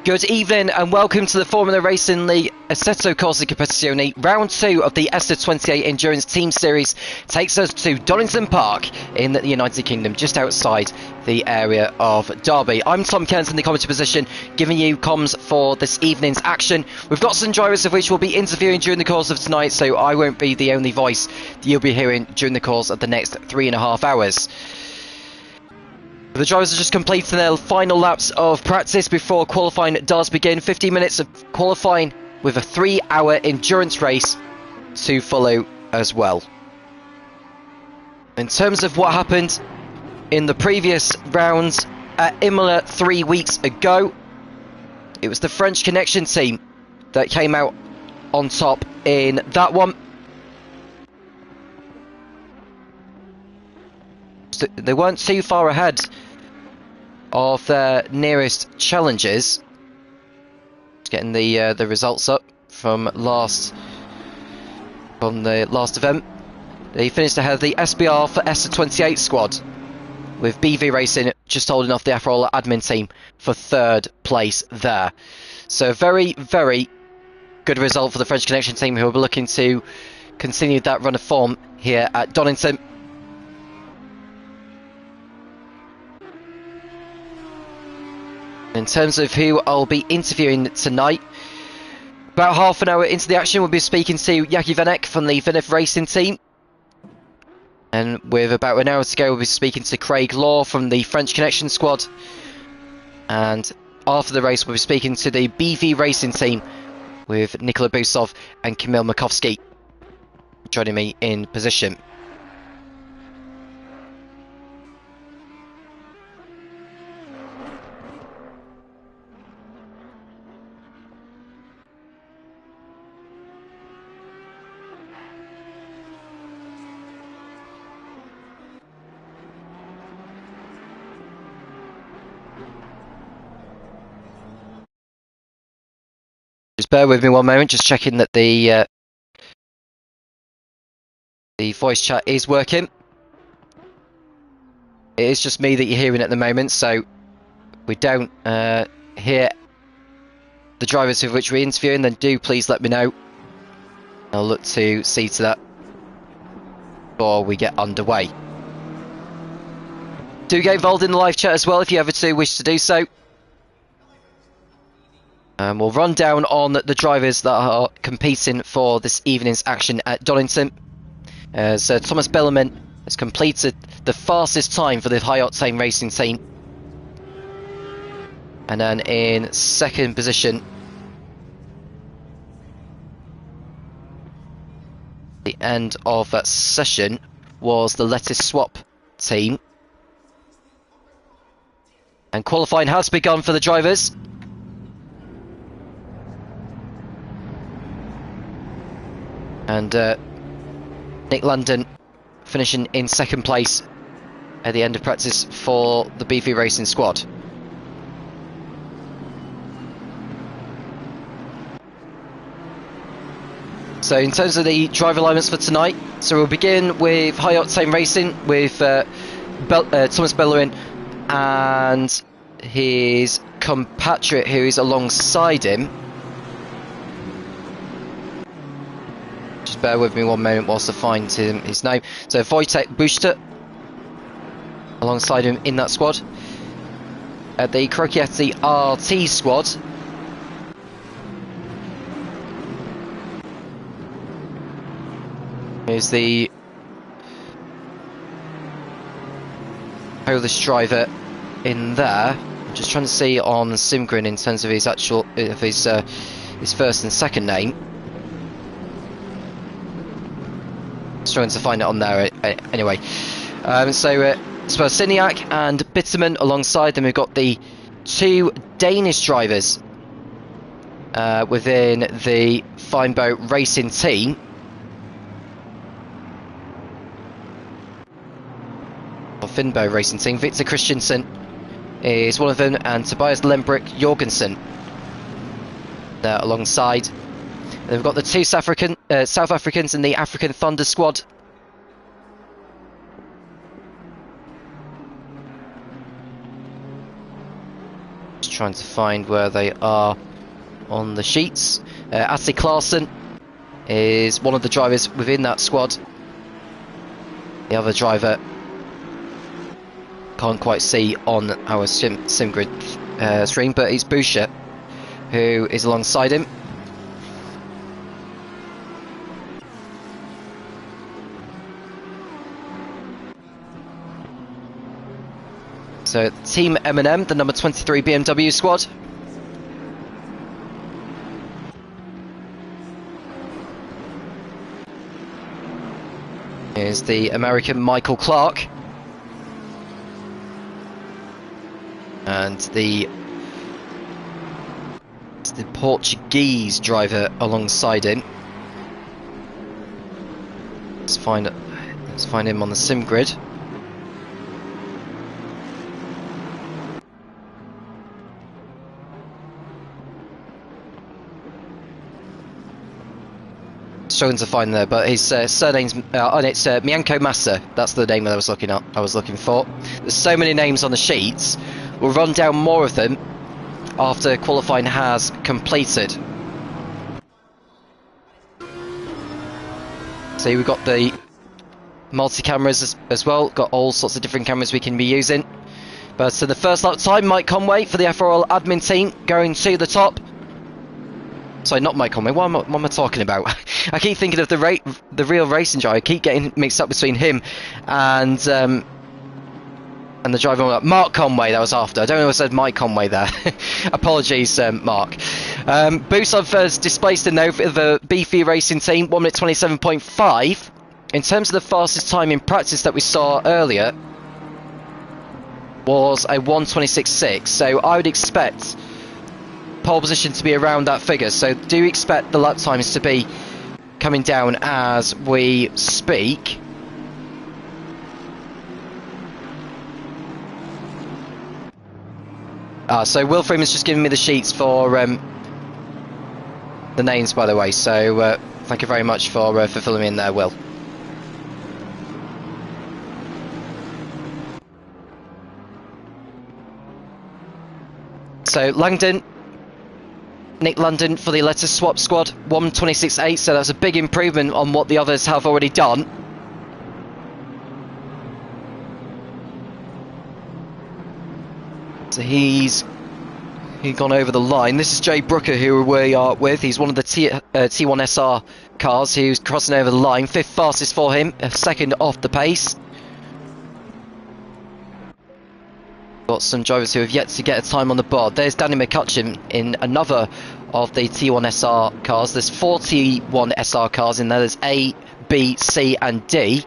Good evening and welcome to the Formula Racing League Assetto Corsa Competizione. Round 2 of the ESSA28 Endurance Team Series takes us to Donington Park in the United Kingdom, just outside the area of Derby. I'm Tom Kent in the commentary position, giving you comms for this evening's action. We've got some drivers of which we'll be interviewing during the course of tonight, so I won't be the only voice that you'll be hearing during the course of the next 3.5 hours. The drivers are just completing their final laps of practice before qualifying does begin. 15 minutes of qualifying with a 3-hour endurance race to follow as well. In terms of what happened in the previous rounds at Imola 3 weeks ago, it was the French Connection team that came out on top in that one. They weren't too far ahead of their nearest challengers. Just getting the results up from the last event. They finished ahead of the SBR for ESSA28 squad, with BV Racing just holding off the FRL admin team for 3rd place there. So very, very good result for the French Connection team, who will be looking to continue that run of form here at Donington. In terms of who I'll be interviewing tonight, about half an hour into the action we'll be speaking to Jaki Venek from the Vinef Racing team, and with about an hour to go we'll be speaking to Craig Law from the French Connection squad, and after the race we'll be speaking to the BV Racing team with Nikola Busov and Kamil Makovsky joining me in position. Just bear with me one moment, just checking that the voice chat is working. It is just me that you're hearing at the moment, so we don't hear the drivers of which we're interviewing, then do please let me know. I'll look to see to that before we get underway. Do get involved in the live chat as well if you ever do wish to do so. We'll run down on the drivers that are competing for this evening's action at Donington. So Thomas Bellerman has completed the fastest time for the High Octane Racing team. And then in 2nd position, the end of that session, was the Lettuce Swap team. And qualifying has begun for the drivers. And Nick Landon finishing in 2nd place at the end of practice for the BV Racing squad. So in terms of the driver alignments for tonight, so we'll begin with High Octane Racing with Thomas Bellerin and his compatriot who is alongside him. Just bear with me one moment whilst I find his name. So Wojtek Buszta alongside him in that squad. At the Crocchietti RT squad, is the Polish driver in there. I'm just trying to see on Simgrin in terms of his actual his 1st and 2nd name. Struggling to find it on there anyway. So Sperciniak and Bitterman alongside them. We've got the 2 Danish drivers within the Finebow Racing team. Finbow Racing team. Victor Christensen is one of them, and Tobias Lembrick Jorgensen there alongside. And we've got the 2 South Africans in the African Thunder squad. trying to find where they are on the sheets. Assi Clarkson is one of the drivers within that squad. The other driver can't quite see on our SimGrid stream, but it's Boucher who is alongside him. So Team M&M, the number 23 BMW squad. Here's the American Michael Clark. And the Portuguese driver alongside him. Let's find him on the sim grid. Struggling to find there, but his surname's it's Mianco Massa. That's the name that I was looking for. There's so many names on the sheets. We'll run down more of them after qualifying has completed. So we've got the multi-cameras as well. Got all sorts of different cameras we can be using. But so the first lap time, Mike Conway for the FRL admin team going to the top. Sorry, not Mike Conway. What am I talking about? I keep thinking of the real racing driver. I keep getting mixed up between him and the driver. Mark Conway, that was after. I don't know if I said Mike Conway there. Apologies, Mark. Busov has displaced in though for the beefy racing team, 1 minute 27.5. In terms of the fastest time in practice that we saw earlier, was a 1:26.6. So I would expect pole position to be around that figure, so do expect the lap times to be coming down as we speak. So Will Freeman's just giving me the sheets for the names, by the way, so thank you very much for filling me in there, Will. So Langdon, Nick London for the Letter Swap squad, 1:26.8, so that's a big improvement on what the others have already done. So he's gone over the line. This is Jay Brooker who we are with. He's one of the T1 SR cars who's crossing over the line. 5th fastest for him, a second off the pace. Got some drivers who have yet to get a time on the board. There's Danny McCutcheon in another of the T1 SR cars. There's 4 T1 SR cars in there. There's A, B, C and D.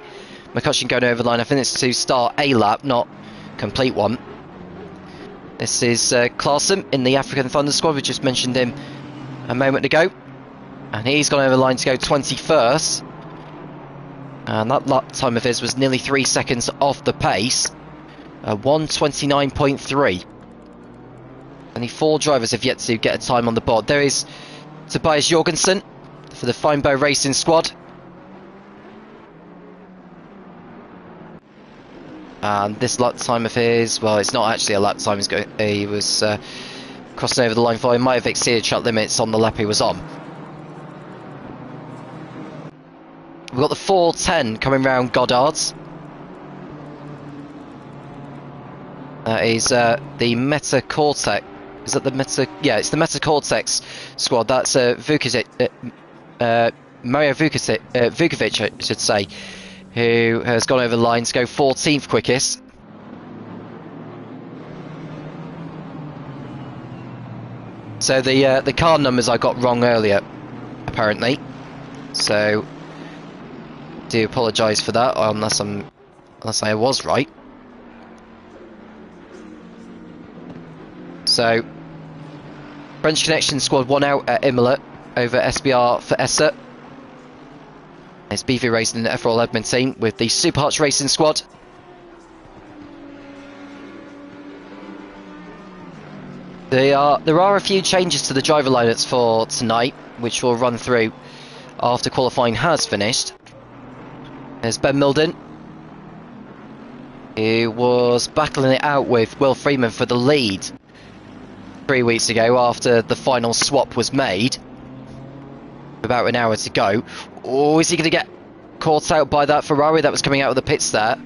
McCutcheon going over the line. I think it's to start a lap, not complete one. This is Clarkson in the African Thunder squad. We just mentioned him a moment ago. And he's gone over the line to go 21st. And that lap time of his was nearly 3 seconds off the pace. 1:29.3. Only 4 drivers have yet to get a time on the board. There is Tobias Jorgensen for the Feinbow Racing squad. And this lap time of his, well, it's not actually a lap time. He was crossing over the line for. He might have exceeded track limits on the lap he was on. We've got the 410 coming round Goddard's. That is the Meta Cortex. Is that the Meta? Yeah, it's the Meta Cortex squad. That's Mario Vukovic, I should say, who has gone over the line to go 14th quickest. So the car numbers I got wrong earlier, apparently. So do apologise for that, unless I was right. So, French Connection squad 1 out at Imola over SBR for ESSA. It's BV Racing and FRL admin team with the Super Hutch Racing squad. There are a few changes to the driver lineups for tonight, which we'll run through after qualifying has finished. There's Ben Milden, who was battling it out with Will Freeman for the lead 3 weeks ago after the final swap was made. About an hour to go. Oh, is he going to get caught out by that Ferrari that was coming out of the pits there?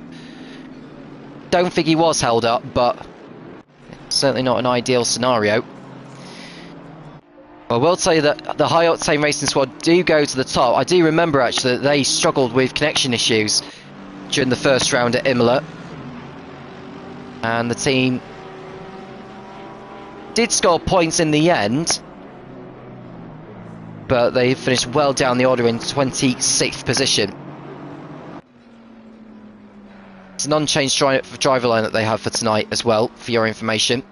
Don't think he was held up, but certainly not an ideal scenario. I will tell you that the High Octane Racing Squad do go to the top. I do remember actually that they struggled with connection issues during the first round at Imola. And the team did score points in the end, but they finished well down the order in 26th position. It's an unchanged driver line that they have for tonight as well, for your information.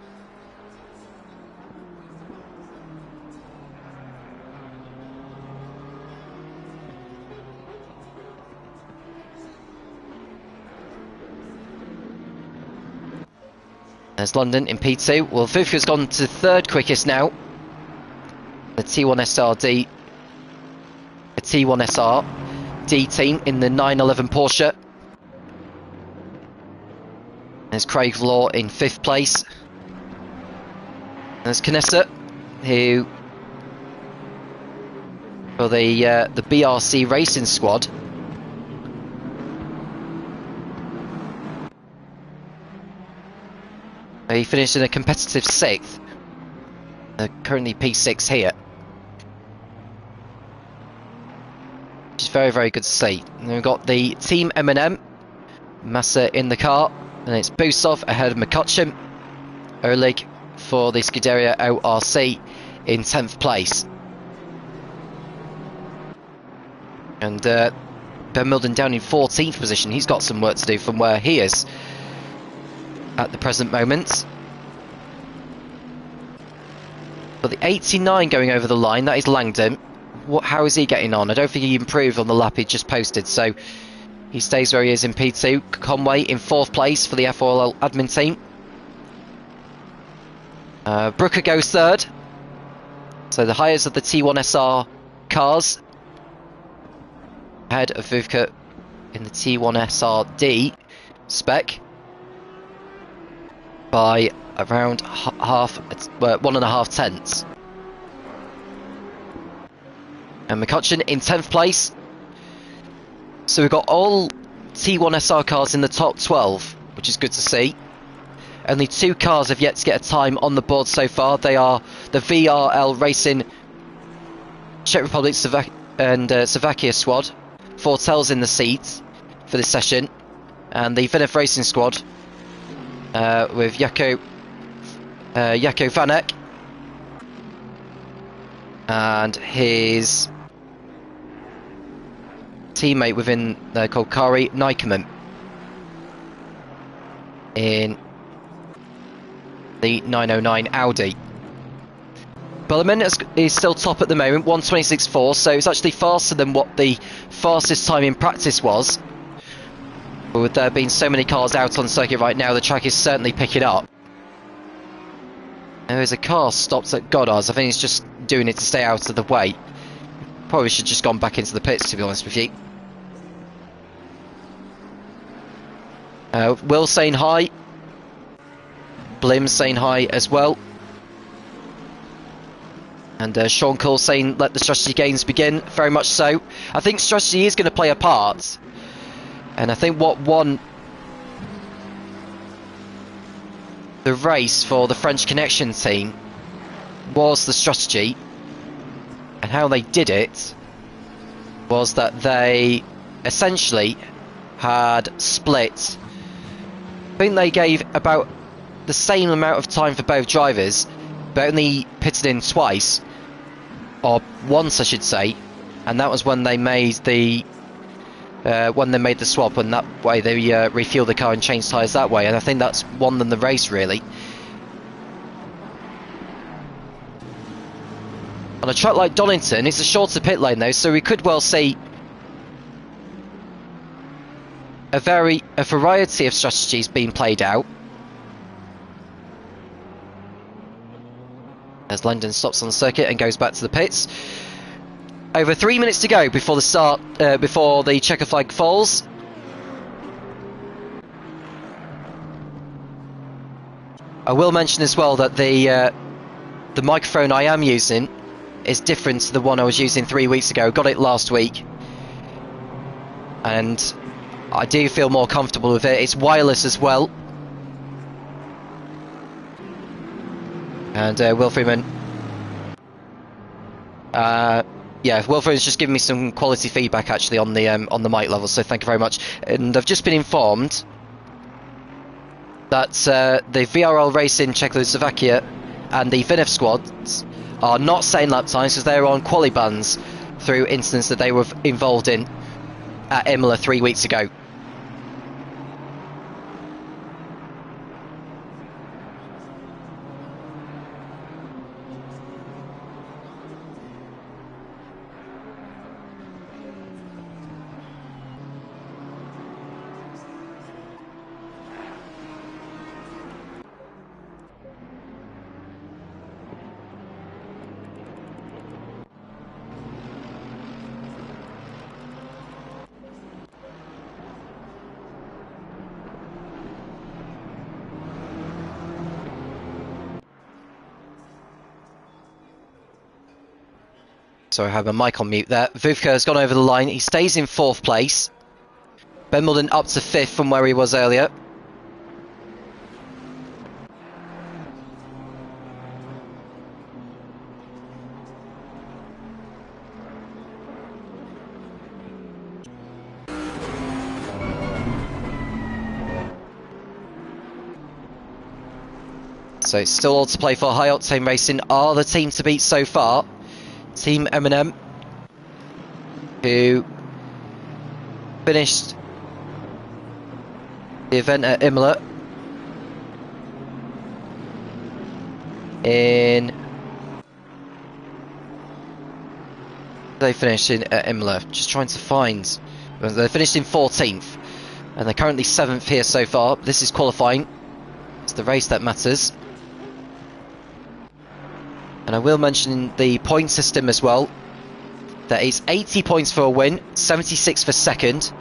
There's London in P2. Well, Vodka's gone to third quickest now. The T1SRD, the T1SRD team in the 911 Porsche. There's Craig Law in 5th place. There's Canessa, who for the BRC Racing Squad. He finished in a competitive 6th. Currently P6 here. Which is very, very good to see. And we've got the Team M&M, Massa in the car, and it's Busov ahead of McCutcheon. Oleg for the Scuderia ORC in 10th place. And Ben Milden down in 14th position. He's got some work to do from where he is at the present moment. But the 89 going over the line, that is Langdon. How is he getting on? I don't think he improved on the lap he just posted, so he stays where he is in P2. Conway in 4th place for the FRL admin team. Brooker goes 3rd. So the highest of the T1SR cars. Ahead of Vodka in the T1SRD spec. By around 1.5 tenths. And McCutcheon in 10th place. So we've got all T1SR cars in the top 12, which is good to see. Only 2 cars have yet to get a time on the board so far. They are the VRL Racing Czech Republic and Slovakia squad. Fortel's in the seat for this session. And the Vinef Racing squad with Jaco Vanek and his teammate within called Kari Nijkerman in the 909 Audi. Bellerman is still top at the moment, 1:26.4, so it's actually faster than what the fastest time in practice was. But with there being so many cars out on circuit right now, the track is certainly picking up. There's a car stopped at Goddard's. I think he's just doing it to stay out of the way. Probably should have just gone back into the pits, to be honest with you. Will saying hi. Blim saying hi as well. And Sean Cole saying let the strategy games begin. Very much so. I think strategy is going to play a part. And I think what won the race for the French Connection team was the strategy. And how they did it was that they essentially had split. I think they gave about the same amount of time for both drivers, but only pitted in twice, or once I should say, and that was when they made the swap, and that way they refueled the car and changed tyres that way, and I think that's won them the race really. On a track like Donington, it's a shorter pit lane though, so we could well see a variety of strategies being played out. As London stops on the circuit and goes back to the pits. Over 3 minutes to go before the start, before the checker flag falls. I will mention as well that the the microphone I am using is different to the one I was using 3 weeks ago. Got it last week, and I do feel more comfortable with it. It's wireless as well. And Will Freeman, yeah, Will Freeman's just giving me some quality feedback actually on the mic level, so thank you very much. And I've just been informed that the VRL Racing Czechoslovakia and the Vinef squads are not setting lap times because they're on quali bans through incidents that they were involved in at Imola 3 weeks ago. So I have a mic on mute there. Vodka has gone over the line. He stays in 4th place. Ben Mullen up to 5th from where he was earlier. So it's still all to play for. High Octane Racing are the team to beat so far. Team M&M, who finished the event at Imola in... They finished at Imola, just trying to find... They finished in 14th, and they're currently 7th here so far. This is qualifying. It's the race that matters. And I will mention the point system as well. That is 80 points for a win, 76 for second,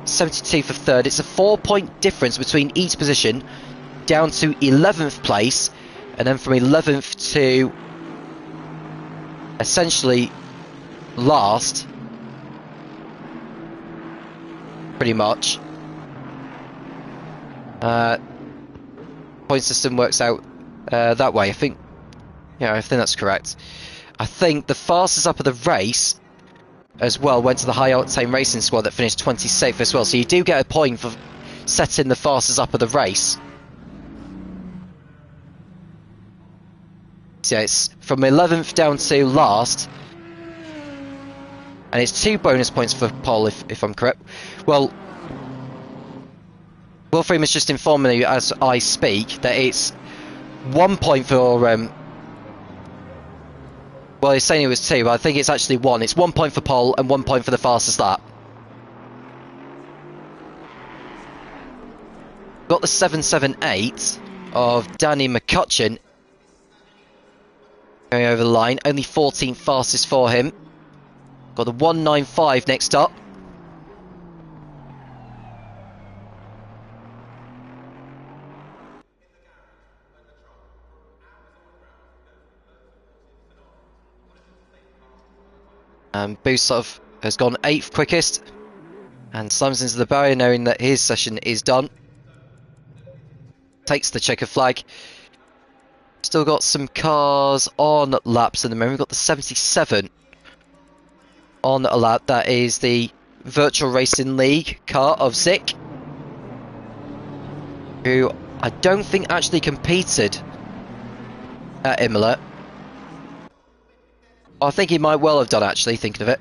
72 for third. It's a 4-point difference between each position, down to 11th place, and then from 11th to essentially last, pretty much. Point system works out that way, I think. Yeah, I think that's correct. I think the fastest up of the race as well went to the High Octane Racing squad that finished 26th as well. So you do get a point for setting the fastest up of the race. So it's from 11th down to last. And it's 2 bonus points for pole if I'm correct. Well, Will Freeman's just informing me as I speak that it's 1 point for... well, he's saying it was 2, but I think it's actually 1. It's 1 point for pole and 1 point for the fastest lap. Got the 778 of Danny McCutcheon going over the line. Only 14th fastest for him. Got the 195 next up. Busov has gone 8th quickest, and slams into the barrier knowing that his session is done. Takes the checker flag. Still got some cars on laps at the moment. We've got the 77 on a lap. That is the Virtual Racing League car of Zik, who I don't think actually competed at Imola. I think he might well have done, actually, thinking of it.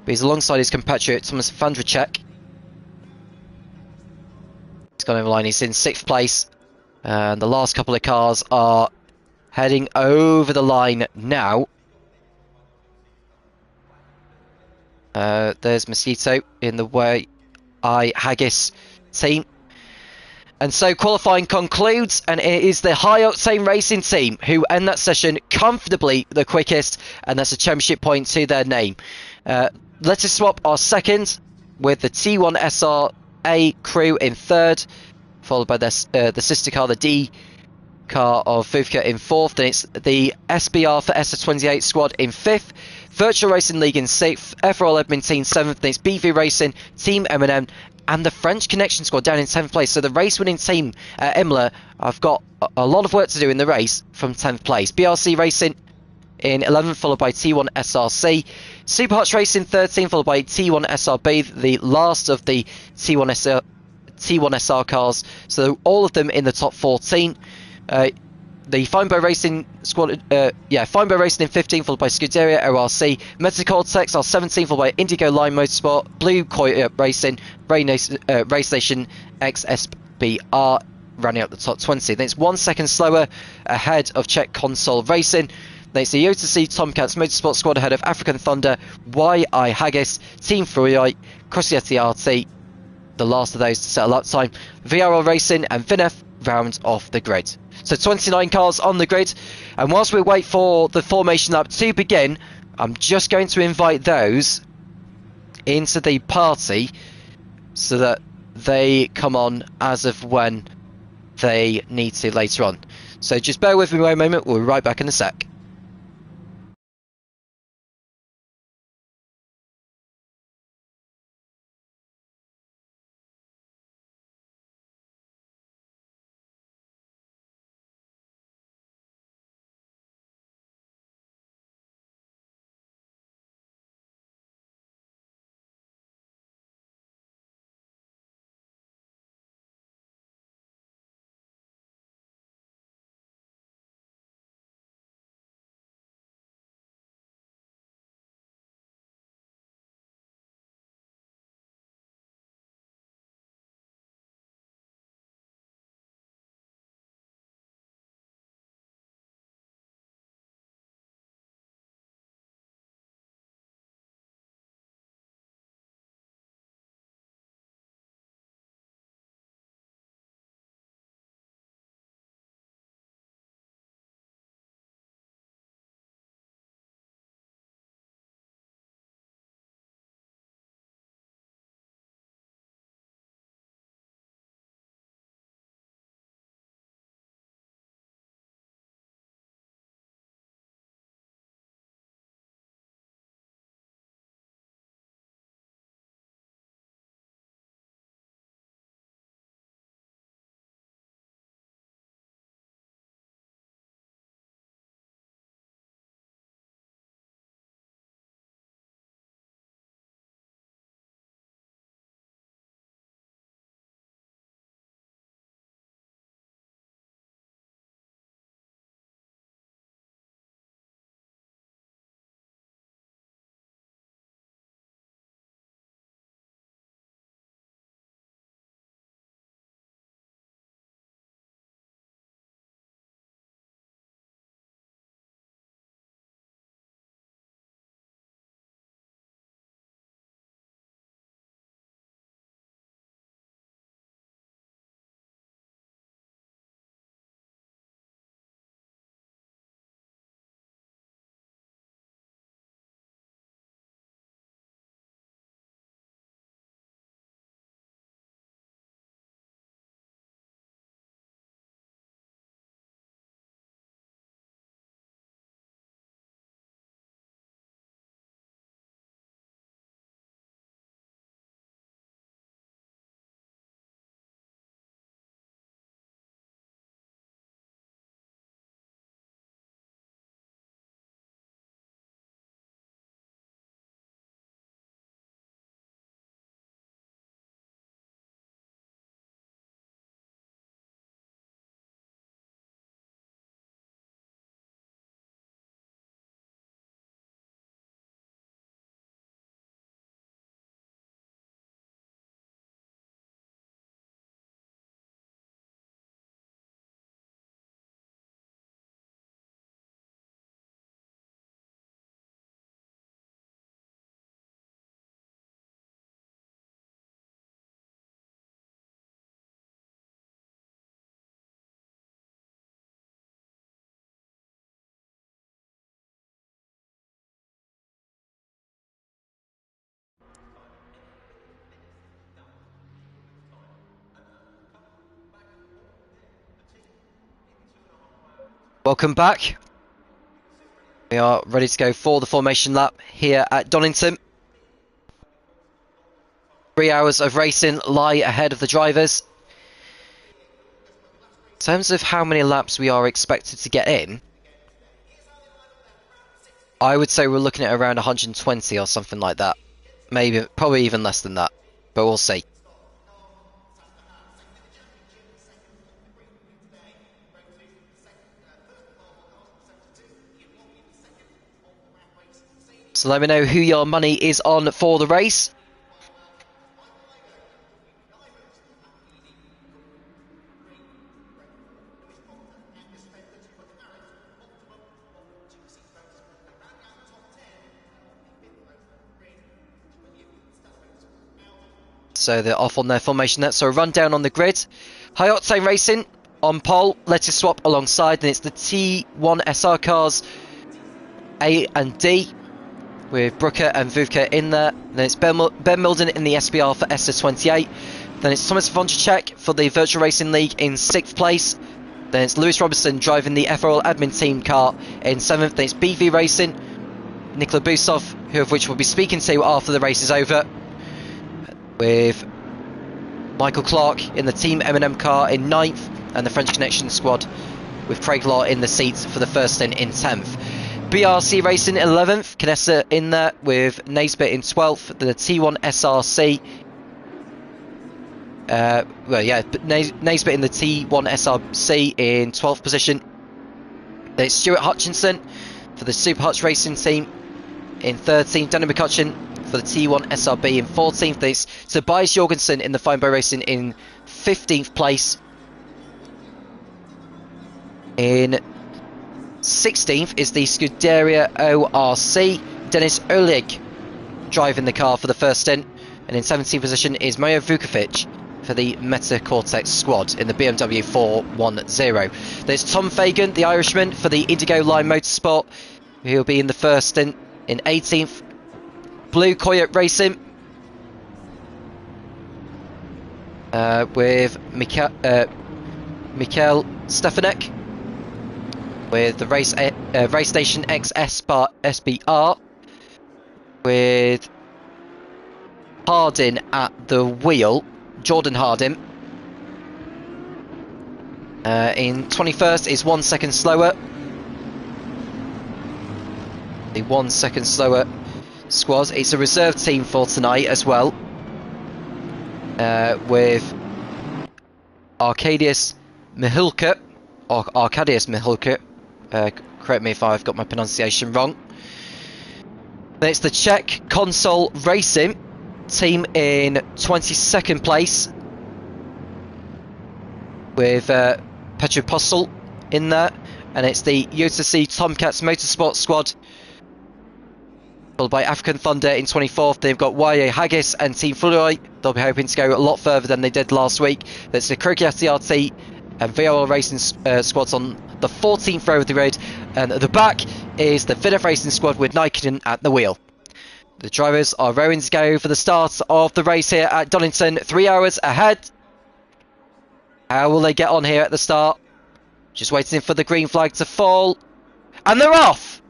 But he's alongside his compatriot, Thomas Vandracek. He's gone over the line, he's in 6th place. And the last couple of cars are heading over the line now. There's Mosquito in the way Haggis team. And so qualifying concludes, and it is the High Octane Racing team who end that session comfortably the quickest, and that's a championship point to their name. Let us swap our second with the T1 SRA crew in 3rd, followed by the sister car, the car of Vodka in 4th. Then it's the SBR for ESSA28 squad in 5th. Virtual Racing League in 6th. FRL Admin Team 7th. Then it's BV Racing, Team M&M, and the French Connection squad down in 10th place. So the race-winning team, Imler, I've got a lot of work to do in the race from 10th place. BRC Racing in 11th, followed by T1 SRC. Super Hutch Racing 13th, followed by T1 SRB, the last of the T1 SR cars. So all of them in the top 14. The Feinberg Racing squad, Feinberg Racing in 15th, followed by Scuderia ORC. Metacortex are 17th, followed by Indigo Line Motorsport. Blue Coyote Racing, Race Station XSBR, running out the top 20. Then it's 1 second slower ahead of Czech Console Racing. Then it's the Yotasea Tomcats Motorsport squad ahead of African Thunder, YI Haggis, Team Fruite, Crossetti RT, the last of those to settle up time. VRL Racing and Vinef round off the grid. So 29 cars on the grid, and whilst we wait for the formation lap to begin, I'm just going to invite those into the party so that they come on as of when they need to later on. So just bear with me one moment, we'll be right back in a sec. Welcome back. We are ready to go for the formation lap here at Donington. 3 hours of racing lie ahead of the drivers. In terms of how many laps we are expected to get in, I would say we're looking at around 120 or something like that. Maybe, probably even less than that, but we'll see. So let me know who your money is on for the race. So they're off on their formation there. So a rundown on the grid. High Octane Racing on pole. Let's swap alongside. And it's the T1 SR cars A and D with Brooker and Vodka in there. Then it's Ben Milden in the SBR for ESSA28. Then it's Thomas Vonchacek for the Virtual Racing League in 6th place. Then it's Lewis Robertson driving the FRL admin team car in 7th. Then it's BV Racing, Nikola Busov, who of which we'll be speaking to after the race is over, with Michael Clark in the Team M&M car in 9th, and the French Connection squad with Craig Law in the seats for the first stint in 10th. BRC Racing 11th, Canessa in there with Naisbitt in 12th, the T1 SRC. Naisbitt in the T1 SRC in 12th position. There's Stuart Hutchinson for the Super Hutch Racing team in 13th. Danny McCutcheon for the T1 SRB in 14th. There's Tobias Jorgensen in the Feinberg Racing in 15th place. In 16th is the Scuderia ORC. Dennis Oleg driving the car for the first stint. And in 17th position is Mario Vukovic for the Meta Cortex squad in the BMW 410. There's Tom Fagan, the Irishman, for the Indigo Line Motorsport. He'll be in the first stint in 18th. Blue Coyote Racing with Mikhail Stefanek with the Race Station XS SBR with Hardin at the wheel, Jordan Hardin. In 21st is 1 second slower. The 1 second slower squad. It's a reserve team for tonight as well, with Arkadiusz Mihulka, or Arkadiusz Mihulka. Correct me if I've got my pronunciation wrong. Then it's the Czech Console Racing team in 22nd place with Petru Postel in there, and it's the UTC Tomcats Motorsport squad, followed by African Thunder in 24th. They've got YA Haggis and Team Fulroy. They'll be hoping to go a lot further than they did last week. There's the Krokias RT and VRL Racing squads on the 14th row of the grid, and at the back is the Videf Racing squad with Nikon at the wheel. The drivers are raring to go for the start of the race here at Donington, 3 hours ahead. How will they get on here at the start? Just waiting for the green flag to fall, and they're off!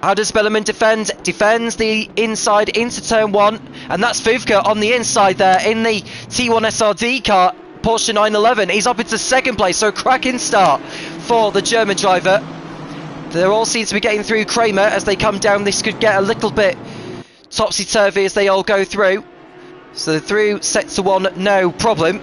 How does Bellerman defend? Defends the inside into turn 1, and that's Fuvka on the inside there in the T1 SRD car, Porsche 911. He's up into second place, so a cracking start for the German driver. They all seem to be getting through Kramer as they come down. This could get a little bit topsy-turvy as they all go through. So they're through set to 1, no problem.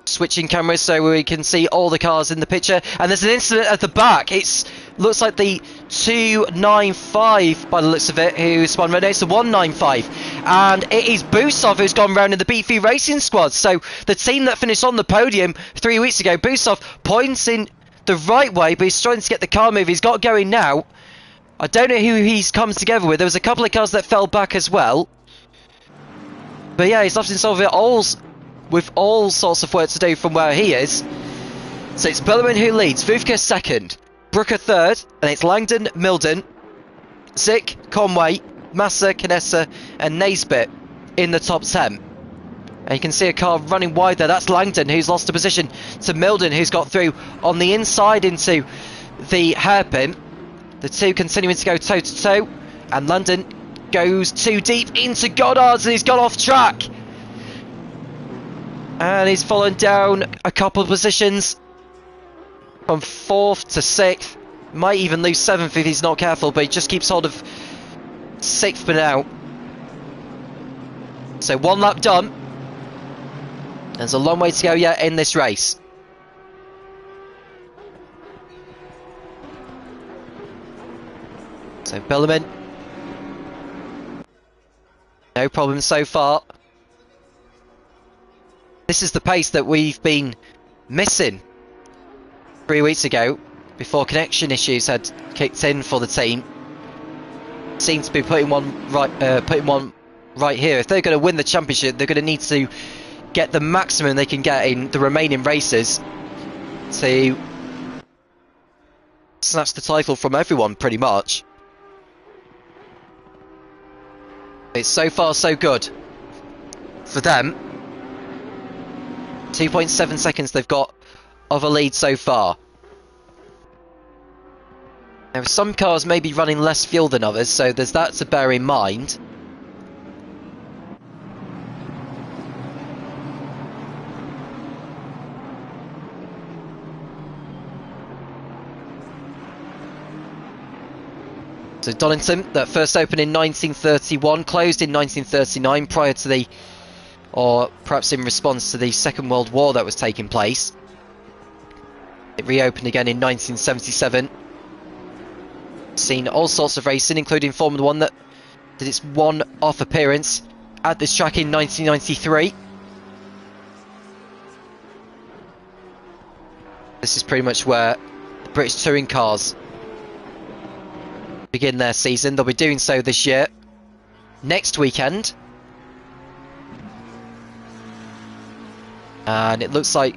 Switching cameras so we can see all the cars in the picture, and there's an incident at the back. It looks like the 295 by the looks of it who spun red. It's the 195, and it is Busov who's gone round in the BV Racing squad. So the team that finished on the podium 3 weeks ago, Busov points in the right way, but he's struggling to get the car moving. He's got going now. I don't know who he's come together with. There was a couple of cars that fell back as well, but yeah, he's left himself with all sorts of work to do from where he is. So it's Bellerman who leads, Vuvka second, Brooker third, and it's Langdon, Milden, Zick, Conway, Massa, Canessa and Naisbitt in the top 10. And you can see a car running wide there. That's Langdon, who's lost a position to Milden, who's got through on the inside into the hairpin. The two continuing to go toe-to-toe. And Langdon goes too deep into Goddard's, and he's gone off track. And he's fallen down a couple of positions. From 4th to 6th. Might even lose 7th if he's not careful, but he just keeps hold of 6th for now. So 1 lap done. There's a long way to go yet in this race. So Bellerman, no problem so far. This is the pace that we've been missing 3 weeks ago, before connection issues had kicked in for the team. Seem to be putting one right here. If they're going to win the championship, they're going to need to get the maximum they can get in the remaining races to snatch the title from everyone, pretty much. It's so far so good for them. 2.7 seconds they've got of a lead so far. Now some cars may be running less fuel than others, so there's that to bear in mind. So Donington, that first opened in 1931, closed in 1939 prior to the, or perhaps in response to the Second World War that was taking place. It reopened again in 1977. Seen all sorts of racing, including Formula 1 that did its one-off appearance at this track in 1993. This is pretty much where the British touring cars begin their season. They'll be doing so this year, next weekend. And it looks like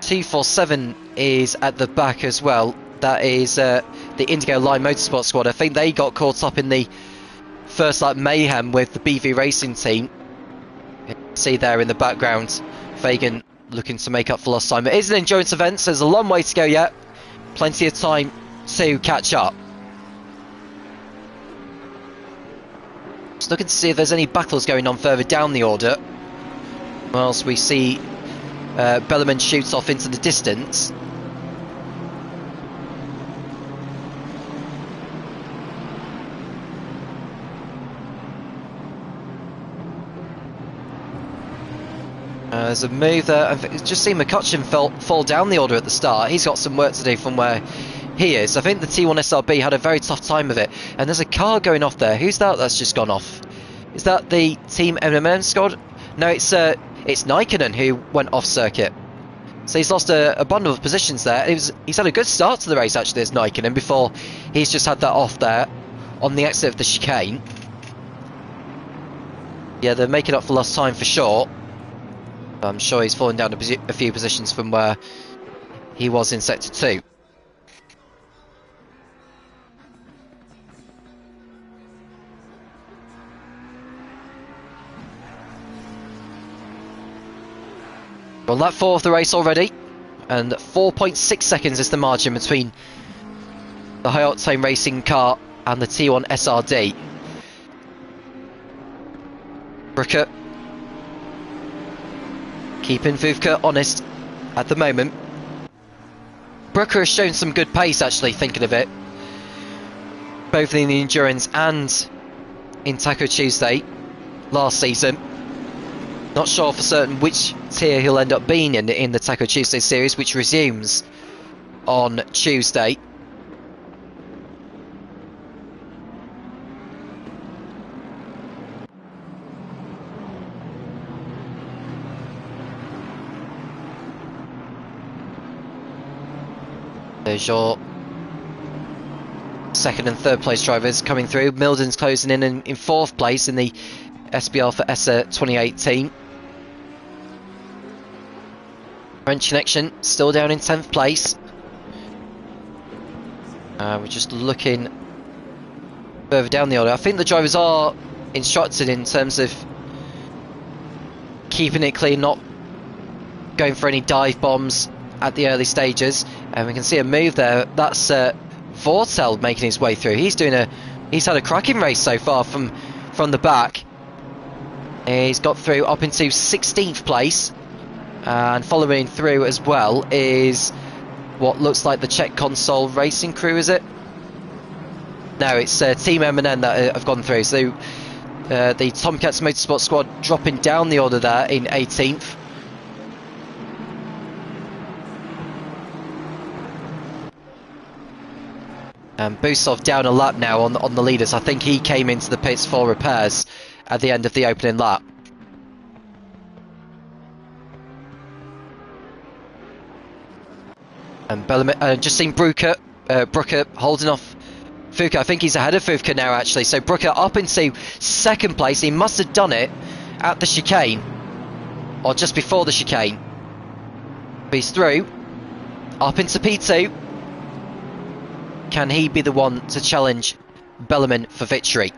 247 is at the back as well. That is the Indigo Line Motorsport squad. I think they got caught up in the first lap mayhem with the BV Racing team. You can see there in the background, Fagan looking to make up for lost time. It is an endurance event, so there's a long way to go yet. Plenty of time to catch up. Just looking to see if there's any battles going on further down the order. Whilst we see Bellerman shoots off into the distance. There's a move there. I've just seen McCutcheon fall down the order at the start. He's got some work to do from where he is. I think the T1 SRB had a very tough time of it. And there's a car going off there. Who's that that's just gone off? Is that the Team MMM squad? No, it's Nikkonen who went off circuit. So he's lost a bundle of positions there. He's had a good start to the race actually, this Nikkonen, before he's just had that off there on the exit of the chicane. Yeah, they're making up for lost time for sure. I'm sure he's fallen down a few positions from where he was in Sector 2. Well, lap 4 of the race already, and 4.6 seconds is the margin between the High Octane Racing car and the T1 SRD. Brooker keeping Vodka honest at the moment. Brooker has shown some good pace actually, thinking of it, both in the Endurance and in Taco Tuesday last season. Not sure for certain which tier he'll end up being in the Taco Tuesday series, which resumes on Tuesday. There's your second and third place drivers coming through. Milden's closing in fourth place in the SBR for ESSA28 team. French Connection still down in 10th place. We're just looking further down the order. I think the drivers are instructed in terms of keeping it clean, not going for any dive bombs at the early stages. And we can see a move there. That's Vortel making his way through. He's had a cracking race so far from the back. He's got through up into 16th place, and following through as well is what looks like the Czech console racing crew. Is it? No, it's Team M&N that have gone through. So the Tomcats Motorsport squad dropping down the order there in 18th. And Busov down a lap now on the leaders. I think he came into the pits for repairs at the end of the opening lap. And Bellarmine, just seen Brooker holding off Fuka. I think he's ahead of Fuka now, actually. So Brooker up into second place. He must have done it at the chicane, or just before the chicane. But he's through, up into P2. Can he be the one to challenge Bellarmine for victory?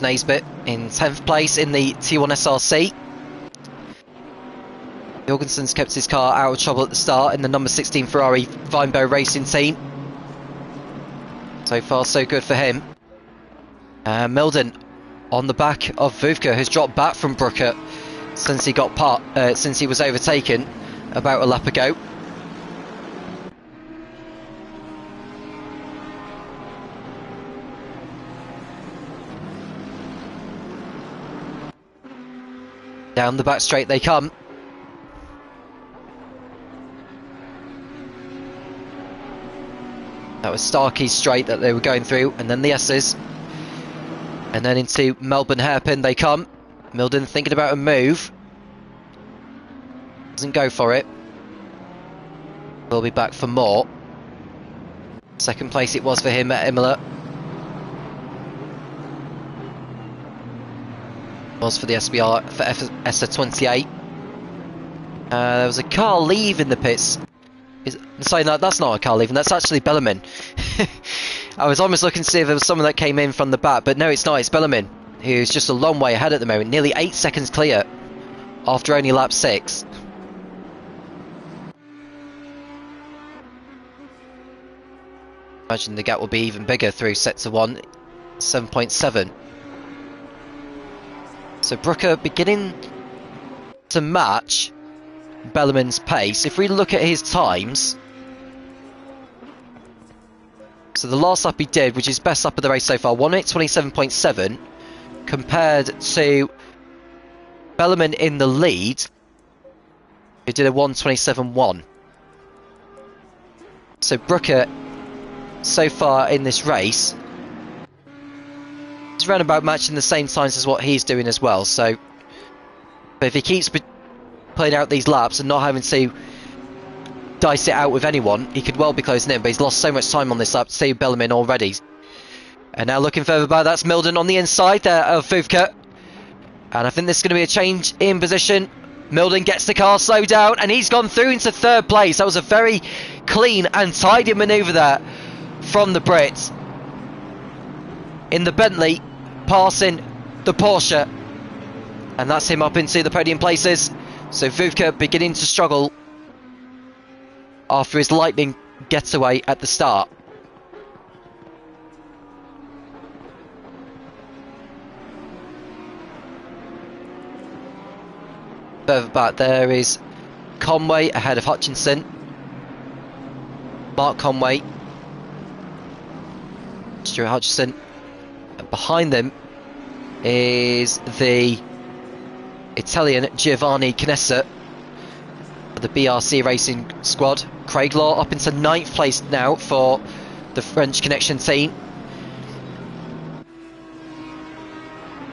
Naisbitt in 10th place in the T1 SRC. Jorgensen's kept his car out of trouble at the start in the number 16 Ferrari Weinberg Racing team. So far so good for him. Milden on the back of Vuvka, who's dropped back from Brooker since he was overtaken about a lap ago. Down the back straight they come. That was Starkey's straight that they were going through, and then the S's. And then into Melbourne Hairpin they come. Milden thinking about a move. Doesn't go for it. We'll be back for more. Second place it was for him at Imola. Was for the SBR for ESSA28. There was a car leaving the pits. Sorry, no, that's not a car leaving. That's actually Bellarmine. I was almost looking to see if there was someone that came in from the back, but no, it's not. It's Bellarmine, who's just a long way ahead at the moment, nearly 8 seconds clear after only lap 6. Imagine the gap will be even bigger through sector 1, 7.7. So Brooker beginning to match Bellarmine's pace. If we look at his times, so the last lap he did, which is best lap of the race so far, 1:27.7, compared to Bellarmine in the lead, who did a 1:27.1. So Brooker, so far in this race, is around about matching the same times as what he's doing as well. So, but if he keeps playing out these laps and not having to dice it out with anyone, he could well be closing in. But he's lost so much time on this lap to see Bellarmine already. And now looking further by, that's Milden on the inside there of Vuvka. And I think this is going to be a change in position. Milden gets the car slowed down, and he's gone through into third place. That was a very clean and tidy manoeuvre there from the Brit. In the Bentley, passing the Porsche. And that's him up into the podium places. So Vuvka beginning to struggle after his lightning getaway at the start. Further back there is Conway ahead of Hutchinson. Mark Conway. Stuart Hutchinson. And behind them is the Italian Giovanni Canessa, the BRC Racing squad. Craig Law up into 9th place now for the French Connection team.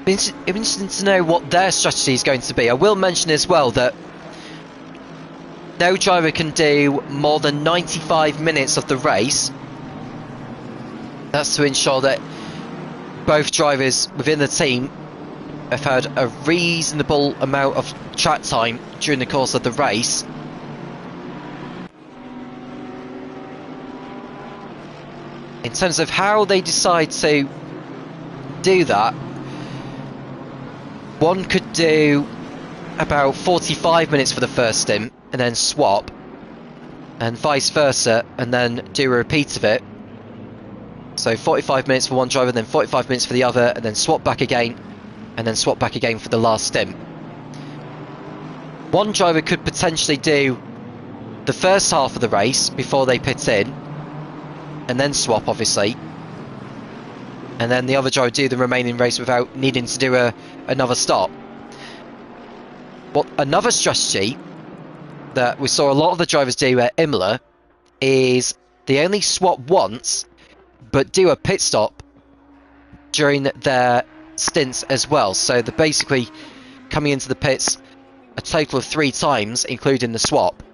It'd be interesting to know what their strategy is going to be. I will mention as well that no driver can do more than 95 minutes of the race. That's to ensure that both drivers within the team have had a reasonable amount of track time during the course of the race. In terms of how they decide to do that, one could do about 45 minutes for the first stint and then swap, and vice versa, and then do a repeat of it. So 45 minutes for one driver, then 45 minutes for the other, and then swap back again, and then swap back again for the last stint. One driver could potentially do the first half of the race before they pit in, and then swap, obviously, and then the other driver do the remaining race without needing to do another stop. But another strategy that we saw a lot of the drivers do at Imola is they only swap once, but do a pit stop during their stints as well. So they're basically coming into the pits a total of 3 times, including the swap.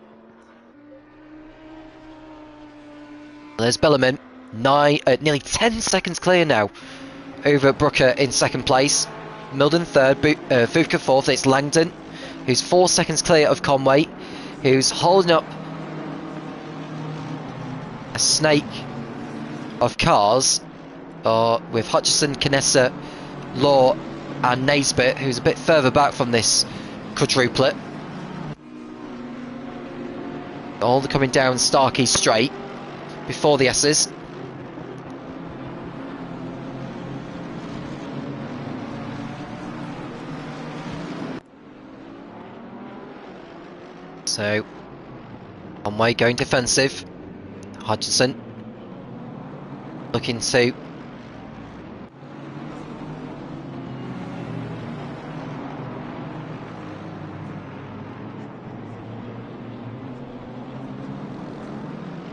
There's Bellerman, nearly 10 seconds clear now over Brooker in second place. Milden third, Vodka fourth. It's Langdon, who's 4 seconds clear of Conway, who's holding up a snake of cars with Hutchison, Canessa, Law and Naisbitt, who's a bit further back from this quadruplet. All coming down Starkey straight before the S's. So, Conway going defensive. Hutchinson looking to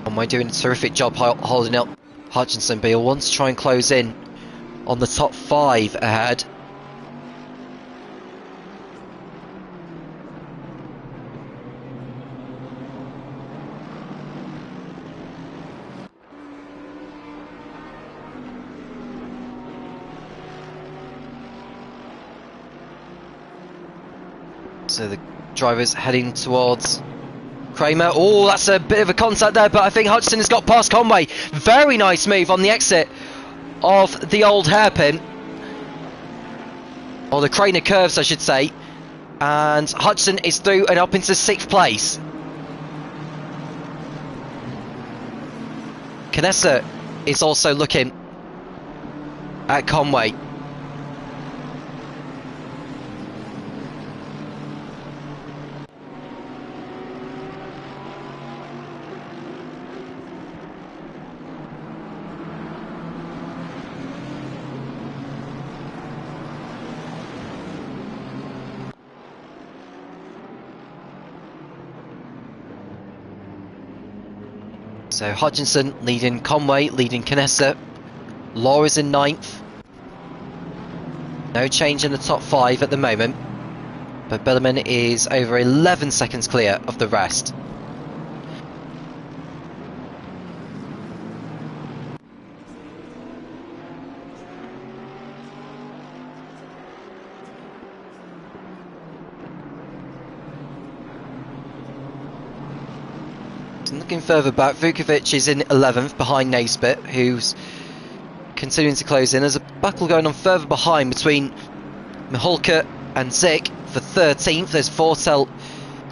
Conway doing a terrific job holding up Hutchinson, but he'll want to try and close in on the top 5 ahead. So the driver's heading towards Kramer. Oh, that's a bit of a contact there, but I think Hutchinson has got past Conway. Very nice move on the exit of the old hairpin. Or the Craner curves, I should say. And Hutchinson is through and up into 6th place. Canessa is also looking at Conway. So Hutchinson leading Conway, leading Canessa. Law is in 9th. No change in the top 5 at the moment. But Bellerman is over 11 seconds clear of the rest. Looking further back, Vukovic is in 11th behind Naisbitt, who's continuing to close in. There's a battle going on further behind between Mihulka and Zik for 13th. There's Fortel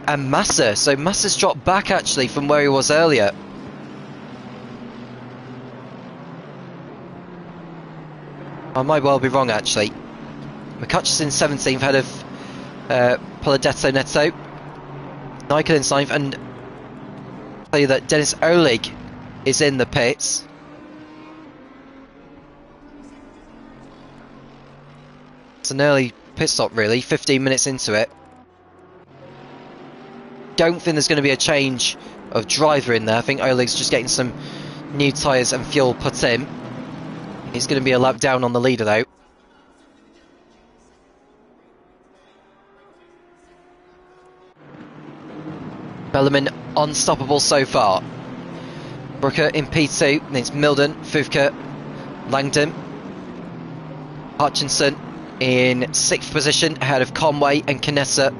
and Massa. So Massa's dropped back actually from where he was earlier. I might well be wrong actually. McCutcheon 17th, head of Polidetto Neto. Nykel in 9th, and tell you that Dennis Olig is in the pits. It's an early pit stop really, 15 minutes into it. Don't think there's going to be a change of driver in there. I think Olig's just getting some new tyres and fuel put in. He's going to be a lap down on the leader though. Bellerman unstoppable so far. Brooker in P2, then it's Milden, Fufka, Langdon. Hutchinson in 6th position ahead of Conway and Canessa.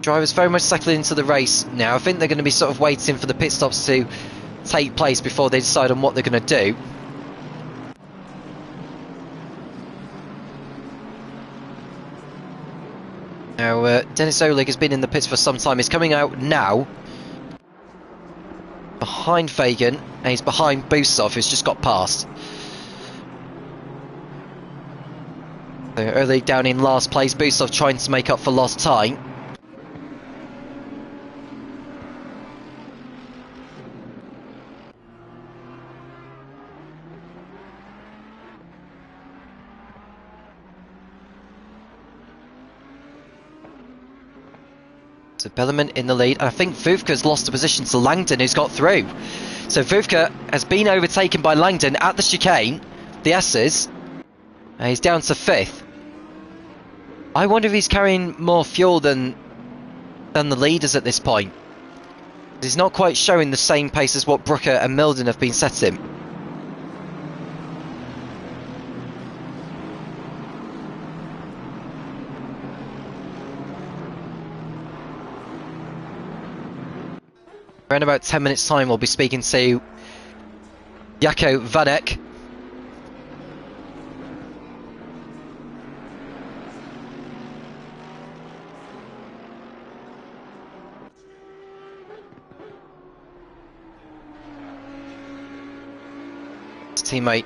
Drivers very much settling into the race now. I think they're going to be sort of waiting for the pit stops to take place before they decide on what they're going to do. Now, Dennis Oleg has been in the pits for some time. He's coming out now behind Fagan, and he's behind Busov, who's just got past. So early down in last place, Busov trying to make up for lost time. So Bellarmine in the lead. I think Vuvka's lost a position to Langdon, who's got through. So Vuvka has been overtaken by Langdon at the chicane, the S's. He's down to 5th. I wonder if he's carrying more fuel than the leaders at this point. He's not quite showing the same pace as what Brooker and Milden have been setting. Around about 10 minutes time we'll be speaking to Jako Vanek. His teammate.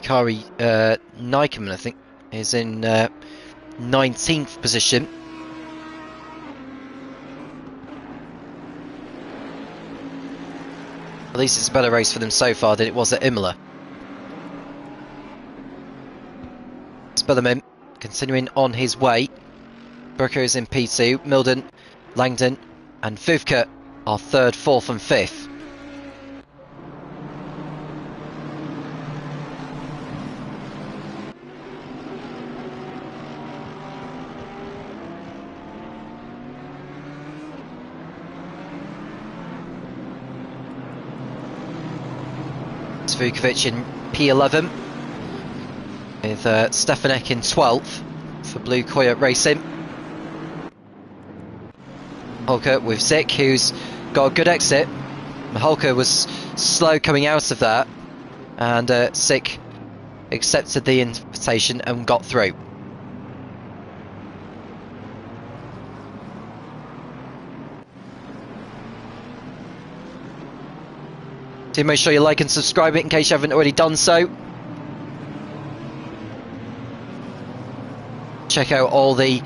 Kari Nikeman, I think, is in 19th position. At least it's a better race for them so far than it was at Imola. Spellerman continuing on his way. Brooker is in P2, Milden, Langdon and Vuvka are 3rd, 4th and 5th. Vukovic in P11 with Stefanek in 12th for Blue Coyote Racing. Holker with Zik, who's got a good exit. Holker was slow coming out of that, and Zik accepted the invitation and got through. Do make sure you like and subscribe it in case you haven't already done so. Check out all the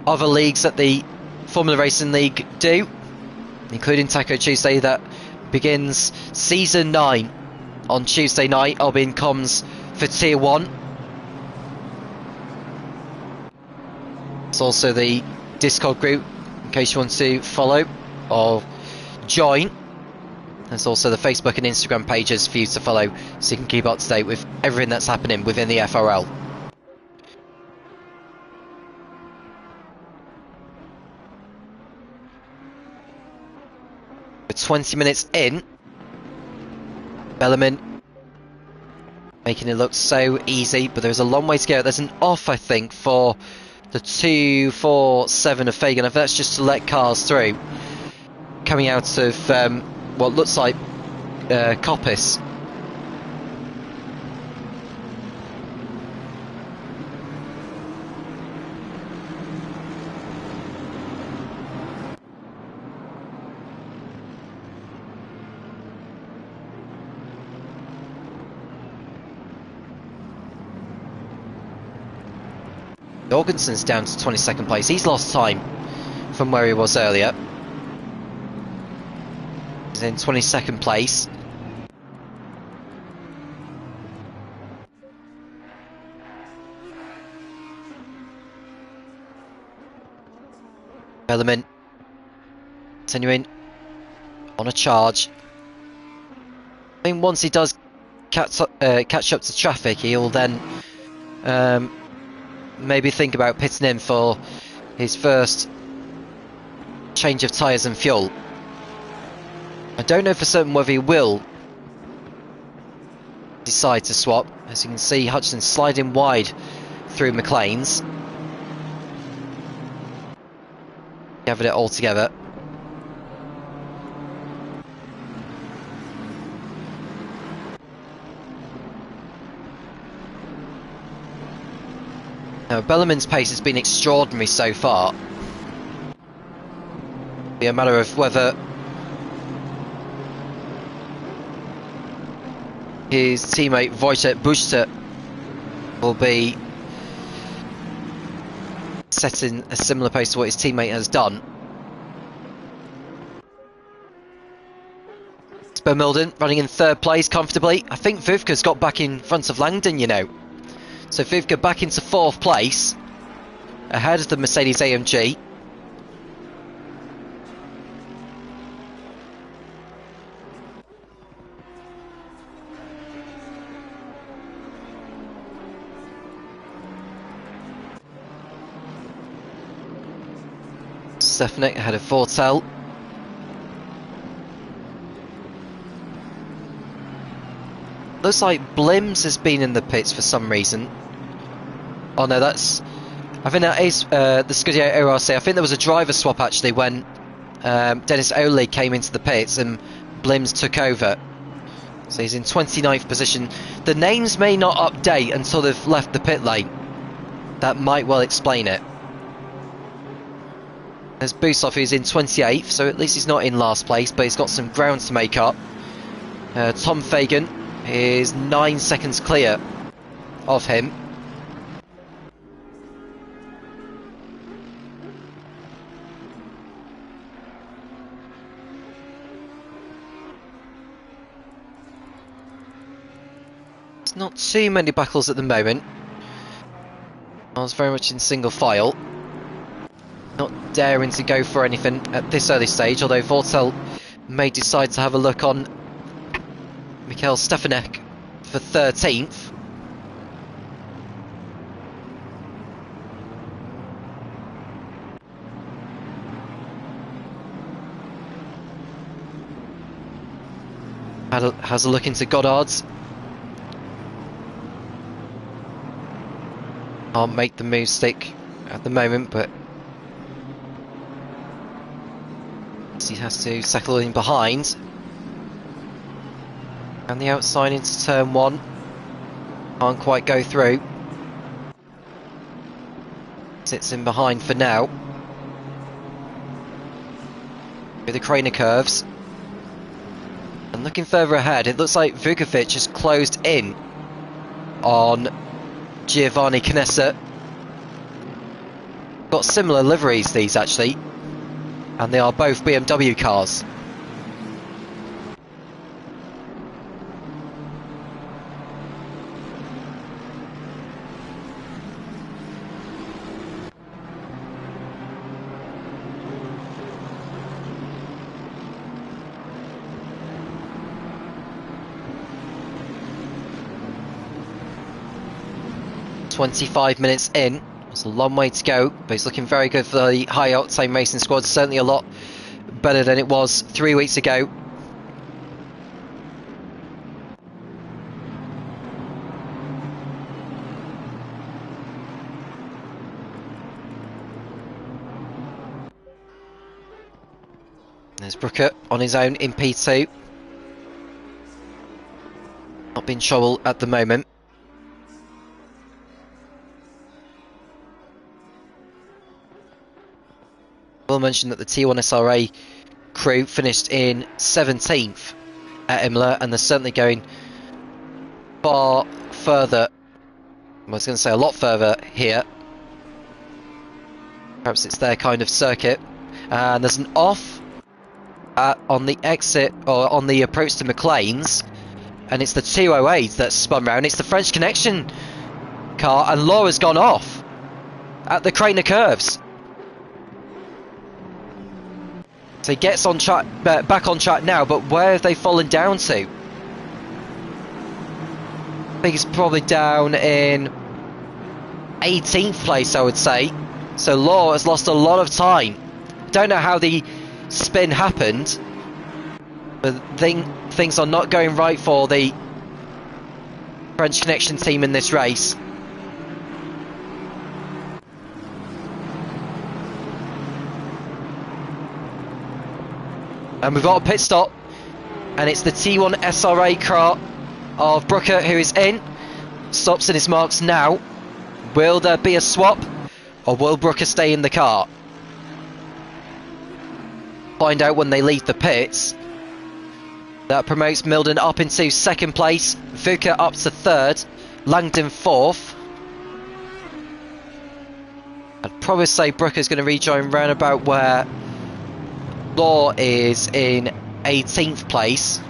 other leagues that the Formula Racing League do, including Taco Tuesday that begins Season 9 on Tuesday night. I'll be in comms for Tier 1. It's also the Discord group in case you want to follow or join. There's also the Facebook and Instagram pages for you to follow so you can keep up to date with everything that's happening within the FRL. We're 20 minutes in. Bellarmine making it look so easy, but there's a long way to go. There's an off, I think, for the 247 of Fagan. If that's just to let cars through. Coming out of what looks like Coppice. Jorgensen's down to 22nd place. He's lost time from where he was earlier. He's in 22nd place. Bellarmine continuing on a charge. I mean, once he does catch up to traffic, he'll then maybe think about pitting in for his first change of tyres and fuel. I don't know for certain whether he will decide to swap. As you can see, Hutchinson sliding wide through McLean's. Gathered it all together. Now, Bellarmine's pace has been extraordinary so far. It'll be a matter of whether his teammate Wojciech Buszta will be setting a similar pace to what his teammate has done. Milden running in third place comfortably. I think Vivka's got back in front of Langdon, you know. So Vivka back into fourth place, ahead of the Mercedes AMG. Stefanik ahead of Fortel. Looks like Blims has been in the pits for some reason. Oh no, I think that is the Scuderia ORC. I think there was a driver swap actually when Dennis Oley came into the pits and Blims took over. So he's in 29th position. The names may not update until they've left the pit lane. That might well explain it. There's Busov, who's in 28th, so at least he's not in last place, but he's got some ground to make up. Tom Fagan is 9 seconds clear of him. It's not too many battles at the moment. I was very much in single file. Not daring to go for anything at this early stage, although Vortel may decide to have a look on Mikhail Stefanek for 13th. Has a look into Goddard's. Can't make the move stick at the moment, but he has to settle in behind. And the outside into turn one. Can't quite go through. Sits in behind for now. With the Craner curves. And looking further ahead, it looks like Vukovic has closed in on Giovanni Canessa. Got similar liveries, these actually. And they are both BMW cars. "25 minutes in." It's a long way to go, but it's looking very good for the high octane racing squad. Certainly a lot better than it was 3 weeks ago. There's Brooker on his own in P2. Not in trouble at the moment. We'll mention that the T1 SRA crew finished in 17th at Imola, and they're certainly going far further. I was going to say a lot further here. Perhaps it's their kind of circuit. And there's an off on the exit, or on the approach to McLean's, and it's the 208 that's spun round. It's the French Connection car, and Laura's gone off at the Craner curves. So he gets on track, back on track now, but where have they fallen down to? think he's probably down in 18th place, I would say. So Law has lost a lot of time. Don't know how the spin happened, but things are not going right for the French Connection team in this race. And we've got a pit stop, and it's the T1 SRA car of Brooker who is in. Stops in his marks now. Will there be a swap, or will Brooker stay in the car? Find out when they leave the pits. That promotes Milden up into second place, Vodka up to third, Langdon fourth. I'd probably say Brooker's going to rejoin round about where Law is in 18th place.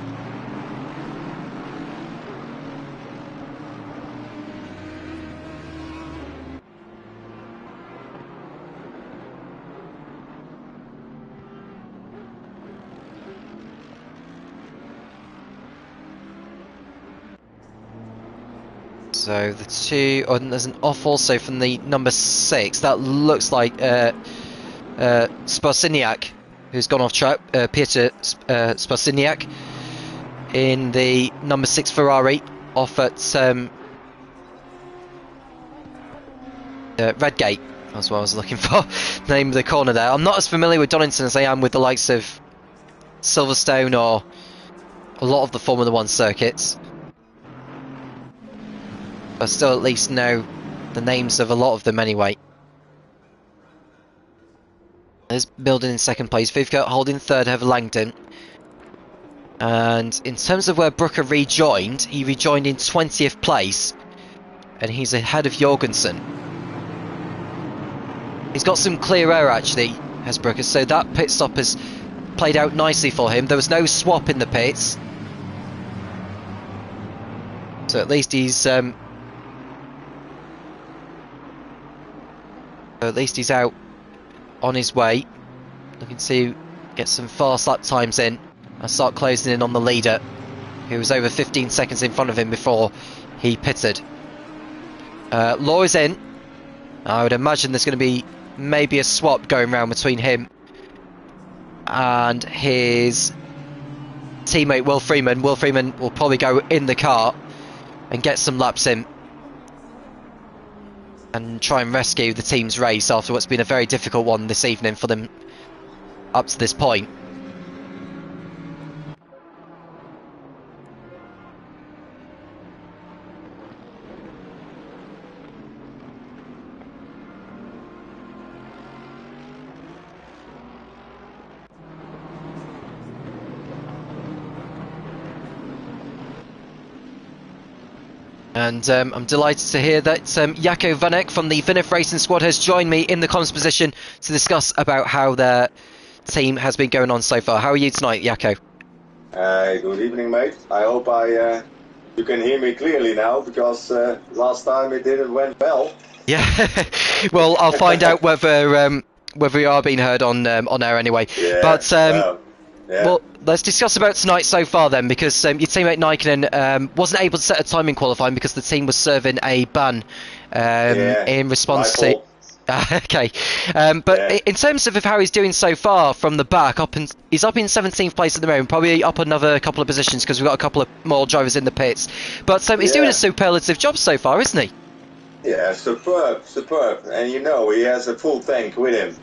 So the two, oh, and there's an off also from the number 6. That looks like Sparciniak, who's gone off track. Peter Sparciniak in the number 6 Ferrari, off at Redgate. That's what I was looking for. Name of the corner there. I'm not as familiar with Donington as I am with the likes of Silverstone or a lot of the Formula 1 circuits. I still at least know the names of a lot of them anyway. There's Milden in second place, Vivka holding third over Langdon. And in terms of where Brooker rejoined, he rejoined in 20th place, and he's ahead of Jorgensen. He's got some clear air actually, has Brooker, so that pit stop has played out nicely for him. There was no swap in the pits, so at least he's out on his way, looking to get some fast lap times in and start closing in on the leader, who was over 15 seconds in front of him before he pitted. Law is in. I would imagine there's going to be maybe a swap going around between him and his teammate Will Freeman. Will Freeman will probably go in the car and get some laps in and try and rescue the team's race after what's been a very difficult one this evening for them up to this point. And I'm delighted to hear that Jacco Vanek from the Vinif Racing Squad has joined me in the comms position to discuss about how their team has been going on so far. How are you tonight, Jacco? Good evening, mate. I hope you can hear me clearly now, because last time it didn't went well. Yeah, well, I'll find out whether we are being heard on air anyway. Yeah, but yeah. Well, let's discuss about tonight so far then, because your teammate Nikinen wasn't able to set a time in qualifying because the team was serving a ban in response to... okay, but in terms of how he's doing so far from the back, he's up in 17th place at the moment, probably up another couple of positions because we've got a couple of more drivers in the pits. But he's doing a superlative job so far, isn't he? Yeah, superb. And you know, he has a full tank with him.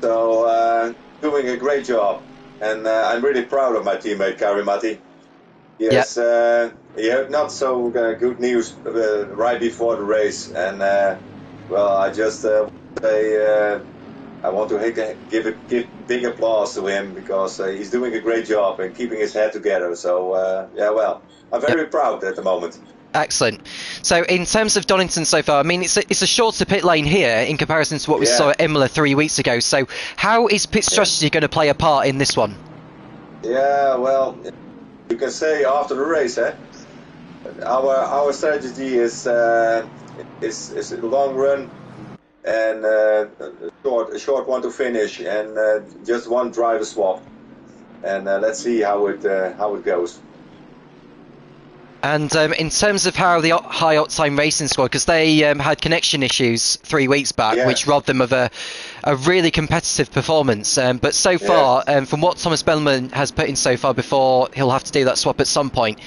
So, doing a great job. And I'm really proud of my teammate Karimati. Yes, he had not so good news right before the race, and well, I just say I want to give big applause to him, because he's doing a great job and keeping his head together. So yeah, well, I'm very proud at the moment. Excellent. So in terms of Donington so far, I mean, it's a shorter pit lane here in comparison to what we saw at Imola 3 weeks ago. So how is pit strategy going to play a part in this one? Yeah, well, you can say after the race, our strategy is a long run and a short one to finish, and just one driver swap, and let's see how it goes. And in terms of how the High Octane Racing squad, because they had connection issues 3 weeks back, Yeah. which robbed them of a really competitive performance. But so far, from what Thomas Bellman has put in so far before, he'll have to do that swap at some point.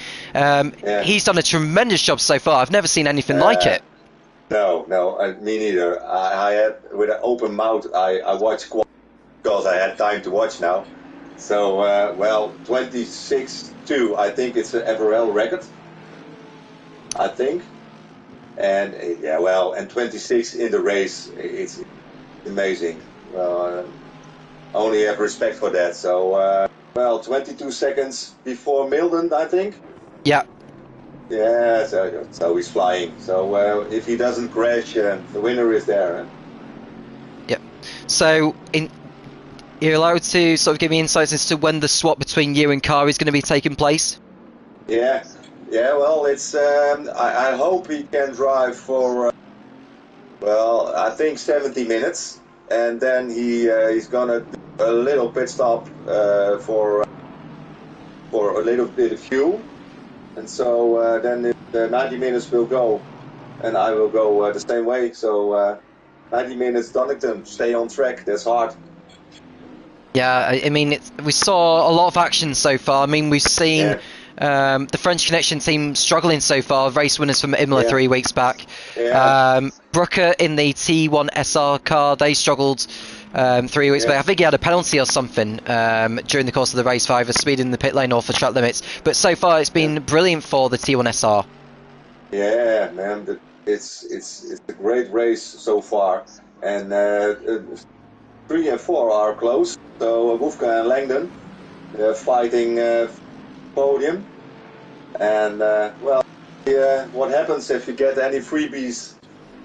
He's done a tremendous job so far. I've never seen anything like it. No, me neither. I had, with an open mouth, I watched because I had time to watch now. So, well, 26-2, I think it's an FRL record. I think. And, yeah, well, and 26 in the race, it's amazing. Well, only have respect for that. So, well, 22 seconds before Milden, I think. Yeah. Yeah, so he's flying. So, if he doesn't crash, the winner is there. Yep. So, you're allowed to sort of give me insights as to when the swap between you and Car is going to be taking place? Yeah, well, it's, I hope he can drive for, well, I think 70 minutes, and then he's gonna do a little pit stop for a little bit of fuel, and so then the 90 minutes will go, and I will go the same way. So 90 minutes Donington, stay on track. That's hard. Yeah, I mean, we saw a lot of action so far. I mean, we've seen the French Connection team struggling so far. Race winners from Imola 3 weeks back. Brooker in the T1 SR car, they struggled 3 weeks back. I think he had a penalty or something during the course of the race for either speeding the pit lane or for track limits. But so far, it's been brilliant for the T1 SR. Yeah, man, it's a great race so far, and 3 and 4 are close. So Vodka and Langdon, they're fighting podium. And well, what happens if you get any freebies?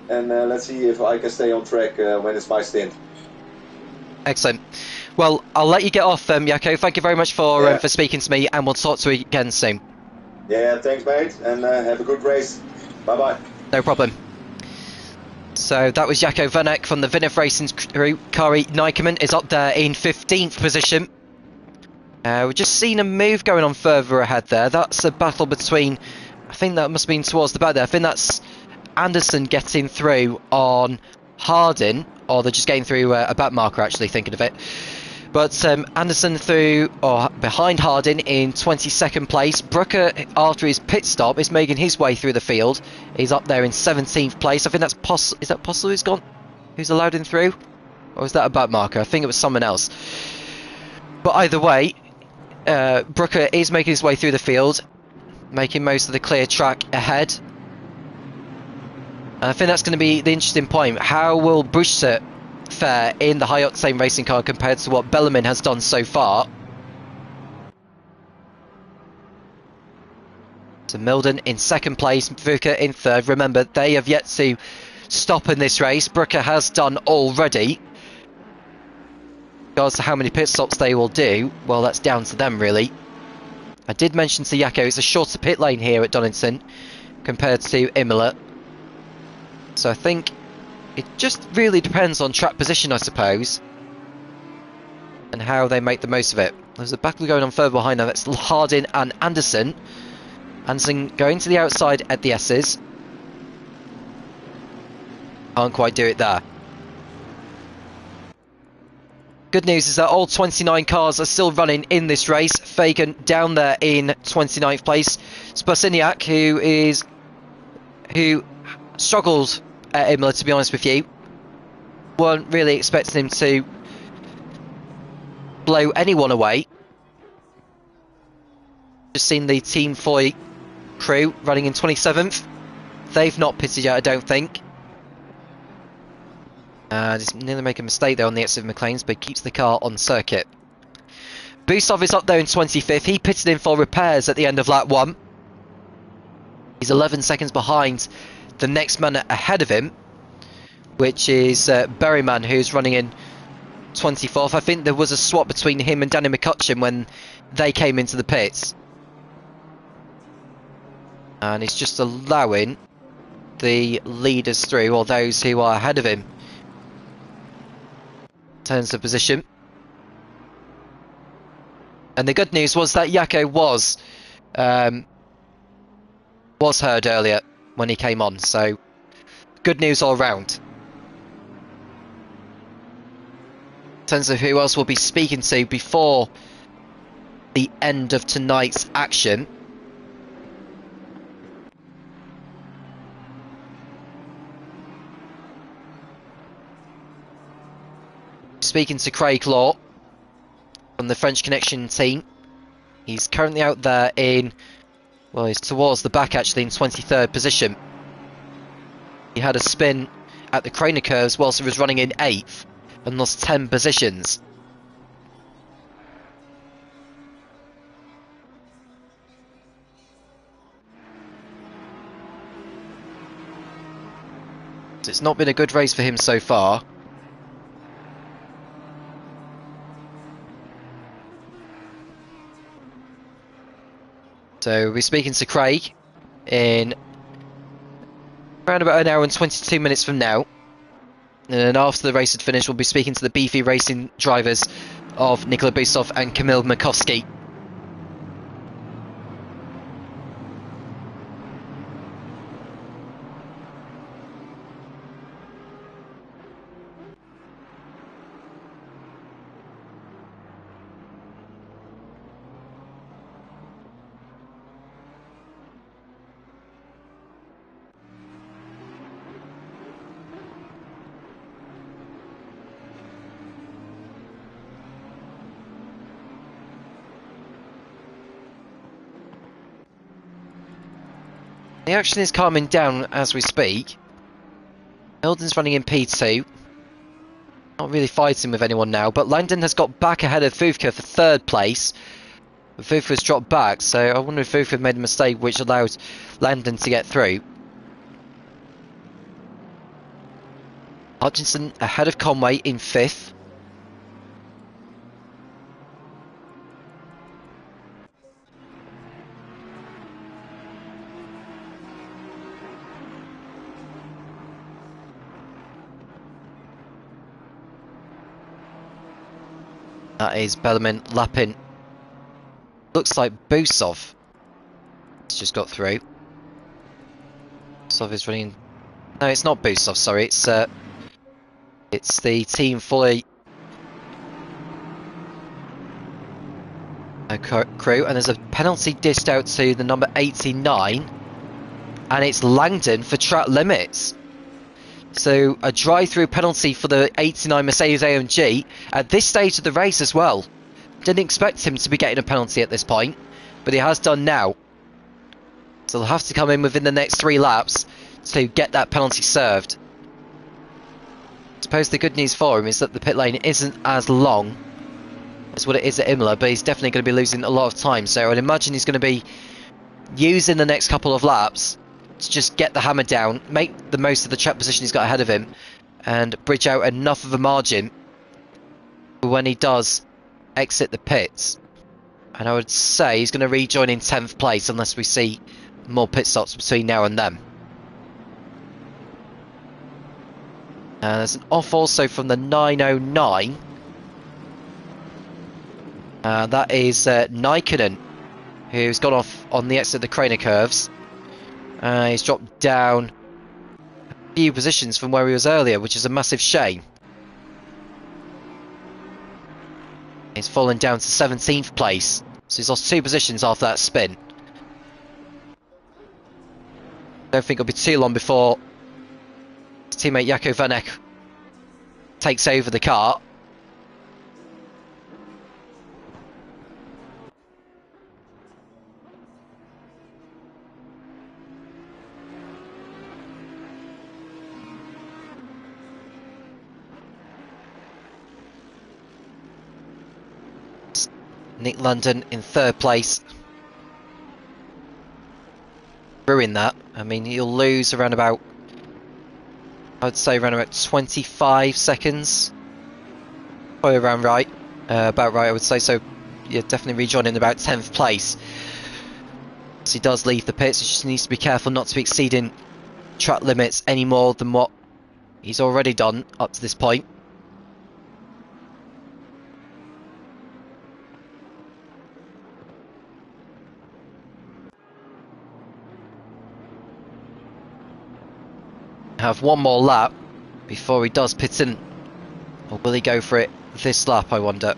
And let's see if I can stay on track when it's my stint. Excellent. Well, I'll let you get off, Jaco. Thank you very much for speaking to me, and we'll talk to you again soon. Yeah, thanks, mate, and have a good race. Bye-bye. No problem. So that was Jaco Vanek from the Vinef Racing crew. Kari Nijkerman is up there in 15th position. We've just seen a move going on further ahead there. That's a battle between, I think that must have been towards the back there. I think that's Anderson getting through on Hardin, or they're just getting through a back marker, actually, thinking of it. But Anderson through, or behind Hardin in 22nd place. Brooker, after his pit stop, is making his way through the field. He's up there in 17th place. I think that's is that Postle who's gone? Who's allowed him through? Or is that a back marker? I think it was someone else. But either way, Brooker is making his way through the field, making most of the clear track ahead. And I think that's going to be the interesting point. How will Bushset fare in the high octane racing car compared to what Bellarmine has done so far? So Milden in 2nd place, Brooker in 3rd. Remember, they have yet to stop in this race. Brooker has done already. Regards to how many pit stops they will do, well, that's down to them, really. I did mention to Jaco it's a shorter pit lane here at Donington compared to Imola. So I think it just really depends on track position, I suppose, and how they make the most of it. There's a battle going on further behind now. That's Hardin and Anderson. Anderson going to the outside at the S's. Can't quite do it there. Good news is that all 29 cars are still running in this race. Fagan down there in 29th place. Spasiniak, who struggled at Imola, to be honest with you. Weren't really expecting him to blow anyone away. Just seen the Team Foy crew running in 27th. They've not pitted yet, I don't think. Just nearly make a mistake there on the exit of McLean's, but keeps the car on circuit. Busov is up there in 25th. He pitted in for repairs at the end of lap 1. He's 11 seconds behind the next man ahead of him, which is Berryman, who's running in 24th. I think there was a swap between him and Danny McCutcheon when they came into the pits. And he's just allowing the leaders through, or those who are ahead of him. Turns the position. And the good news was that Jaco was was heard earlier when he came on, so good news all round. In terms of who else we'll be speaking to before the end of tonight's action, speaking to Craig Law from the French Connection team. He's currently out there in, well, he's towards the back actually, in 23rd position. He had a spin at the Craner curves whilst he was running in 8th and lost 10 positions. So it's not been a good race for him so far. So we're speaking to Craig in around about an hour and 22 minutes from now. And then after the race had finished, we'll be speaking to the beefy racing drivers of Nikola Busov and Kamil Makovsky. The action is calming down as we speak. Hilden's running in P2. Not really fighting with anyone now, but Langdon has got back ahead of Vodka for 3rd place. Vodka's dropped back, so I wonder if Vodka made a mistake which allowed Langdon to get through. Hutchinson ahead of Conway in 5th. That is Bellarmine lapping. Looks like Busov has just got through. Busov is running. No, it's not Busov. Sorry, it's the team fully crew, and there's a penalty dished out to the number 89, and it's Langdon for track limits. So a drive-through penalty for the 89 Mercedes AMG at this stage of the race as well. Didn't expect him to be getting a penalty at this point, but he has done now. So they'll have to come in within the next 3 laps to get that penalty served. I suppose the good news for him is that the pit lane isn't as long as what it is at Imola, but he's definitely going to be losing a lot of time. So I'd imagine he's going to be using the next couple of laps to just get the hammer down, make the most of the track position he's got ahead of him, and bridge out enough of a margin for when he does exit the pits. And I would say he's going to rejoin in 10th place unless we see more pit stops between now and then. There's an off also from the 909. That is Nikkonen, who's gone off on the exit of the Craner curves. He's dropped down a few positions from where he was earlier, which is a massive shame. He's fallen down to 17th place, so he's lost 2 positions after that spin. Don't think it'll be too long before his teammate Jaco Van Eck takes over the car. Nick London in 3rd place. Ruin that. I mean, he'll lose around about, I would say around about 25 seconds. Probably around right. About right, I would say. So, yeah, definitely rejoin in about 10th place. So he does leave the pits. He just needs to be careful not to be exceeding track limits any more than what he's already done up to this point. have one more lap before he does pit in. Or will he go for it this lap, I wonder?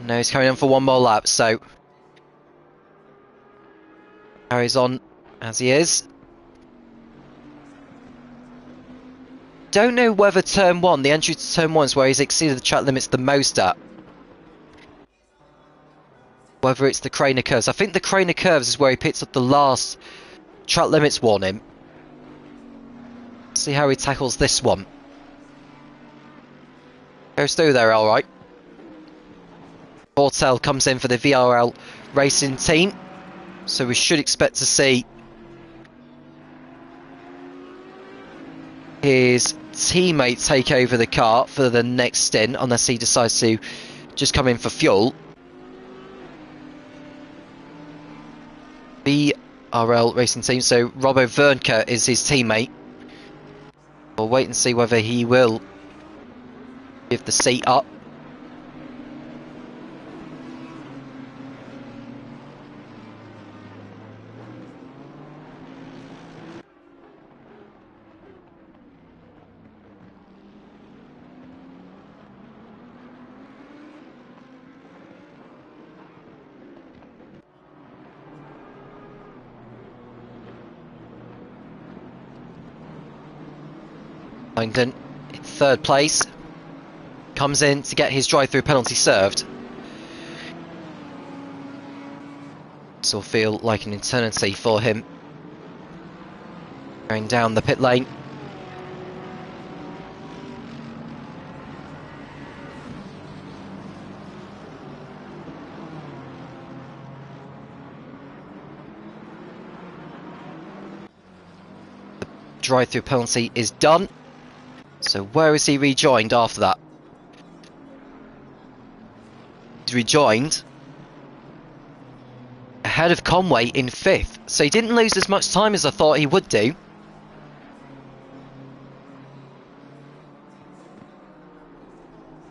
No, he's carrying on for one more lap, so carries on as he is. Don't know whether turn 1, the entry to turn 1 is where he's exceeded the track limits the most at. Whether it's the Craner Curves. I think the Craner Curves is where he picks up the last track limits warning. See how he tackles this one. Goes through there alright. Vortel comes in for the FRL Racing team. So we should expect to see his teammate take over the car for the next stint, unless he decides to just come in for fuel. FRL Racing team, so Robbo Vodka is his teammate. We'll wait and see whether he will give the seat up. Donington in third place, comes in to get his drive-through penalty served. This will feel like an eternity for him. Going down the pit lane. The drive-through penalty is done. So where is he rejoined after that? He's rejoined ahead of Conway in 5th. So he didn't lose as much time as I thought he would do.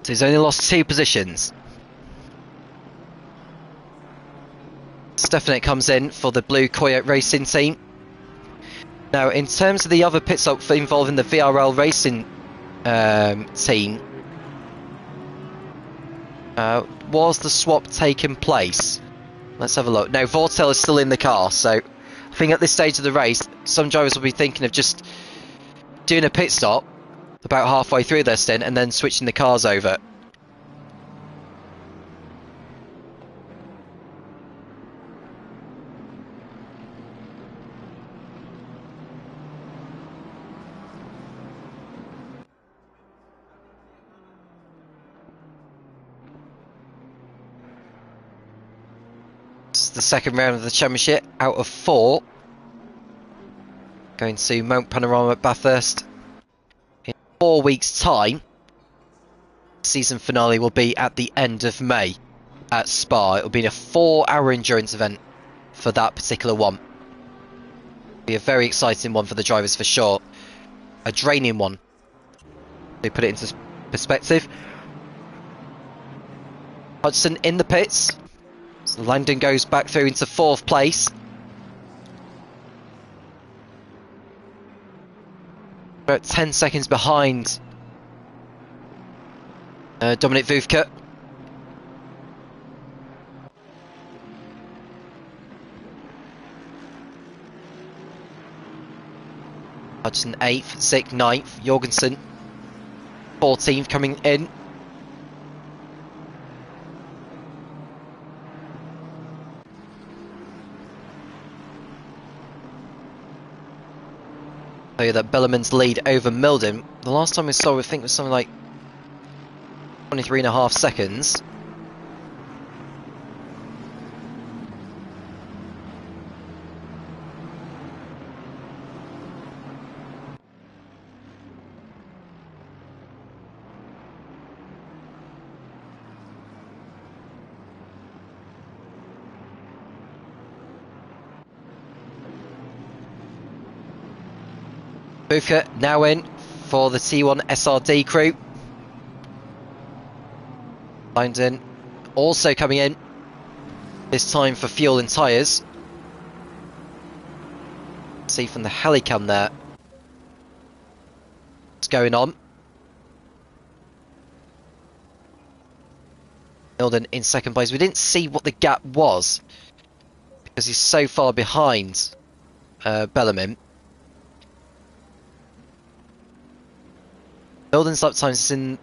So he's only lost 2 positions. Stefanik comes in for the Blue Coyote Racing team. Now, in terms of the other pit stop involving the FRL Racing team, was the swap taking place? Let's have a look. No, Vortel is still in the car, so I think at this stage of the race, some drivers will be thinking of just doing a pit stop about halfway through their stint and then switching the cars over. The second round of the championship out of 4, going to Mount Panorama at Bathurst in 4 weeks' time. Season finale will be at the end of May at Spa. It will be a 4-hour endurance event for that particular one. It'll be a very exciting one for the drivers for sure. A draining one, to put it into perspective. Hudson in the pits. So Langdon goes back through into 4th place. About 10 seconds behind Dominic Vodka. Hudson 8th, Zick 9th, Jorgensen 14th coming in. Tell you that Bellerman's lead over Milden, the last time we saw, I think, was something like 23.5 seconds. Vodka now in for the T1 SRD crew. Langdon also coming in, this time for fuel and tyres. See from the helicam there, what's going on. Milden in second place. We didn't see what the gap was because he's so far behind Bellarmine. Milden's lap times is in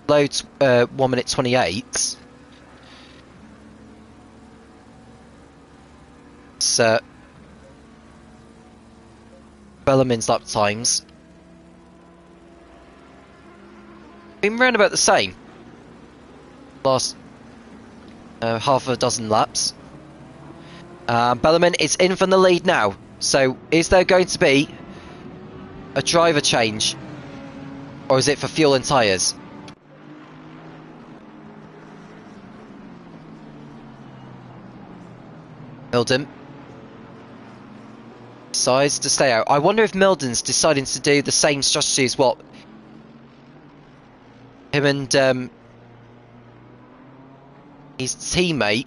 low 1 minute 28. So Bellarmine's lap times been around about the same last half a dozen laps. Bellarmine is in from the lead now, so is there going to be a driver change, or is it for fuel and tyres? Milden decides to stay out. I wonder if Milden's deciding to do the same strategy as what him and his teammate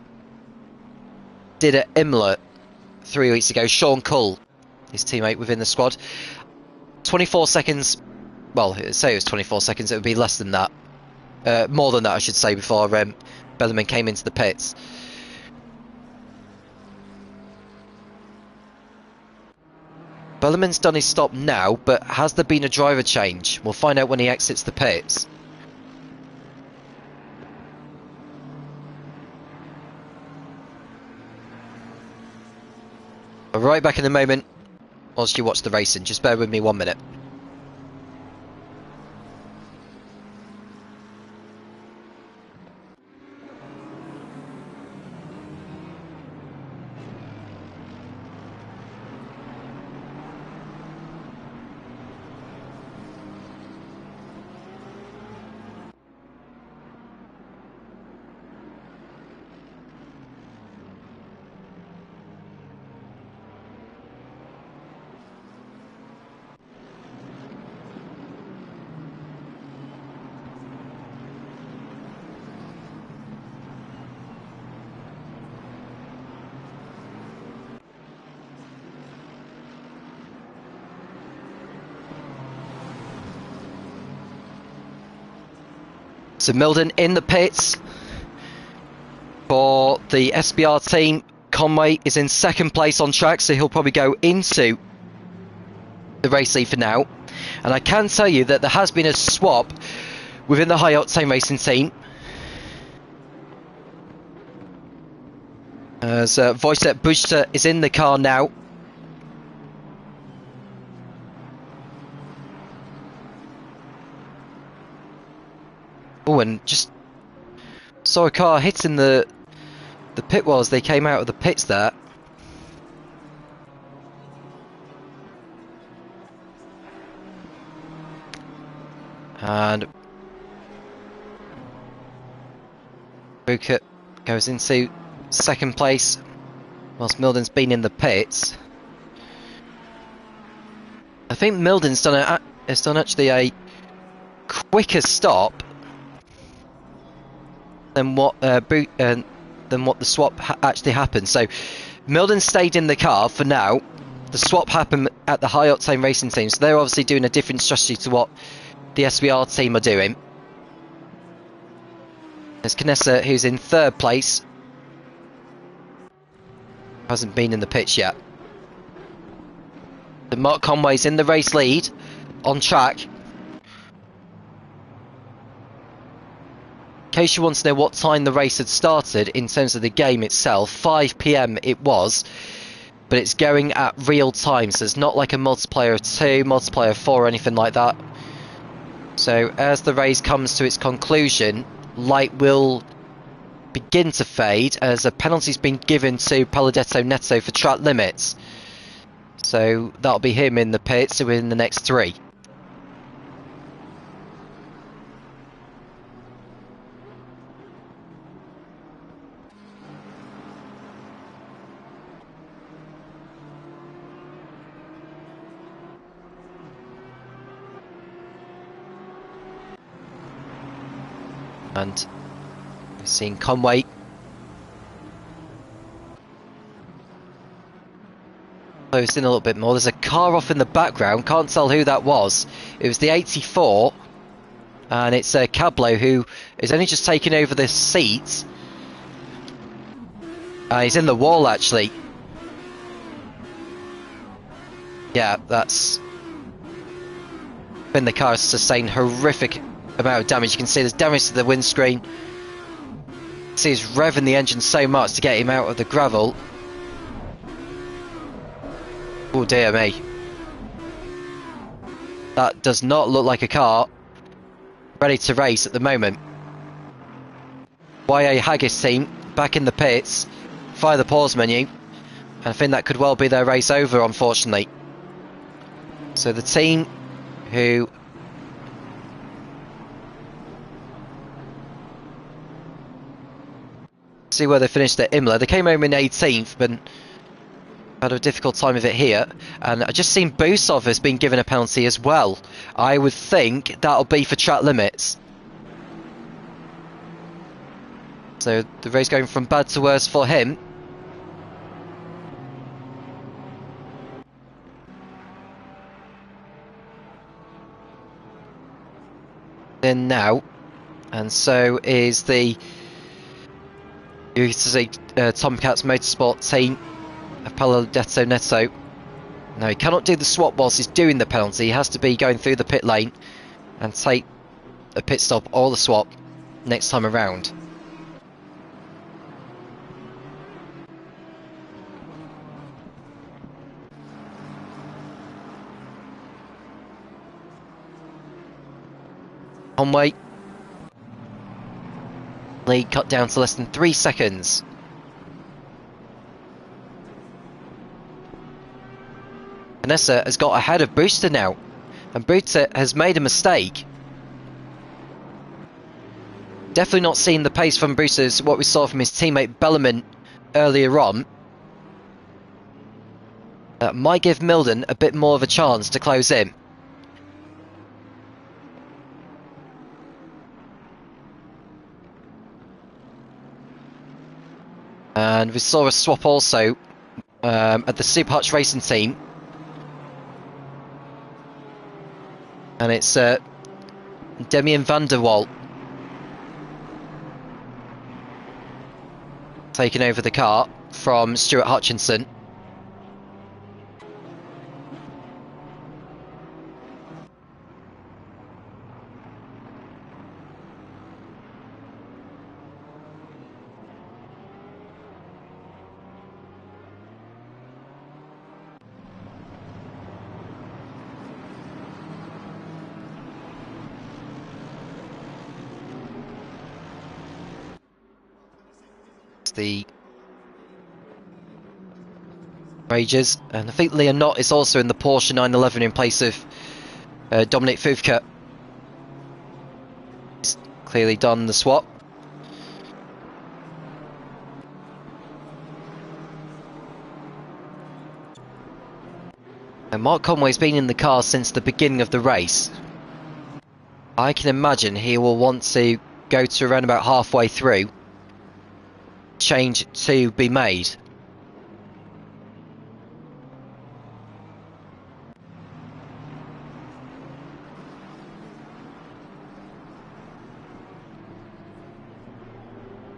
did at Imola 3 weeks ago. Sean Cull, his teammate within the squad. 24 seconds, well, say it was 24 seconds, it would be less than that. More than that, I should say, before Bellarmine came into the pits. Bellarmine's done his stop now, but has there been a driver change? We'll find out when he exits the pits. Right back in a moment whilst you watch the racing. Just bear with me 1 minute. So Milden in the pits for the SBR team. Conway is in second place on track, so he'll probably go into the race lead for now. And I can tell you that there has been a swap within the high octane racing team. As Wojciech Buster is in the car now. Oh, and just saw a car hitting the pit wall as they came out of the pits there. And Vodka goes into second place whilst Milden's been in the pits. I think Milden's done actually a quicker stop than what the swap actually happened. So Milden stayed in the car for now. The swap happened at the high octane racing team, so they're obviously doing a different strategy to what the SVR team are doing. There's Canessa, who's in third place, hasn't been in the pitch yet. But Mark Conway's in the race lead on track. In case you want to know what time the race had started in terms of the game itself, 5 PM it was, but it's going at real time, so it's not like a multiplayer of 2, multiplayer of 4 or anything like that. So as the race comes to its conclusion, light will begin to fade as a penalty's been given to Palladetto Neto for track limits. So that'll be him in the pits within the next 3. And we've seen Conway closed in a little bit more. There's a car off in the background. Can't tell who that was. It was the 84. And it's Cablo, who is only just taking over the seat. He's in the wall, actually. Yeah, that's... the car has sustained horrific amount of damage. You can see there's damage to the windscreen. See, he's revving the engine so much to get him out of the gravel. Oh dear me. That does not look like a car ready to race at the moment. YA Haggis team back in the pits. Fire the pause menu. And I think that could well be their race over, unfortunately. So the team who... see where they finished at Imola. They came home in 18th, but had a difficult time of it here. And I just seen Busov has been given a penalty as well. I would think that'll be for track limits. So the race going from bad to worse for him. In now, and so is the Tomcats Motorsport team of Palladetto Neto. Now he cannot do the swap whilst he's doing the penalty. He has to be going through the pit lane and take a pit stop or the swap next time around. Conway. Lead cut down to less than 3 seconds. Vanessa has got ahead of Brewster now, and Brewster has made a mistake. Definitely not seeing the pace from Brewster as what we saw from his teammate Bellerman earlier on. That might give Milden a bit more of a chance to close in. And we saw a swap also at the Super Hutch Racing team. And it's Demian van der Waal taking over the car from Stuart Hutchinson. The Rages, and I think Leonot is also in the Porsche 911 in place of Dominic Fuvka. He's clearly done the swap. And Mark Conway's been in the car since the beginning of the race. I can imagine he will want to go to around about halfway through. Change to be made.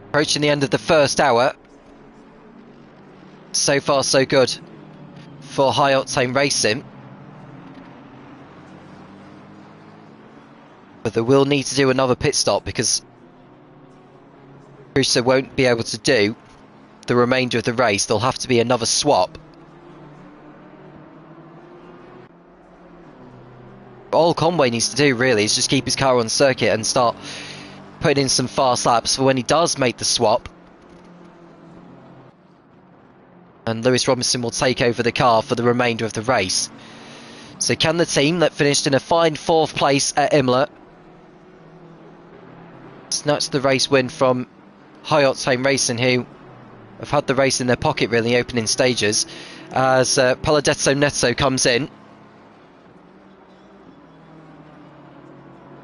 Approaching the end of the first hour. So far so good for high octane racing. But they will need to do another pit stop because Brewster won't be able to do the remainder of the race. There'll have to be another swap. All Conway needs to do really is just keep his car on circuit and start putting in some fast laps for when he does make the swap. And Lewis Robinson will take over the car for the remainder of the race. So can the team that finished in a fine 4th place at Imola snatch the race win from High Octane Racing, who have had the race in their pocket really opening stages, as Palladetto Neto comes in,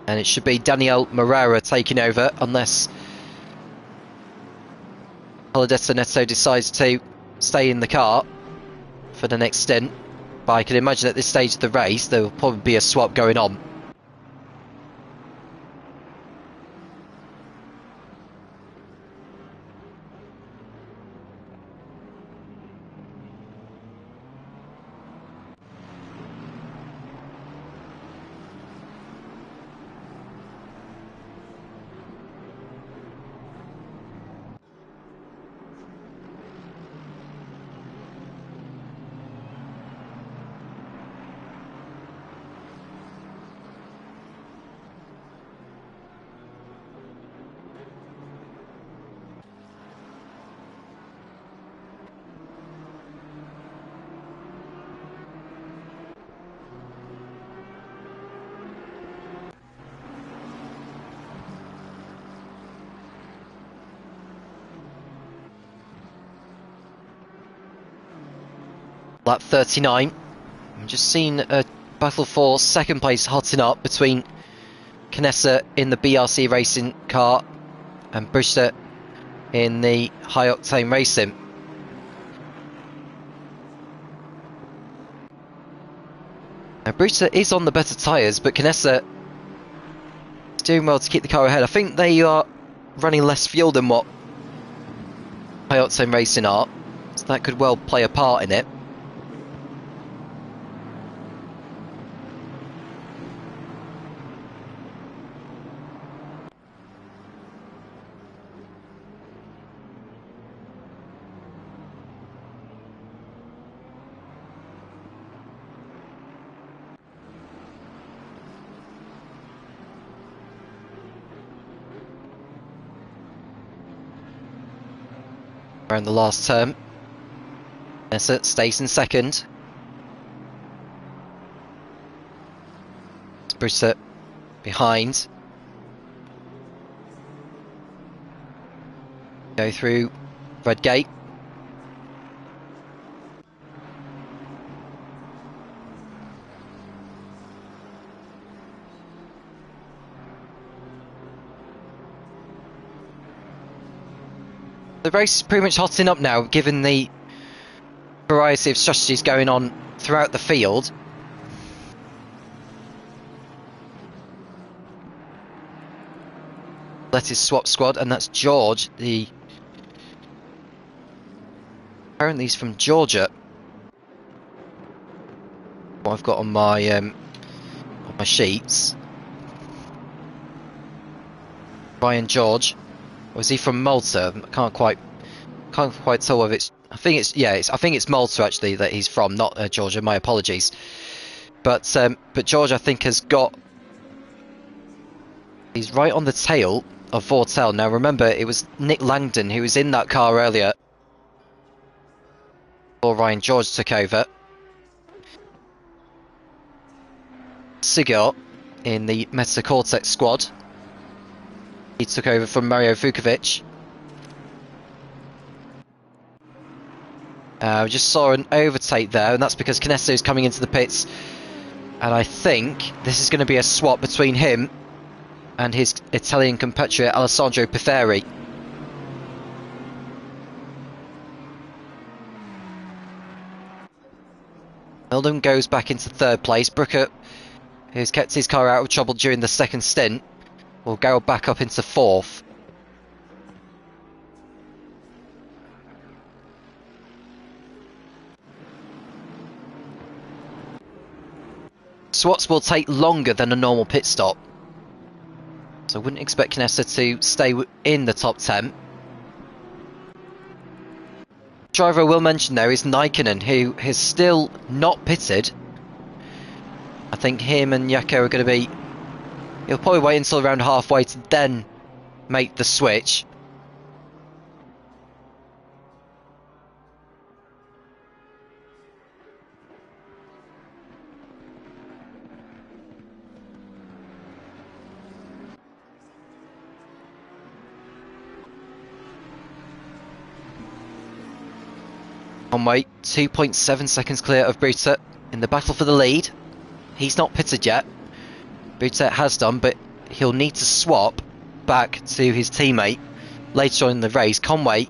and it should be Daniel Moreira taking over unless Palladetto Neto decides to stay in the car for for the next stint. But I can imagine at this stage of the race there will probably be a swap going on. Lap 39. I'm just seeing a battle for second place hotting up between Knessa in the BRC racing car and Brewster in the high octane racing. Now Brewster is on the better tyres, but Knessa is doing well to keep the car ahead. I think they are running less fuel than what high octane racing are, so that could well play a part in it. Around the last turn, Knessa stays in second. Brewster behind. Go through red gate. The race is pretty much hotting up now, given the variety of strategies going on throughout the field. That is swap squad, and that's George. Apparently he's from Georgia. What I've got on my sheets. Ryan George. Or is he from Malta? I can't quite tell whether it's. I think it's Malta actually that he's from, not Georgia. My apologies. But George, I think, has got. He's right on the tail of Vortel. Now remember, it was Nick Langdon who was in that car earlier before Ryan George took over. Sigurd in the Meta Cortex squad. He took over from Mario Vukovic. We just saw an overtake there, and that's because Knessa is coming into the pits. And I think this is going to be a swap between him and his Italian compatriot Alessandro Pifferi. Milden goes back into third place. Brooker, who's kept his car out of trouble during the second stint, will go back up into fourth. Swaps will take longer than a normal pit stop, so I wouldn't expect Knessa to stay in the top 10. Driver I will mention there is Nikkonen, who has still not pitted. I think him and Jaakko are going to be. He'll probably wait until around halfway to then make the switch. Conway, 2.7 seconds clear of Brewster in the battle for the lead. He's not pitted yet. Brewster has done, but he'll need to swap back to his teammate later on in the race. Conway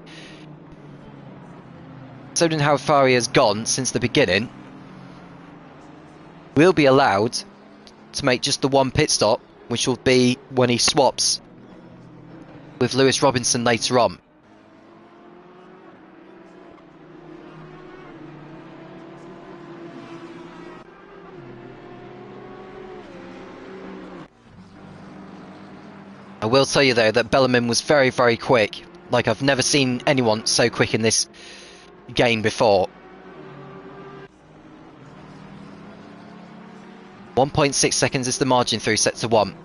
considering how far he has gone since the beginning, will be allowed to make just the one pit stop, which will be when he swaps with Lewis Robinson later on. I will tell you though that Bellarmine was very, very quick. Like, I've never seen anyone so quick in this game before. 1.6 seconds is the margin through sector 1.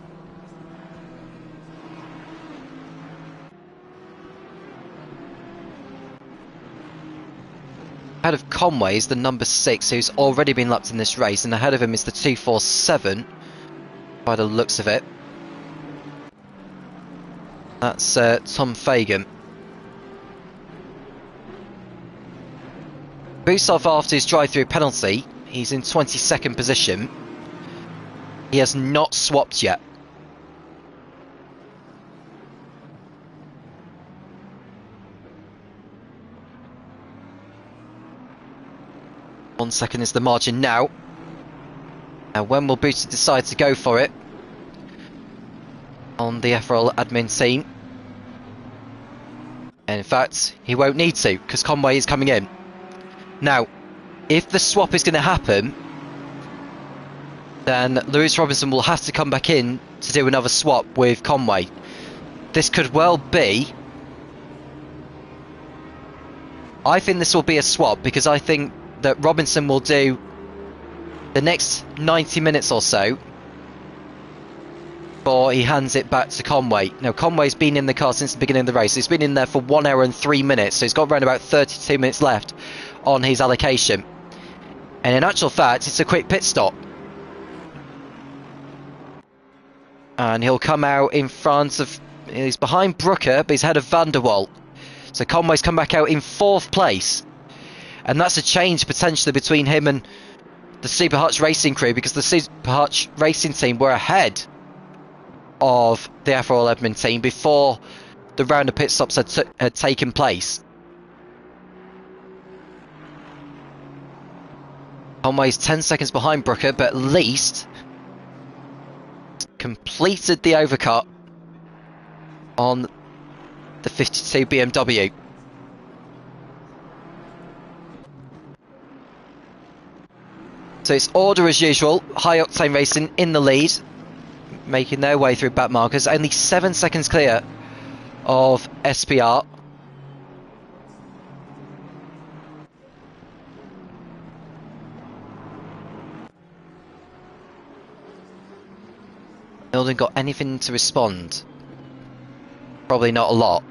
Ahead of Conway is the number 6, who's already been lapped in this race, and ahead of him is the 247 by the looks of it. That's Tom Fagan. Boots off after his drive-through penalty. He's in 22nd position. He has not swapped yet. One second is the margin now. Now when will Boots decide to go for it on the FRL admin team? And in fact, he won't need to, because Conway is coming in. Now, if the swap is going to happen, then Lewis Robinson will have to come back in to do another swap with Conway. This could well be... I think this will be a swap, because I think that Robinson will do the next 90 minutes or so before he hands it back to Conway. Now, Conway's been in the car since the beginning of the race. He's been in there for 1 hour and 3 minutes, so he's got around about 32 minutes left on his allocation. And in actual fact, it's a quick pit stop. And he'll come out in front of... He's behind Brooker, but he's ahead of Van der Waal. So Conway's come back out in 4th place. And that's a change potentially between him and the Super Hutch Racing crew, because the Super Hutch Racing team were ahead of the FRL admin team before the round of pit stops had taken place. Conway's 10 seconds behind Brooker, but at least completed the overcut on the 52 BMW. So it's order as usual. High Octane Racing in the lead, making their way through back markers. Only 7 seconds clear of SPR. Milden got anything to respond? Probably not a lot.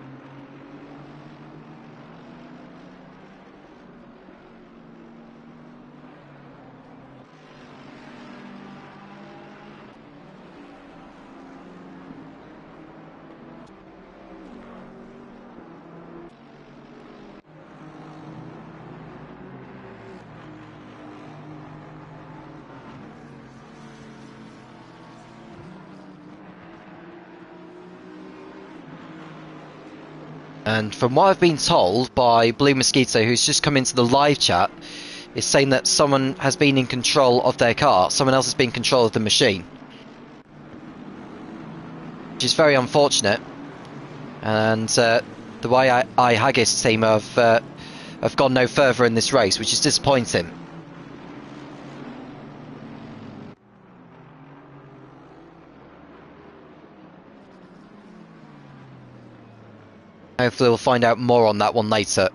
And from what I've been told by Blue Mosquito, who's just come into the live chat, is saying that someone has been in control of their car. Someone else has been in control of the machine, which is very unfortunate. And the YI Haggis team have gone no further in this race, which is disappointing. Hopefully we'll find out more on that one later.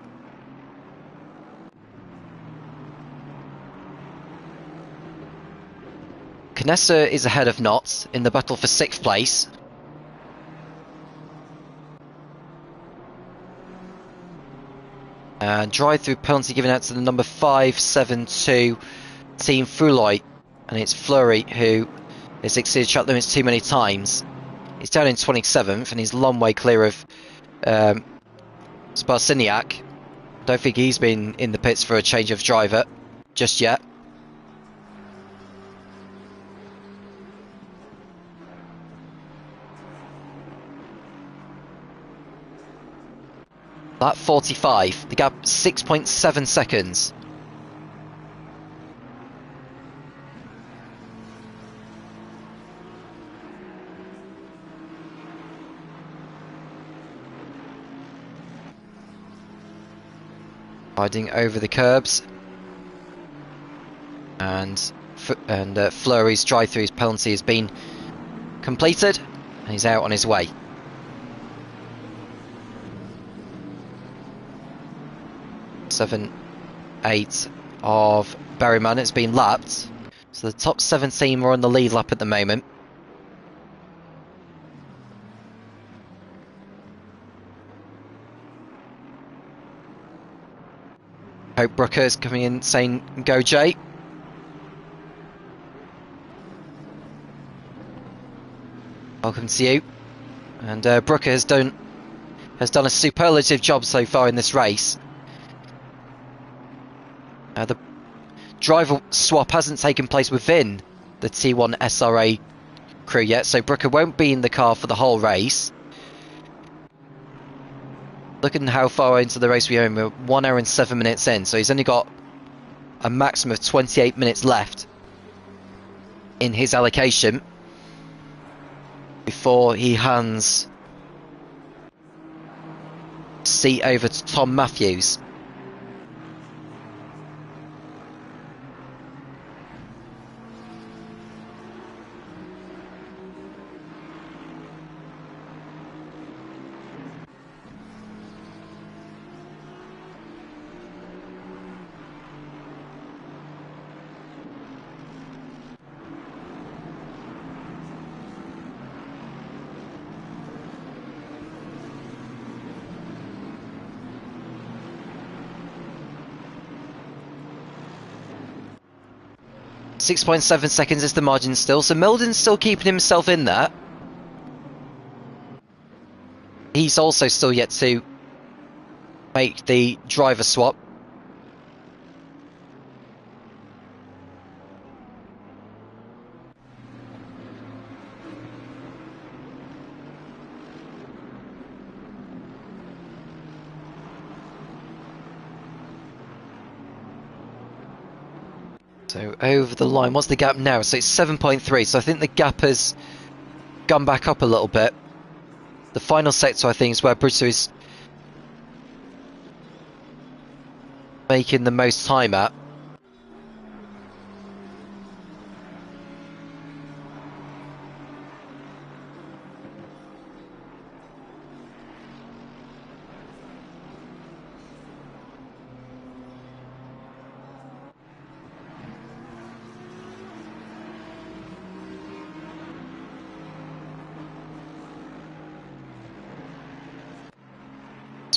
Knessa is ahead of Knott in the battle for 6th place. And drive-through penalty given out to the number 572 Team Fruloy. And it's Fleury who has exceeded track limits too many times. He's down in 27th and he's a long way clear of Sparciniak. Don't think he's been in the pits for a change of driver just yet. Lap 45, the gap 6.7 seconds. Riding over the curbs. And Fleury's drive-through's penalty has been completed, and he's out on his way. Seven, 8 of Berryman has been lapped, so the top 17 are on the lead lap at the moment. Hope Brooker's coming in saying, "Go Jay." Welcome to you. And Brooker has done a superlative job so far in this race. The driver swap hasn't taken place within the T1 SRA crew yet, so Brooker won't be in the car for the whole race. Looking how far into the race we are, we're 1 hour and 7 minutes in, so he's only got a maximum of 28 minutes left in his allocation before he hands seat over to Tom Matthews. .7 seconds is the margin still, so Milden's still keeping himself in there. He's also still yet to make the driver swap. So over the line, what's the gap now? So it's 7.3, so I think the gap has gone back up a little bit. The final sector, I think, is where Brito is making the most time at.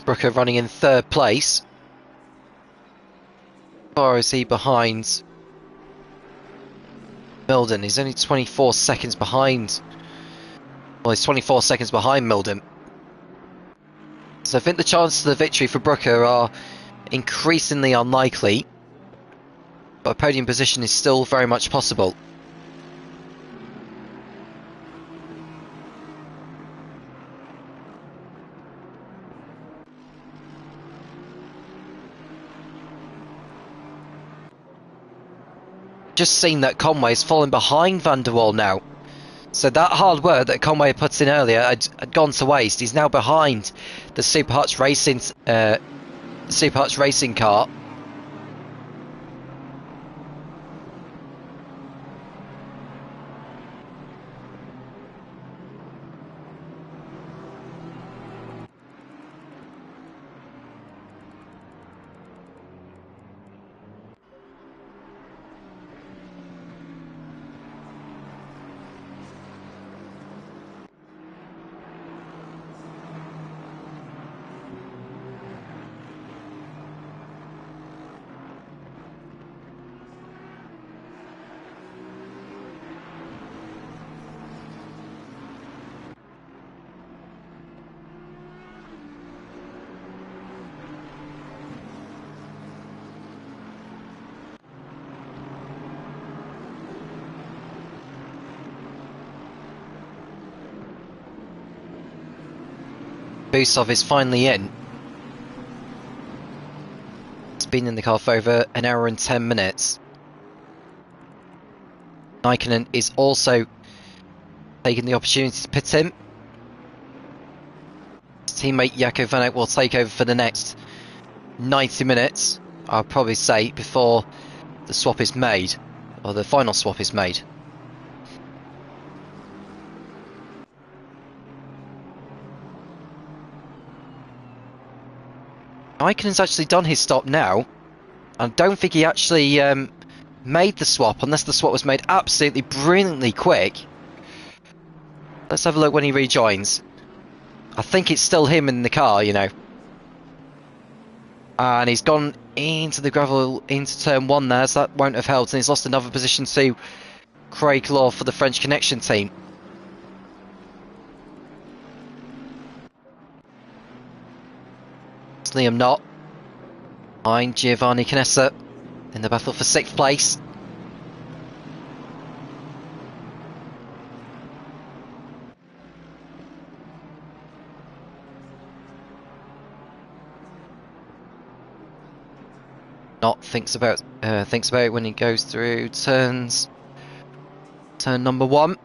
Brooker running in third place. How far is he behind Milden? He's only 24 seconds behind. Well, he's 24 seconds behind Milden. So I think the chances of the victory for Brooker are increasingly unlikely, but a podium position is still very much possible. Just seen that Conway's fallen behind Van der Waal now. So that hard work that Conway put in earlier had gone to waste. He's now behind the Super Hutch Racing car. Busov is finally in. It's been in the car for over an hour and 10 minutes. Raikkonen is also taking the opportunity to pit him. His teammate Jaco Van Eyck will take over for the next 90 minutes, I'll probably say, before the swap is made, or the final swap is made. Raikkonen's actually done his stop now. I don't think he actually made the swap, unless the swap was made absolutely brilliantly quick. Let's have a look when he rejoins. I think it's still him in the car, you know. And he's gone into the gravel, into turn 1 there, so that won't have helped. And he's lost another position to Craig Law for the French Connection team. It's Liam Knott behind Giovanni Canessa in the battle for 6th place. Knott thinks about it when he goes through turn number 1.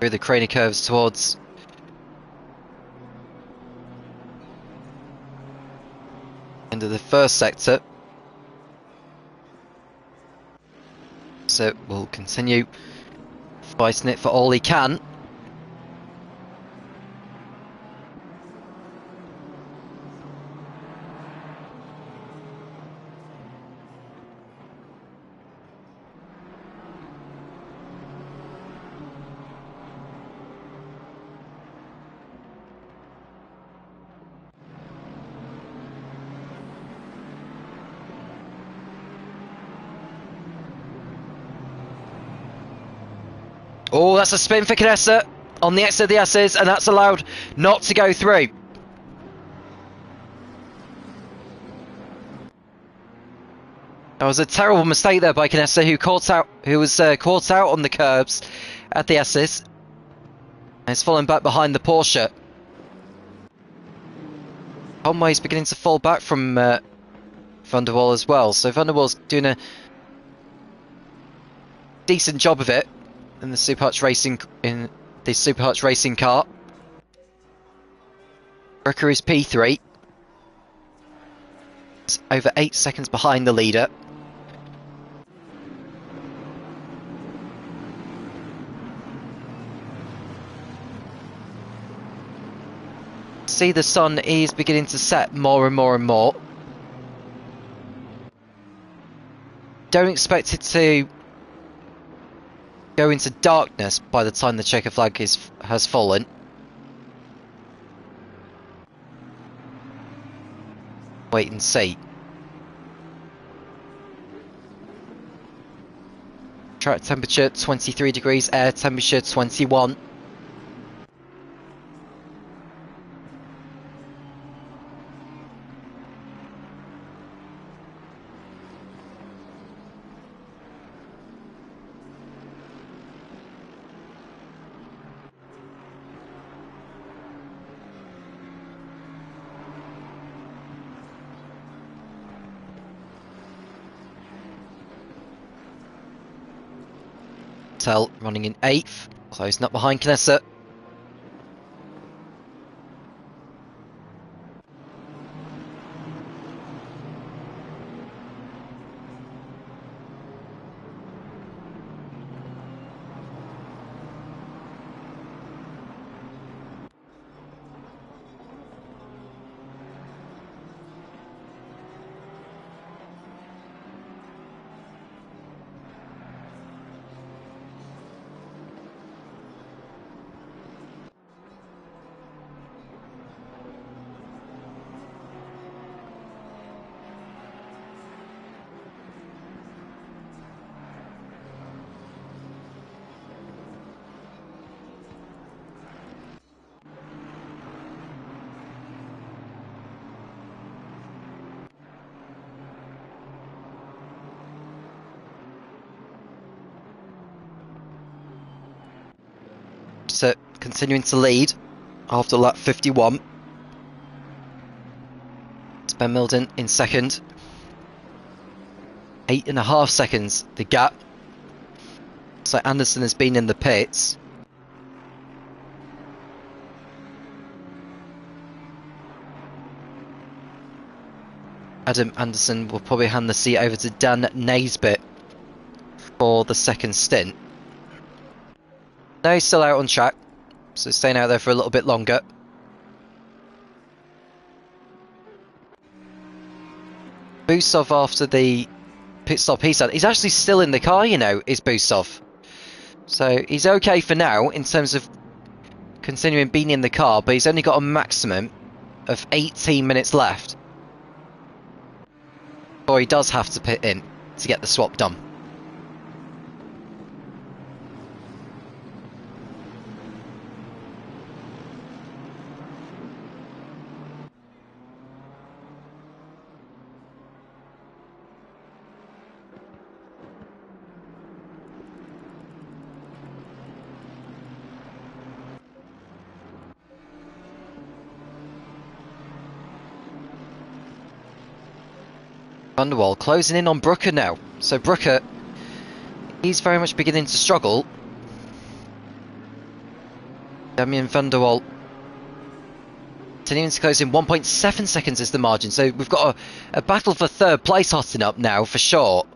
Through the cranny curves towards end of the first sector. So we'll continue fighting it for all he can. Oh, that's a spin for Canessa on the exit of the S's, and that's allowed not to go through. That was a terrible mistake there by Canessa, who was caught out on the curbs at the S's. And is falling back behind the Porsche. Conway's beginning to fall back from Van der Waal as well, so Van der Waal's doing a decent job of it in the Super Hutch Racing car. Rucker is P3. It's over 8 seconds behind the leader. See, the sun is beginning to set more and more and more. Don't expect it to go into darkness by the time the checker flag has fallen. Wait and see. Track temperature 23 degrees, air temperature 21. Running in 8th, closing up behind Canessa. Continuing to lead. after lap 51. It's Ben Milden in second. 8.5 seconds the gap. So Anderson has been in the pits. Adam Anderson will probably hand the seat over to Dan Naisbitt for the second stint. No, he's still out on track, so staying out there for a little bit longer. Busov, after the pit stop he's had, he's actually still in the car, you know, is Busov. So he's okay for now in terms of continuing being in the car, but he's only got a maximum of 18 minutes left. Or he does have to pit in to get the swap done. Vanderwall closing in on Brooker now. So Brooker, he's very much beginning to struggle. Damien Vanderwall continuing to close in. 1.7 seconds is the margin. So we've got a battle for third place hotting up now for sure.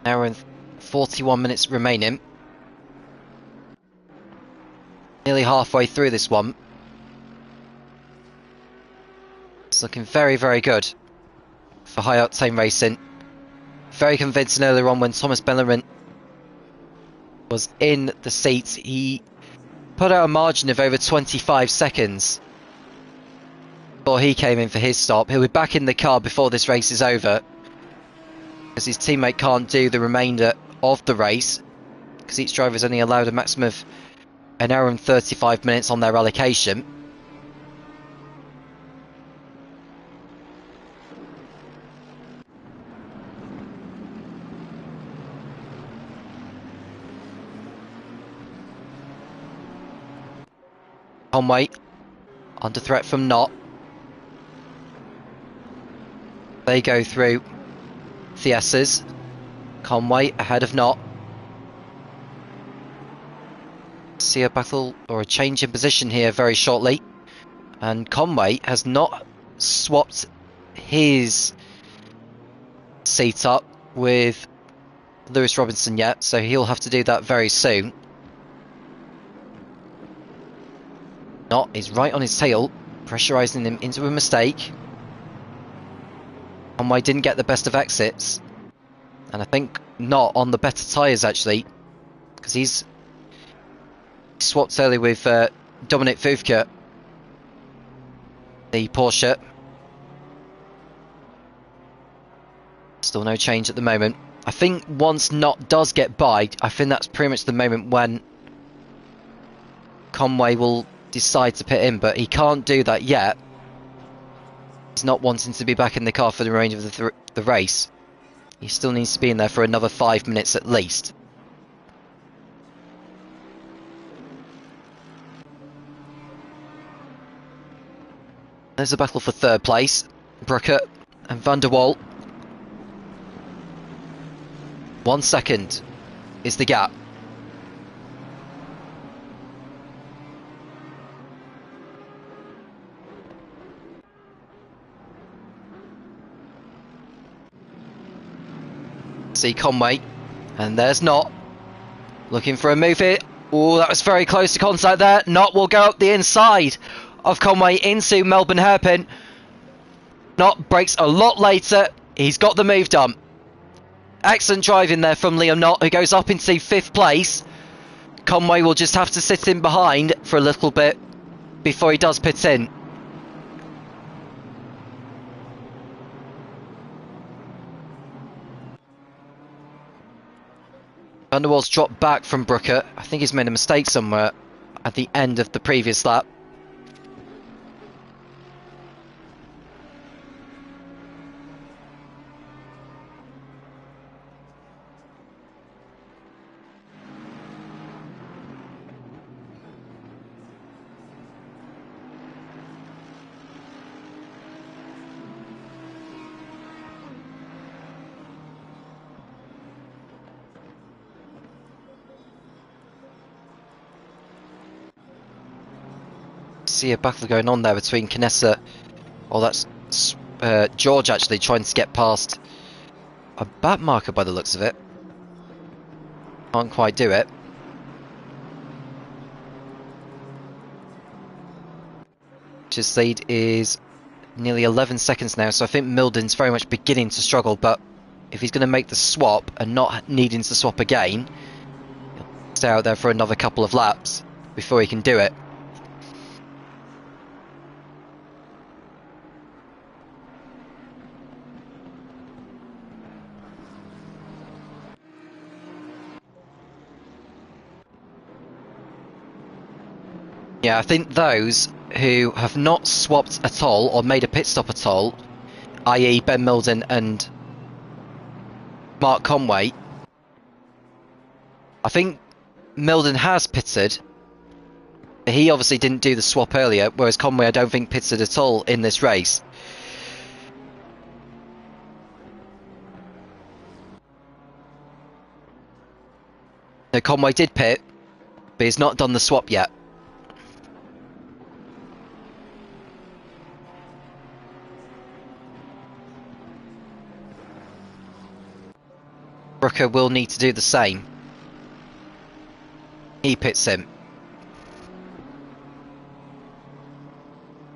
Hour and 41 minutes remaining. Nearly halfway through this one. It's looking very, very good for high octane racing. Very convincing earlier on when Thomas Bellerin was in the seat. He put out a margin of over 25 seconds before he came in for his stop. He'll be back in the car before this race is over, because his teammate can't do the remainder of the race, because each driver is only allowed a maximum of an hour and 35 minutes on their allocation. Conway under threat from Knott. They go through Fiestas. Conway ahead of Knott. See a battle or a change in position here very shortly, and Conway has not swapped his seat up with Lewis Robinson yet, so he'll have to do that very soon. Knott is right on his tail, pressurising him into a mistake. Conway didn't get the best of exits, and I think Knott on the better tyres actually, because he's swapped early with Dominik Vodka, the Porsche. Still no change at the moment. I think once Knott does get by, I think that's pretty much the moment when Conway will decide to pit in, but he can't do that yet. He's not wanting to be back in the car for the remainder of the race. He still needs to be in there for another 5 minutes at least. There's a battle for third place. Brooker and Van der Waal. 1 second is the gap. See Conway, and there's Knott looking for a move here. Oh, that was very close to contact there. Knott will go up the inside of Conway into Melbourne hairpin. Knott brakes a lot later. He's got the move done. Excellent driving there from Liam Knott, who goes up into 5th place. Conway will just have to sit in behind for a little bit before he does pit in. Underwood's dropped back from Brooker. I think he's made a mistake somewhere at the end of the previous lap. See a battle going on there between Canessa, oh that's George actually trying to get past a back marker by the looks of it. Can't quite do it. His lead is nearly 11 seconds now, so I think Milden's very much beginning to struggle, but if he's going to make the swap and not needing to swap again, he'll stay out there for another couple of laps before he can do it. Yeah, I think those who have not swapped at all or made a pit stop at all, i.e. Ben Milden and Mark Conway, I think Milden has pitted. He obviously didn't do the swap earlier, whereas Conway I don't think pitted at all in this race. No, Conway did pit, but he's not done the swap yet. Brooker will need to do the same. He pits him.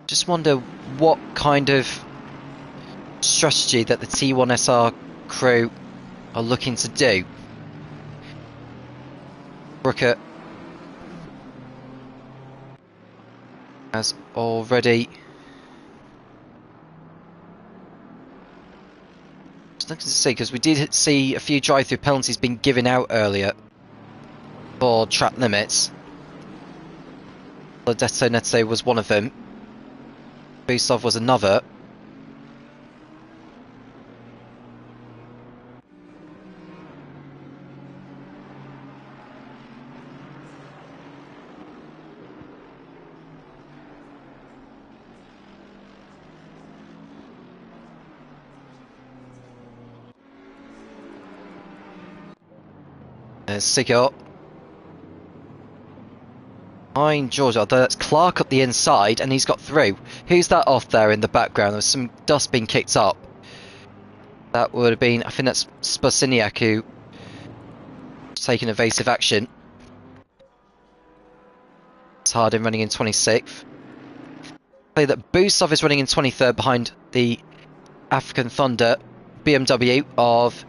Just wonder what kind of strategy that the T1SR crew are looking to do. Brooker has already looking to see, because we did see a few drive-through penalties being given out earlier for track limits. Detto Netto was one of them. Busov was another. There's Sigurd. Behind George, that's Clark up the inside, and he's got through. Who's that off there in the background? There's some dust being kicked up. That would have been, I think that's Spasiniak who taking evasive action. It's Hardin running in 26th. Play that Busov is running in 23rd behind the African Thunder BMW of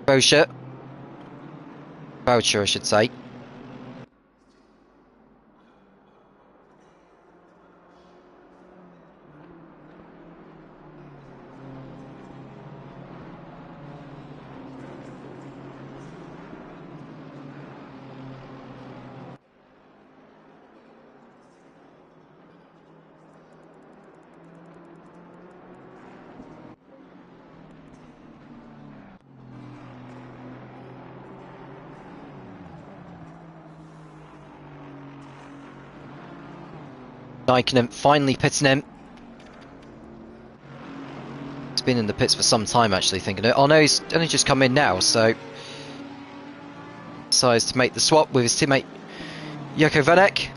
Voucher, I should say. Donington finally pitting him. He's been in the pits for some time actually, thinking it. Oh no, he's only just come in now, so decides to make the swap with his teammate Joko Vanek.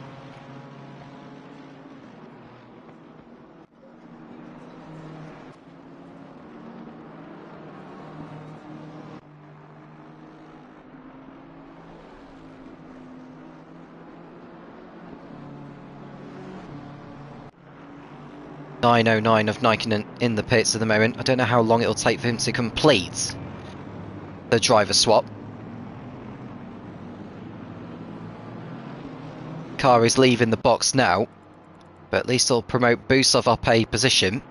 .909 of Nikon in the pits at the moment. I don't know how long it'll take for him to complete the driver swap. car is leaving the box now, but at least it'll promote Busov up a position.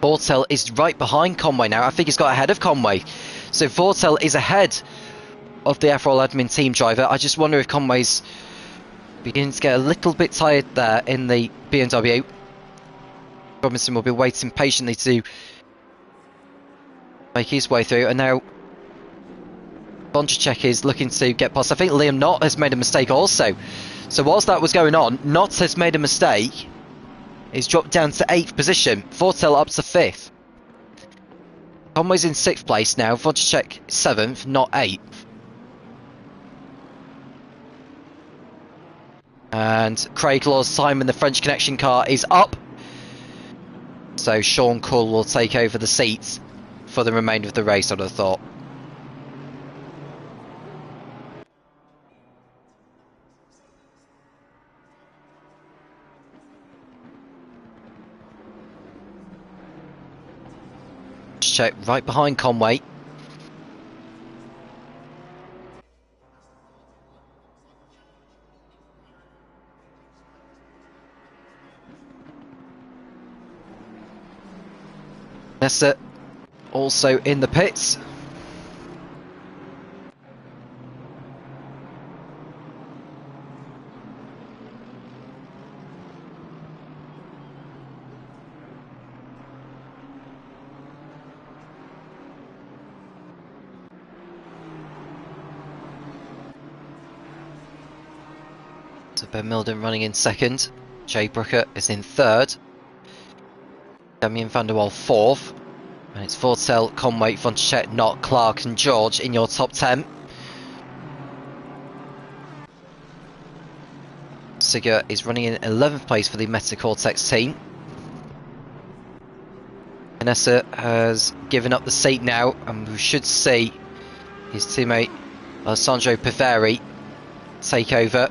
Vortel is right behind Conway now. I think he's got ahead of Conway. So Vortel is ahead of the FRL admin team driver. I just wonder if Conway's beginning to get a little bit tired there in the BMW. Robinson will be waiting patiently to make his way through. And now Bondracek is looking to get past. I think Liam Knott has made a mistake also. So whilst that was going on, Knott has made a mistake. He's dropped down to 8th position. Vortel up to 5th. Conway's in 6th place now. Vodka 7th, not 8th. And Craig Law's time in the French Connection car is up. So Sean Cool will take over the seats for the remainder of the race, I'd have thought. Check right behind Conway. Nessa also in the pits. So Ben Milden running in 2nd. Jay Brooker is in 3rd. Damien van der Waal 4th. And it's Vortel, Conway, Vonchek, Knott, Clark and George in your top 10. Sigger is running in 11th place for the Meta Cortex team. Vanessa has given up the seat now, and we should see his teammate Alessandro Paveri take over.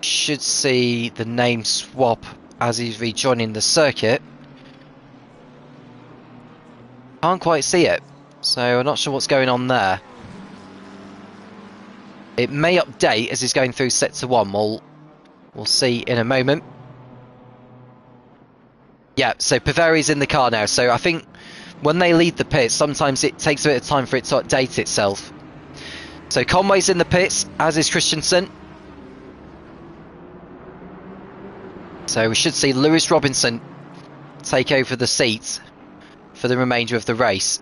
Should see the name swap as he's rejoining the circuit. Can't quite see it, so I'm not sure what's going on there. It may update as he's going through sector 1. We'll see in a moment. Yeah, so Paveri's in the car now, so I think when they leave the pits, sometimes it takes a bit of time for it to update itself. So Conway's in the pits, as is Christensen. So we should see Lewis Robinson take over the seat for the remainder of the race.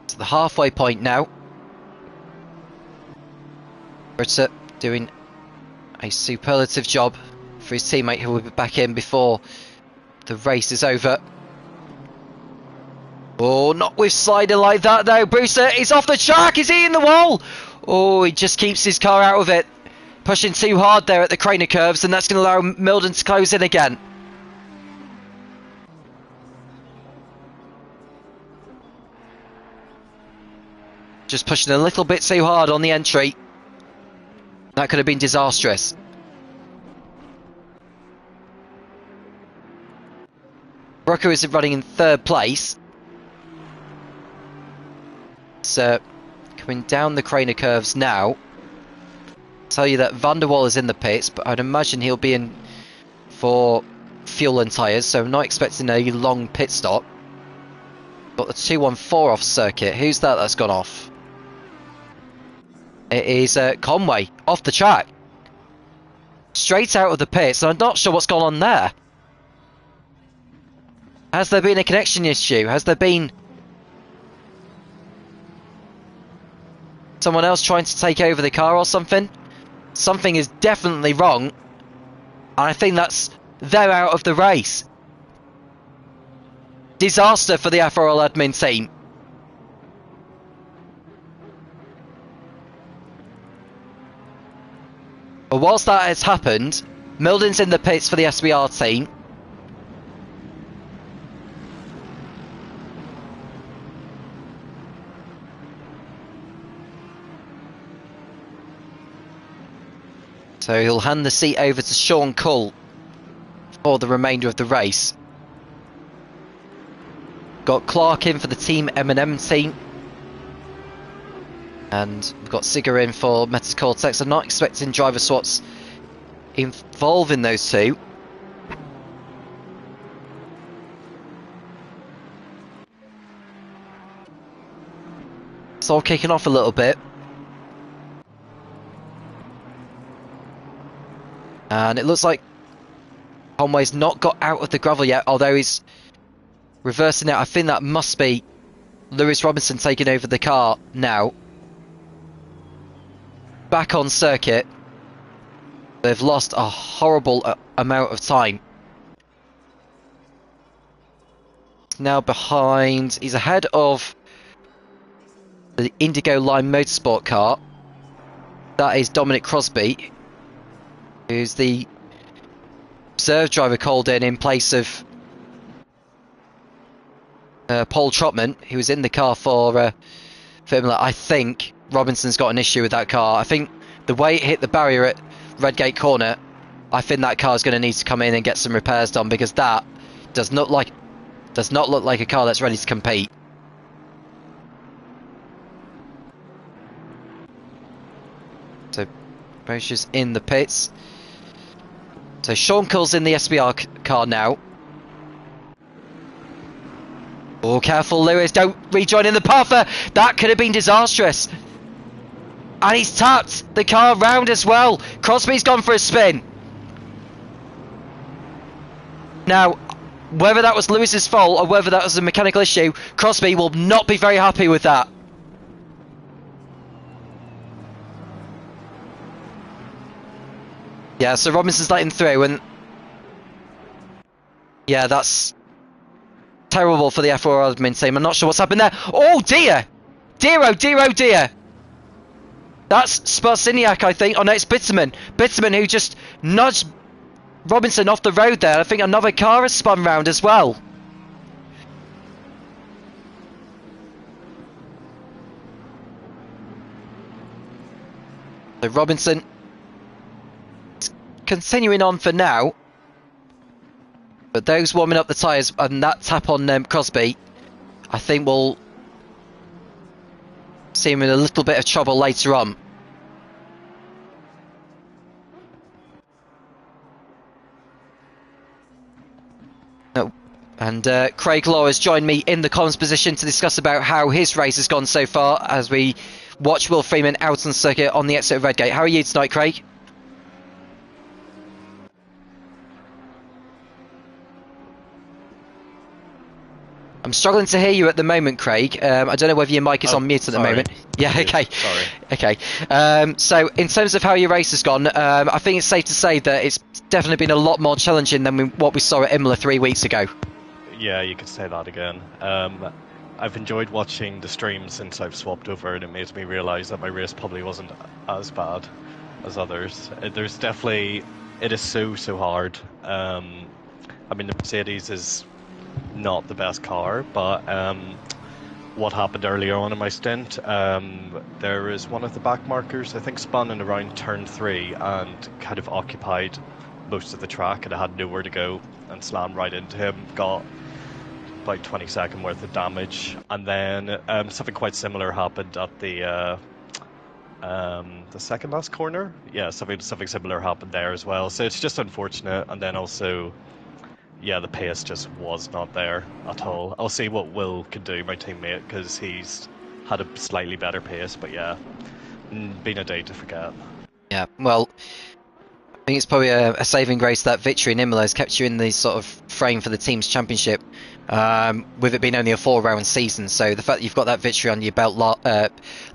To the halfway point now. Ritter doing a superlative job for his teammate, who will be back in before the race is over. Oh, not with sliding like that though. Brewster is off the track. Is he in the wall? Oh, he just keeps his car out of it. Pushing too hard there at the Craner curves, and that's going to allow Milden to close in again. Just pushing a little bit too hard on the entry. That could have been disastrous. Brooker is running in 3rd place. So coming down the Craner curves now. Tell you that Van der Waal is in the pits, but I'd imagine he'll be in for fuel and tyres, so I'm not expecting a long pit stop. Got the 214 off circuit. Who's that that's gone off? It is Conway off the track. Straight out of the pits, and I'm not sure what's gone on there. Has there been a connection issue? Has there been someone else trying to take over the car or something? Something is definitely wrong. And I think that's they're out of the race. Disaster for the FRL admin team. But whilst that has happened, Milden's in the pits for the SBR team. So he'll hand the seat over to Sean Cull for the remainder of the race. Got Clark in for the Team M&M team. And we've got Sigger in for Metas Cortex. I'm not expecting driver swaps involving those two. It's all kicking off a little bit. And it looks like Conway's not got out of the gravel yet, although he's reversing it. I think that must be Lewis Robinson taking over the car now. Back on circuit. They've lost a horrible amount of time. Now behind, he's ahead of the Indigo Line Motorsport car. That is Dominic Crosby, who's the reserve driver called in place of Paul Trotman, who was in the car for Formula. I think Robinson's got an issue with that car. I think the way it hit the barrier at Redgate Corner, I think that car is going to need to come in and get some repairs done, because that does not look like a car that's ready to compete. So Bosch's in the pits. So Sean Cull's in the SBR car now. Oh, careful, Lewis. Don't rejoin in the Puffer. That could have been disastrous. And he's tapped the car round as well. Crosby's gone for a spin. Now, whether that was Lewis's fault or whether that was a mechanical issue, Crosby will not be very happy with that. Yeah, so Robinson's letting through, and yeah, that's terrible for the FRL admin team. I'm not sure what's happened there. Oh dear! Dear, oh dear, oh dear! That's Sparciniak, I think. Oh no, it's Bitterman. Bitterman who just nudged Robinson off the road there. I think another car has spun round as well. So Robinson continuing on for now, but those warming up the tyres and that tap on Crosby, I think will see him in a little bit of trouble later on. Oh, and Craig Law has joined me in the comms position to discuss about how his race has gone so far as we watch Will Freeman out on circuit on the exit of Redgate. How are you tonight, Craig? I'm struggling to hear you at the moment, Craig. I don't know whether your mic is on mute at the moment. Yeah, okay. Sorry. Okay. So, in terms of how your race has gone, I think it's safe to say that it's definitely been a lot more challenging than what we saw at Imola 3 weeks ago. Yeah, you could say that again. I've enjoyed watching the stream since I've swapped over, and it made me realise that my race probably wasn't as bad as others. There's definitely... It is so hard. I mean, the Mercedes is not the best car, but what happened earlier on in my stint, there is one of the back markers, I think, spun in around turn 3 and kind of occupied most of the track, and I had nowhere to go and slammed right into him, got about 20 seconds worth of damage, and then something quite similar happened at the second last corner. Yeah, something similar happened there as well, so it's just unfortunate. And then also, yeah, the pace just was not there at all. I'll see what Will can do, my teammate, because he's had a slightly better pace, but yeah, been a day to forget. Yeah, well, I think it's probably a saving grace that victory in Imola has kept you in the sort of frame for the team's championship, with it being only a 4-round season. So the fact that you've got that victory on your belt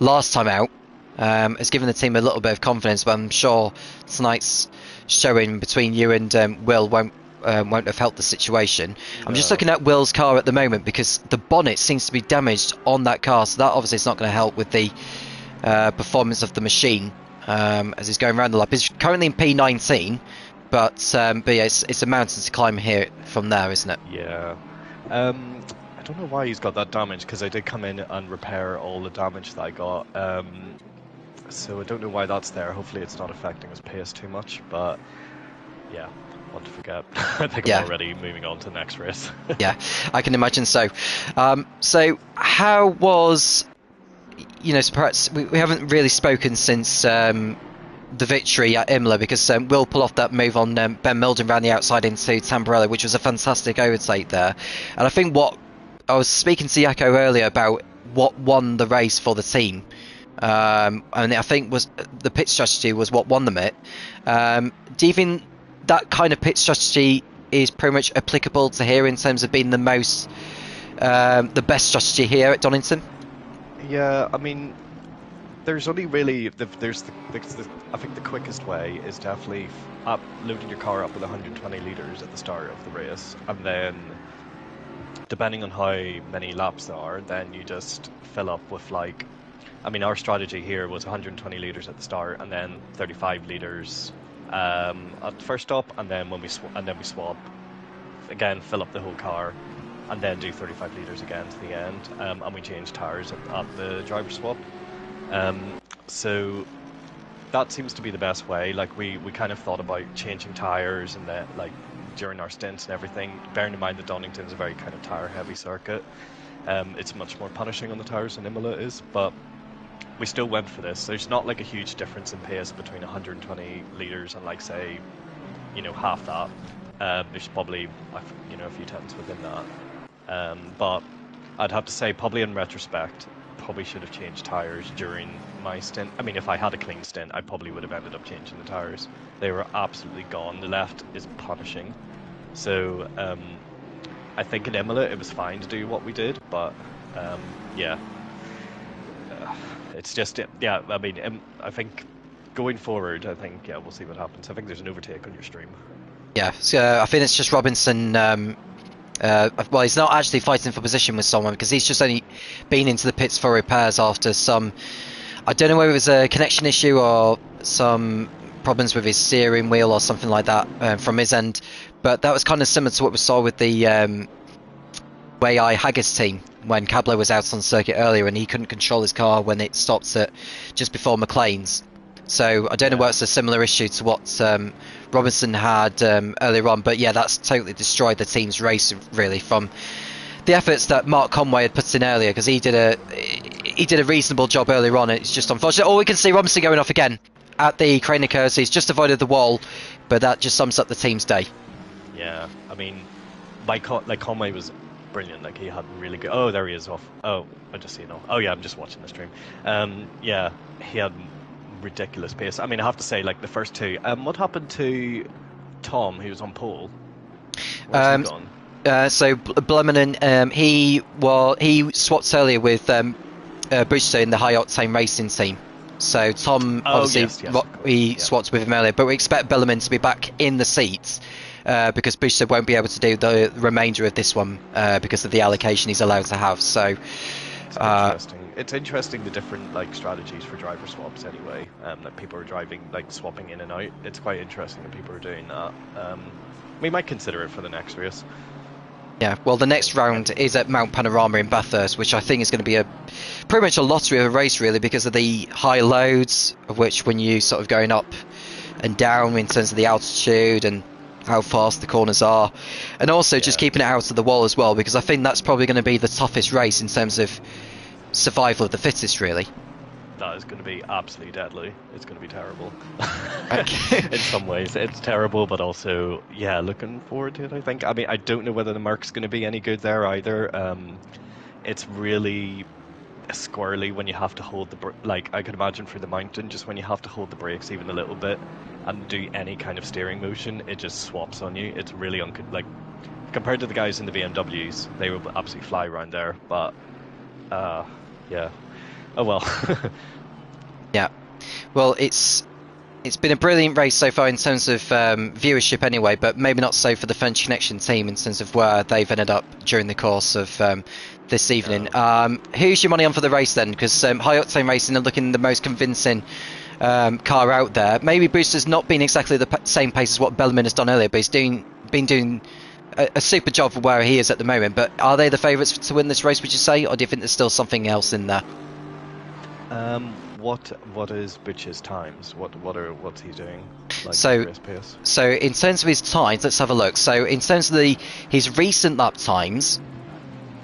last time out has given the team a little bit of confidence, but I'm sure tonight's showing between you and Will won't have helped the situation. I'm just looking at Will's car at the moment because the bonnet seems to be damaged on that car, so that obviously is not going to help with the performance of the machine as he's going around the lap. He's currently in P19, yeah, it's a mountain to climb here from there, isn't it? Yeah. I don't know why he's got that damage, because I did come in and repair all the damage that I got. So I don't know why that's there. Hopefully it's not affecting his pace too much, but yeah, what to forget. I think I'm already moving on to the next race. Yeah, I can imagine so. So how was, so perhaps we haven't really spoken since the victory at Imola, because Will pull off that move on Ben Milden around the outside into Tamburello, which was a fantastic overtake there. And I think what I was speaking to Jaco earlier about what won the race for the team. And I think was the pit strategy was what won them it. Do you think that kind of pit strategy is pretty much applicable to here in terms of being the best strategy here at Donington? Yeah, I mean, there's only really I think the quickest way is definitely loading your car up with 120 litres at the start of the race, and then depending on how many laps there are, then you just fill up with our strategy here was 120 litres at the start, and then 35 litres at the first stop, and then we swap again, fill up the whole car, and then do 35 litres again to the end, and we change tyres at the driver swap. So that seems to be the best way. We kind of thought about changing tyres and that during our stints and everything, bearing in mind that Donington is a very kind of tyre heavy circuit. It's much more punishing on the tyres than Imola is, but we still went for this. There's not a huge difference in pace between 120 litres and say, half that. There's probably a few tenths within that. But I'd have to say, probably in retrospect, probably should have changed tyres during my stint. I mean, if I had a clean stint, I probably would have ended up changing the tyres. They were absolutely gone. The left is punishing. So I think in Imola it was fine to do what we did, but yeah. It's just, yeah, I mean, I think going forward, we'll see what happens. I think there's an overtake on your stream. Yeah, so I think it's just Robinson. Well, he's not actually fighting for position with someone, because he's just only been into the pits for repairs after some, I don't know whether it was a connection issue or some problems with his steering wheel or something like that from his end. But that was kind of similar to what we saw with the Way Haggis team when Cablo was out on circuit earlier and he couldn't control his car when it stopped at just before McLean's. So I don't know whether it's a similar issue to what Robinson had earlier on, but yeah, that's totally destroyed the team's race really from the efforts that Mark Conway had put in earlier, because he did a reasonable job earlier on. It's just unfortunate. Oh, we can see Robinson going off again at the crane curves. He's just avoided the wall, but that just sums up the team's day. Yeah, I mean, Conway was brilliant. He had really good. Oh, there he is off. Oh, I just see it now. Oh yeah, I'm just watching the stream. Yeah, he had ridiculous pace. I mean, I have to say, the first two. What happened to Tom, who was on pole? Where's he gone? So Blumenauer, he swapped earlier with Brewster in the high octane racing team. So Tom he swapped with him earlier, but we expect Bellarmine to be back in the seats because Brewster won't be able to do the remainder of this one because of the allocation he's allowed to have. So it's interesting the different strategies for driver swaps anyway. That people are driving swapping in and out. It's quite interesting that people are doing that. We might consider it for the next race. Yeah, well, the next round is at Mount Panorama in Bathurst, which I think is going to be pretty much a lottery of a race, really, because of the high loads, of which when you sort of going up and down in terms of the altitude and how fast the corners are, and also just keeping it out of the wall as well, because I think that's probably going to be the toughest race in terms of survival of the fittest, really. That is going to be absolutely deadly. It's going to be terrible. In some ways, it's terrible, but also, yeah, looking forward to it, I think. I mean, I don't know whether the Merc's going to be any good there either. It's really squirrely when you have to hold the I could imagine for the mountain, just when you have to hold the brakes even a little bit and do any kind of steering motion, it just swaps on you. It's really compared to the guys in the BMWs, they will absolutely fly around there. But yeah. Oh well. Yeah. Well, it's been a brilliant race so far in terms of viewership anyway, but maybe not so for the French Connection team in terms of where they've ended up during the course of this evening. Who's your money on for the race then? Because high octane racing are looking the most convincing car out there. Maybe Brewster's not been exactly the same pace as what Bellarmine has done earlier, but he's been doing a super job for where he is at the moment. But are they the favourites to win this race, would you say, or do you think there's still something else in there? What is Butch's times? What's he doing? Like So in terms of his times, let's have a look. So in terms of his recent lap times,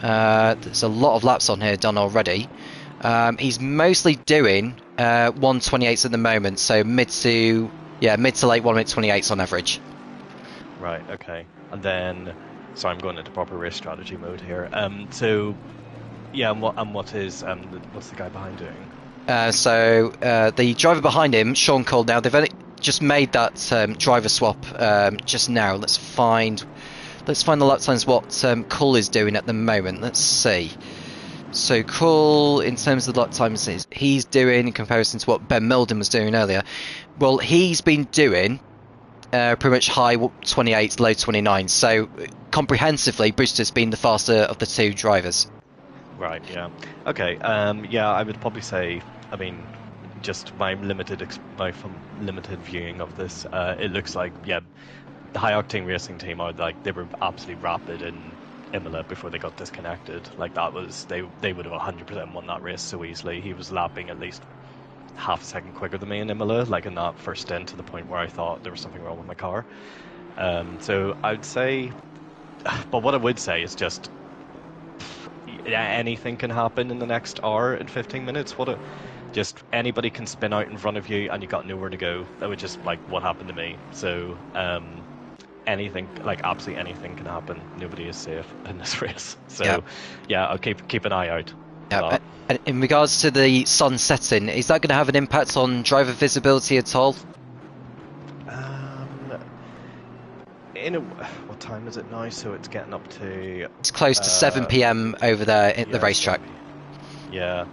there's a lot of laps on here done already. He's mostly doing 128s at the moment, so mid to late 1:28s on average. Right. Okay. And then, so I'm going into proper race strategy mode here. So yeah, and what's the guy behind doing? So the driver behind him, Sean Cole. Now they've only just made that driver swap just now. Let's find the lap times what Cole is doing at the moment. Let's see. So Cole, in terms of the lap times he's doing in comparison to what Ben Milden was doing earlier, well, he's been doing pretty much high 28s, low 29s. So comprehensively, Brewster's been the faster of the two drivers. Right. Yeah. Okay. Yeah, I would probably say. I mean, just my limited viewing of this, it looks like the High Octane Racing team are like they were absolutely rapid in Imola before they got disconnected. Like that was they would have 100% won that race so easily. He was lapping at least half a second quicker than me in Imola, like in that first stint, to the point where I thought there was something wrong with my car. So I'd say, but what I would say is just anything can happen in the next hour and 15 minutes. Just anybody can spin out in front of you and you got nowhere to go. That would just like what happened to me. So anything, like absolutely anything can happen. Nobody is safe in this race. So yeah, I'll keep an eye out. Yeah. And in regards to the sun setting, is that going to have an impact on driver visibility at all? What time is it now? So it's getting up to. It's close to 7 p.m. over there at the racetrack. Yeah.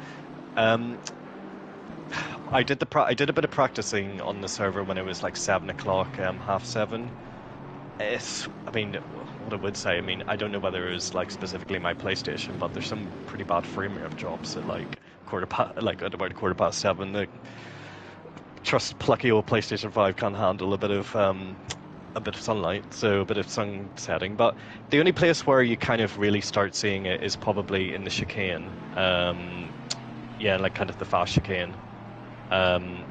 I did a bit of practicing on the server when it was like 7 o'clock, 7:30. I mean, what I would say, I mean, I don't know whether it was like specifically my PlayStation, but there's some pretty bad frame rate drops at like at about 7:15. The trust plucky old PlayStation 5 can't handle a bit of sunlight, so a bit of sun setting. But the only place where you kind of really start seeing it is probably in the chicane. Like kind of the fast chicane.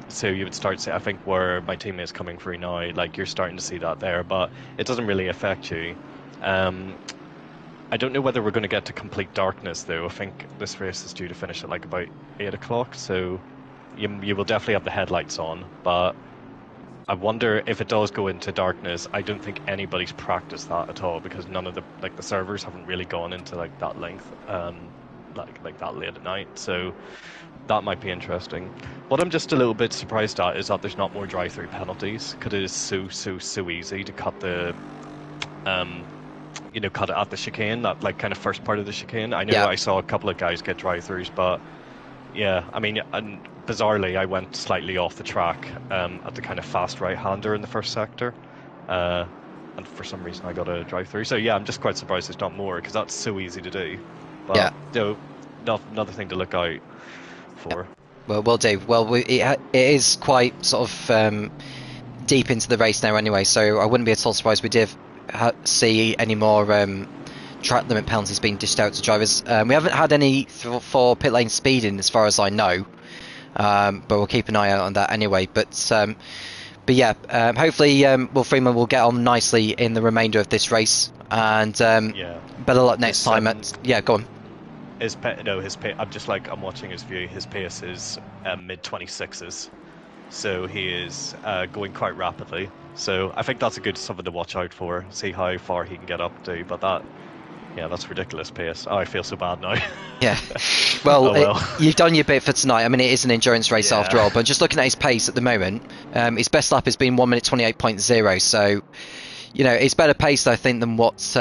So you would start to, I think where my team is coming through now, like you're starting to see that there, but it doesn't really affect you. I don't know whether we're going to get to complete darkness though. I think this race is due to finish at like about 8 o'clock, so you will definitely have the headlights on, but I wonder if it does go into darkness. I don't think anybody's practiced that at all, because none of the servers haven't really gone into like that length, like that late at night. So that might be interesting. What I'm just a little bit surprised at is that there's not more drive-through penalties, because it is so easy to cut the, cut it at the chicane, that like kind of first part of the chicane. I know I saw a couple of guys get drive-throughs, but yeah, I mean, and bizarrely, I went slightly off the track at the kind of fast right-hander in the first sector, and for some reason I got a drive-through. So yeah, I'm just quite surprised there's not more, because that's so easy to do. But, another thing to look out for. Well, we'll do. Well, it is quite sort of deep into the race now anyway, so I wouldn't be at all surprised we did see any more track limit penalties being dished out to drivers. We haven't had any for pit lane speeding as far as I know, but we'll keep an eye out on that anyway. But yeah, hopefully Will Freeman will get on nicely in the remainder of this race, and better luck next time. Go on. I'm watching his view. His pace is mid 26s, so he is going quite rapidly. So I think that's something to watch out for. See how far he can get up to. But that's ridiculous pace. Oh, I feel so bad now. Yeah. Well, you've done your bit for tonight. I mean, it is an endurance race after all. But just looking at his pace at the moment, his best lap has been 1 minute 28.0. So, it's better paced, I think, than what.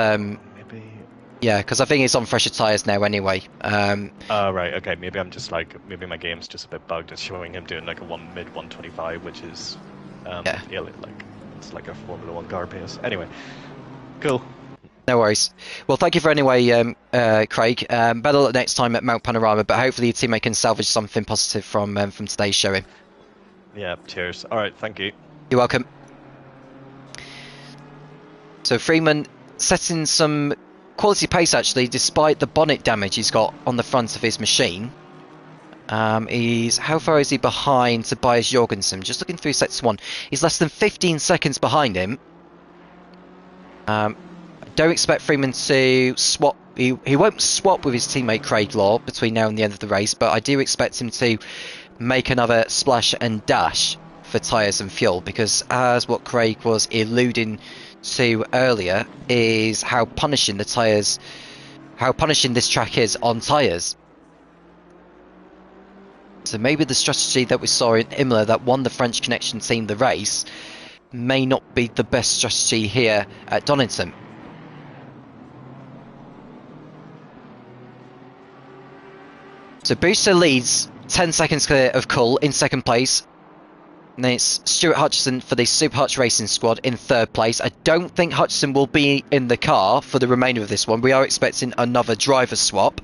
Yeah, because I think it's on fresher tyres now anyway. Right, okay. Maybe maybe my game's just a bit bugged. It's showing him doing like a mid 125, which is, it's like a Formula 1 car pace. Anyway, cool. No worries. Well, thank you for anyway, Craig. Better luck next time at Mount Panorama, but hopefully your teammate can salvage something positive from today's showing. Yeah, cheers. All right, thank you. You're welcome. So Freeman setting some quality pace actually, despite the bonnet damage he's got on the front of his machine. How far is he behind Tobias Jorgensen? Just looking through sector 1. He's less than 15 seconds behind him. I don't expect Freeman to swap. He won't swap with his teammate Craig Law between now and the end of the race, but I do expect him to make another splash and dash for tyres and fuel, because as what Craig was alluding to earlier is how punishing this track is on tyres. So maybe the strategy that we saw in Imola that won the French Connection team the race may not be the best strategy here at Donington. So Booster leads 10 seconds clear of Cull in second place. And then it's Stuart Hutchison for the Super Hutch Racing squad in third place. I don't think Hutchison will be in the car for the remainder of this one. We are expecting another driver swap.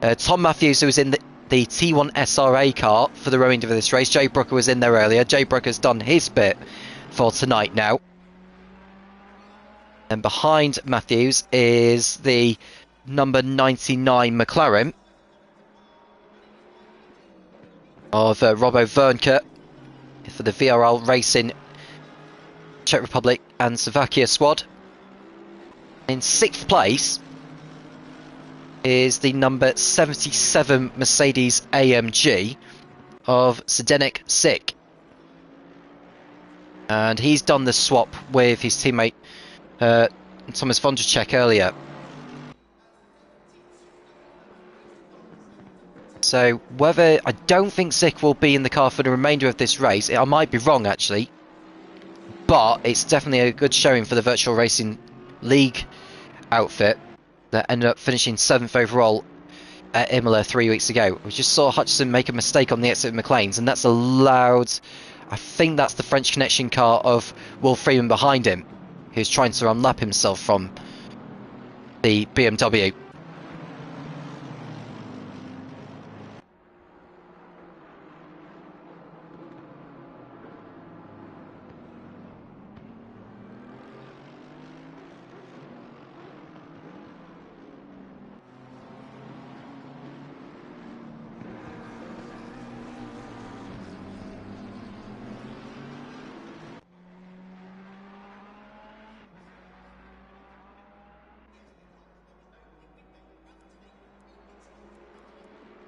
Tom Matthews, who was in the T1 SRA car for the remainder of this race. Jay Brooker was in there earlier. Jay Brooker's done his bit for tonight now. And behind Matthews is the number 99 McLaren of Robbo Vernke for the VRL Racing Czech Republic and Slovakia squad. In sixth place is the number 77 Mercedes AMG of Zdeněk Sik, and he's done the swap with his teammate Thomas Vondracek earlier. So I don't think Zik will be in the car for the remainder of this race. I might be wrong actually, but it's definitely a good showing for the Virtual Racing League outfit that ended up finishing 7th overall at Imola 3 weeks ago. We just saw Hutchison make a mistake on the exit of McLean's, and that's allowed, I think that's the French Connection car of Will Freeman behind him, who's trying to unlap himself from the BMW.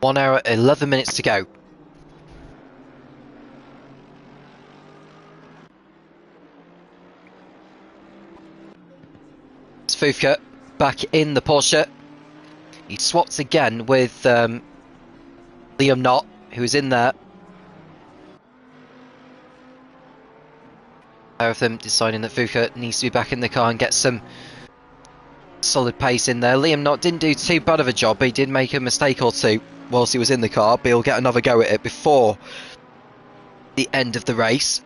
One hour, 11 minutes to go. Svufka back in the Porsche. He swapped again with Liam Knott, who was in there. Both of them deciding that Fuka needs to be back in the car and get some solid pace in there. Liam Knott didn't do too bad of a job, but he did make a mistake or two whilst he was in the car, but he'll get another go at it before the end of the race.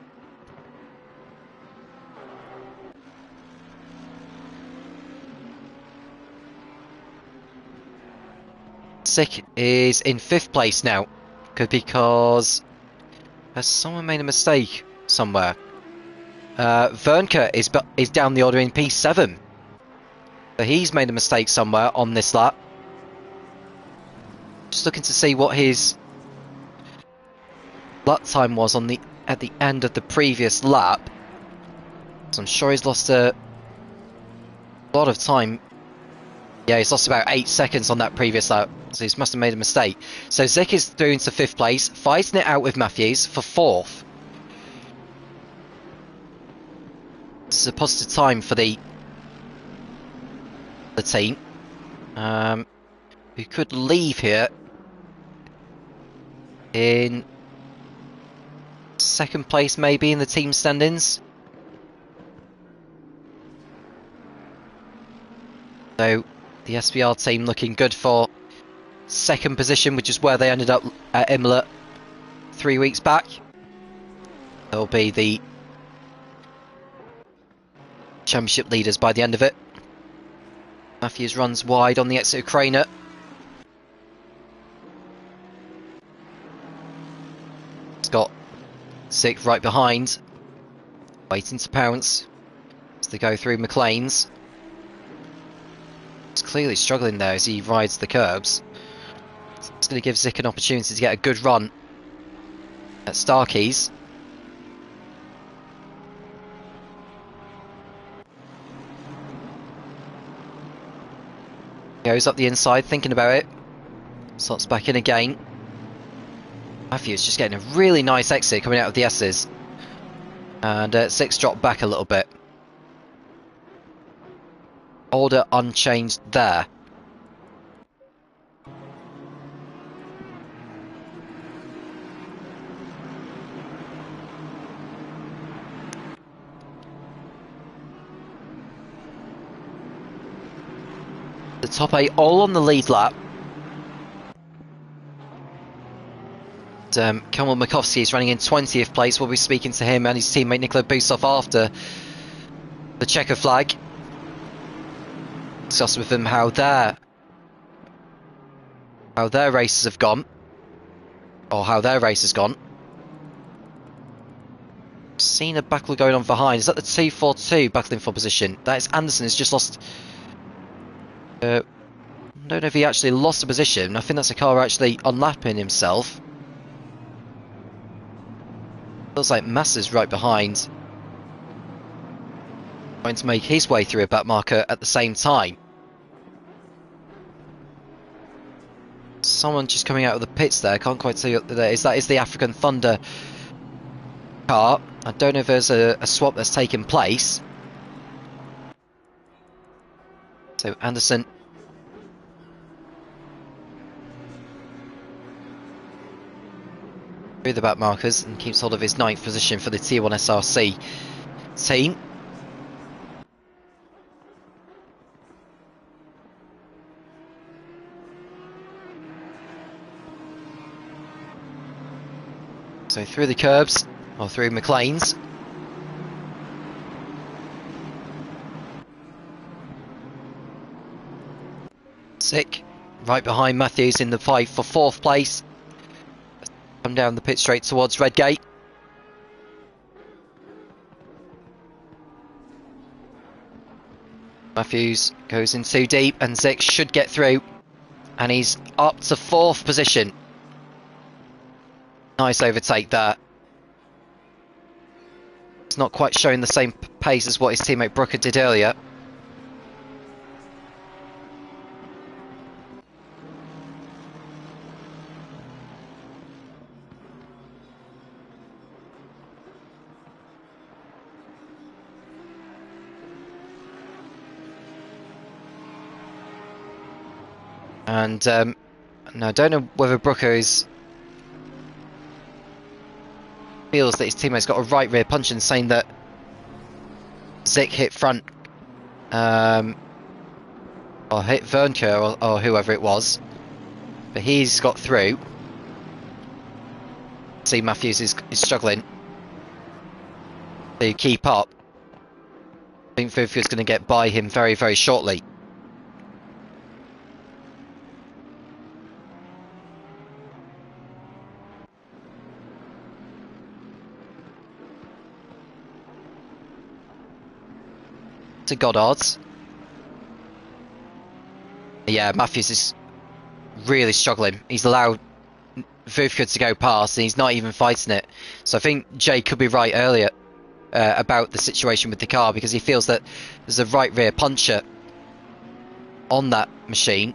Sik is in 5th place now, because has someone made a mistake somewhere? Vernke is down the order in P7. So he's made a mistake somewhere on this lap. Just looking to see what his lap time was at the end of the previous lap. So I'm sure he's lost a lot of time. Yeah, he's lost about 8 seconds on that previous lap, so he must have made a mistake. So Zik is through into 5th place, fighting it out with Matthews for 4th. This is a positive time for the team, who could leave here in 2nd place maybe in the team standings. So the SBR team looking good for 2nd position, which is where they ended up at Imola 3 weeks back. They'll be the championship leaders by the end of it. Matthews runs wide on the exit of Craner. He's got Zick right behind, waiting to pounce as they go through McLean's. He's clearly struggling there as he rides the curbs. It's going to give Zick an opportunity to get a good run at Starkeys. Goes up the inside, thinking about it. Slots back in again. Matthews just getting a really nice exit coming out of the S's. And Zick's dropped back a little bit. Order unchanged there. The top 8 all on the lead lap. Kamil Makowski is running in 20th place. We'll be speaking to him and his teammate Nikola Busov after the checker flag. Discuss with them how their races have gone, or how their race has gone. Seen a battle going on behind. Is that the 242 battling for position? That is Anderson has just lost. I don't know if he actually lost a position. I think that's a car actually unlapping himself. Looks like Massa's right behind, trying to make his way through a back marker at the same time. Someone just coming out of the pits there. Can't quite see what that is. That is the African Thunder car. I don't know if there's a swap that's taken place. So Anderson through the back markers and keeps hold of his 9th position for the Tier 1 SRC team. So through the curbs, or through McLean's. Zick right behind Matthews in the fight for 4th place. Come down the pit straight towards Redgate. Matthews goes in too deep and Zick should get through. And he's up to 4th position. Nice overtake there. It's not quite showing the same pace as what his teammate Brooker did earlier. And now I don't know whether Brooker feels that his teammate's got a right rear punch and saying that Zick hit front or hit Vernker or whoever it was, but he's got through. See, Matthews is struggling to keep up. I think Vernker's going to get by him very, very shortly. To Goddard's. Yeah, Matthews is really struggling. He's allowed Vuvka to go past and he's not even fighting it. So I think Jay could be right earlier about the situation with the car, because he feels that there's a right rear puncher on that machine.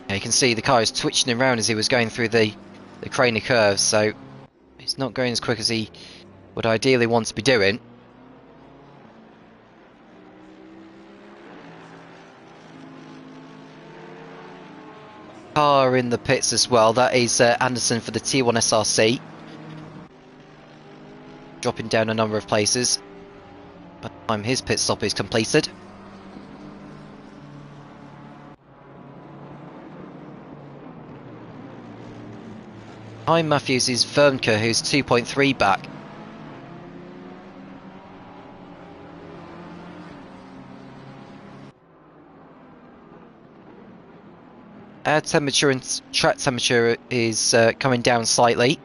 You can see the car is twitching around as he was going through the craner curves, so he's not going as quick as he would ideally want to be doing. Car in the pits as well, that is Anderson for the T1 SRC. Dropping down a number of places by the time his pit stop is completed. Behind Matthews is Vernker, who's 2.3 back. Air temperature and track temperature is coming down slightly.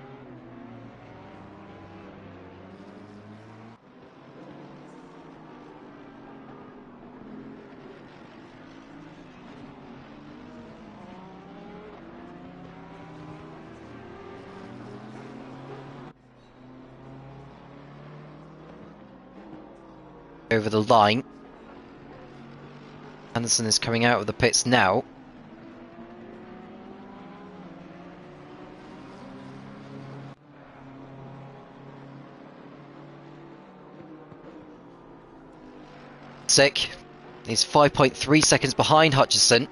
Over the line. Anderson is coming out of the pits now. Sick. He's 5.3 seconds behind Hutchison.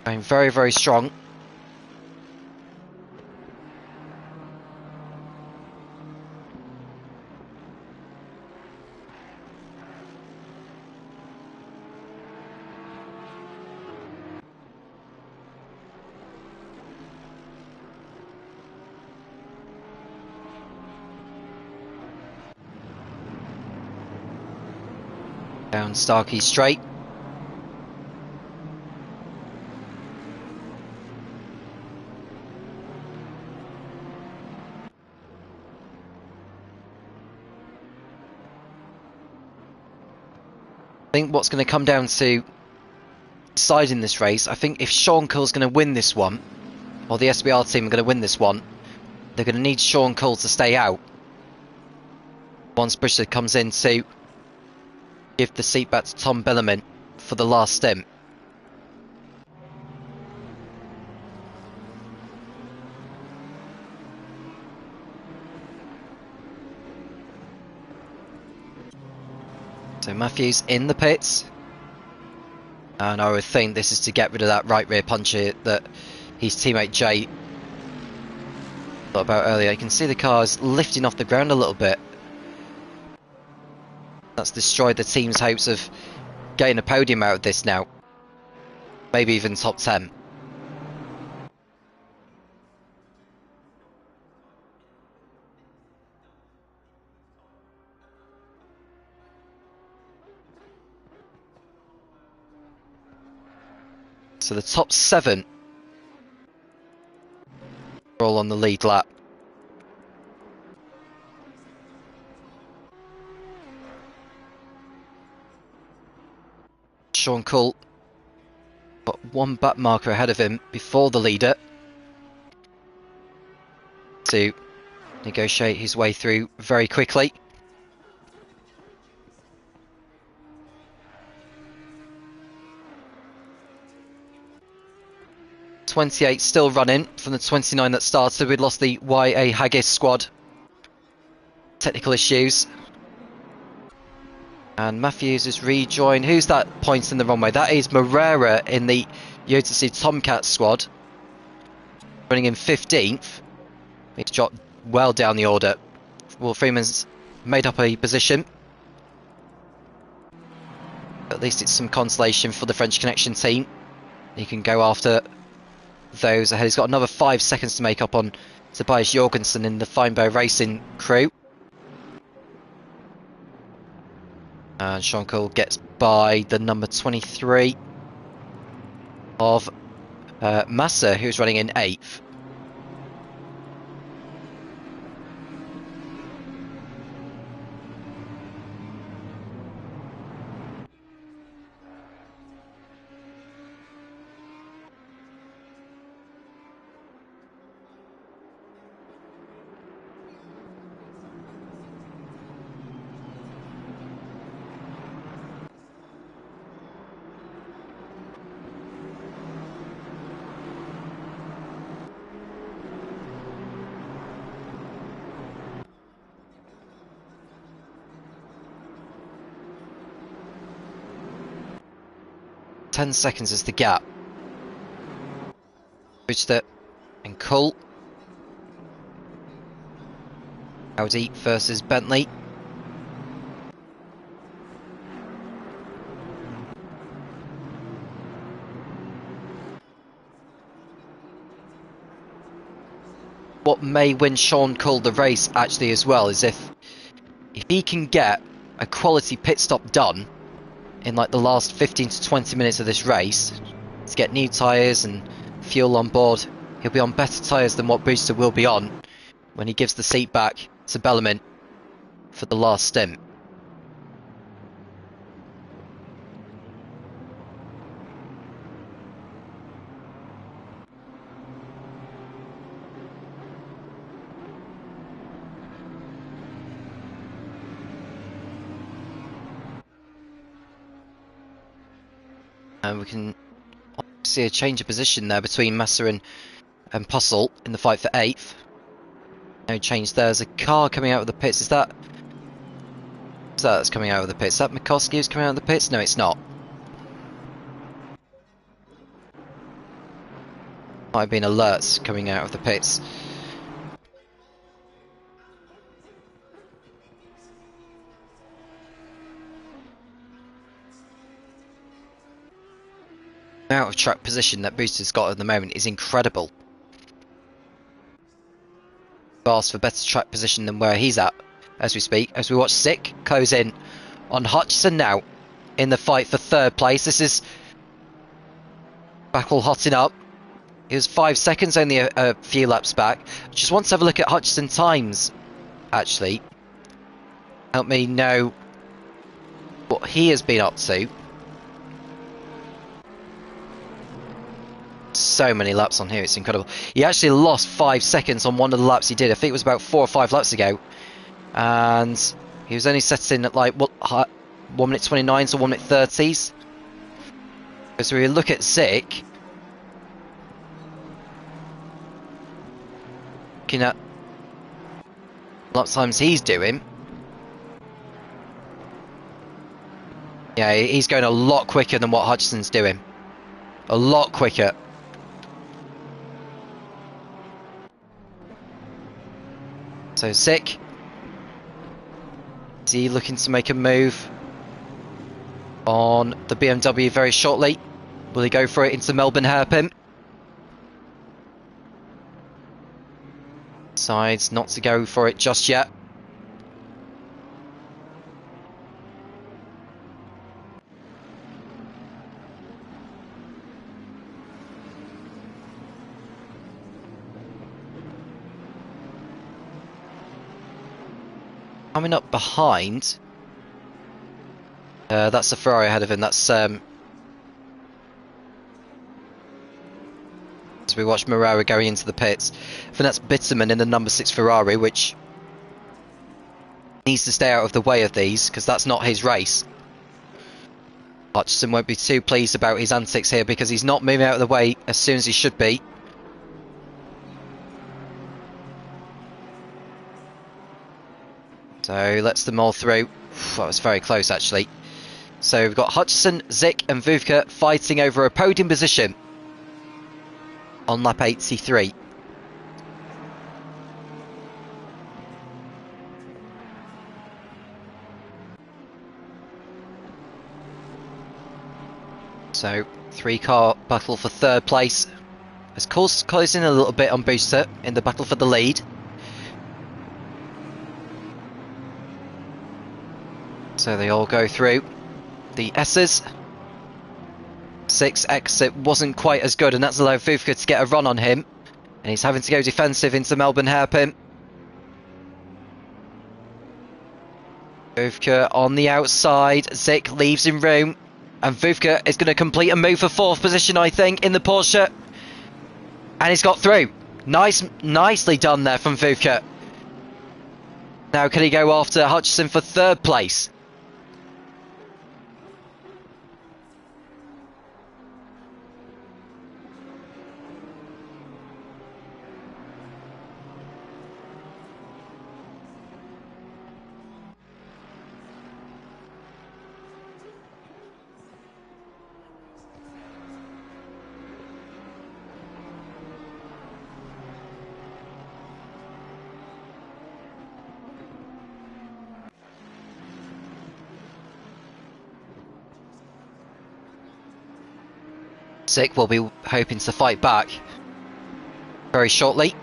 Going very, very strong. Down Starkey straight. I think what's going to come down to deciding this race, I think if Sean Cole's going to win this one, or the SBR team are going to win this one, they're going to need Sean Cole to stay out once Bridger comes in to give the seat back to Tom Bellerman for the last stint. So Matthews in the pits, and I would think this is to get rid of that right rear puncher that his teammate Jay thought about earlier. You can see the car's lifting off the ground a little bit. That's destroyed the team's hopes of getting a podium out of this now. Maybe even top 10. So the top 7 are all on the lead lap. Sean Cole got one back marker ahead of him before the leader to negotiate his way through very quickly. '28 still running from the 29 that started. We'd lost the YA Haggis squad. Technical issues. And Matthews has rejoined. Who's that pointing the wrong way? That is Morera in the Yotasi Tomcat squad. Running in 15th. He's dropped well down the order. Will Freeman's made up a position. At least it's some consolation for the French Connection team. He can go after those ahead. He's got another 5 seconds to make up on Tobias Jorgensen in the Feinberg Racing crew. And Sean Cole gets by the number 23 of Massa, who's running in 8th. Ten seconds is the gap. Bridger and Cole. Audi versus Bentley. What may win Sean Cole the race actually as well is if he can get a quality pit stop done in like the last 15 to 20 minutes of this race to get new tyres and fuel on board. He'll be on better tyres than what Booster will be on when he gives the seat back to Bellarmine for the last stint. And we can see a change of position there between Massa and Puzzle in the fight for 8th. No change there. There's a car coming out of the pits. Is that that's coming out of the pits? Is that Mikoski who's coming out of the pits? No, it's not. Might have been Alerts coming out of the pits. The amount of track position that Booster's got at the moment is incredible. Asked for better track position than where he's at as we speak. As we watch Sick close in on Hutchison now in the fight for 3rd place. This is battle hotting up. It was 5 seconds, only a few laps back. Just want to have a look at Hutchison times, actually. Help me know what he has been up to. So many laps on here, it's incredible. He actually lost 5 seconds on one of the laps he did. I think it was about 4 or 5 laps ago. And he was only setting at like, what, 1 minute 29s or 1 minute 30s. So we look at Zik. Looking at lap times he's doing. Yeah, he's going a lot quicker than what Hutchison's doing. A lot quicker. So Sick. Is he looking to make a move on the BMW very shortly? Will he go for it into Melbourne hairpin? Decides not to go for it just yet. Coming up behind, that's the Ferrari ahead of him. That's as we watch Morera going into the pits. I think that's Bitterman in the number 6 Ferrari, which needs to stay out of the way of these because that's not his race. Hutchison won't be too pleased about his antics here because he's not moving out of the way as soon as he should be. So lets them all through. That was very close actually. So we've got Hutchison, Zik and Vodka fighting over a podium position on lap 83. So 3-car battle for 3rd place. As course closing a little bit on Booster in the battle for the lead. So they all go through. The S's. 6 exit wasn't quite as good, and that's allowed Vodka to get a run on him. And he's having to go defensive into Melbourne hairpin. Vodka on the outside. Zik leaves him room. And Vodka is going to complete a move for 4th position, I think, in the Porsche. And he's got through. Nicely done there from Vodka. Now can he go after Hutchison for 3rd place? Zik will be hoping to fight back very shortly.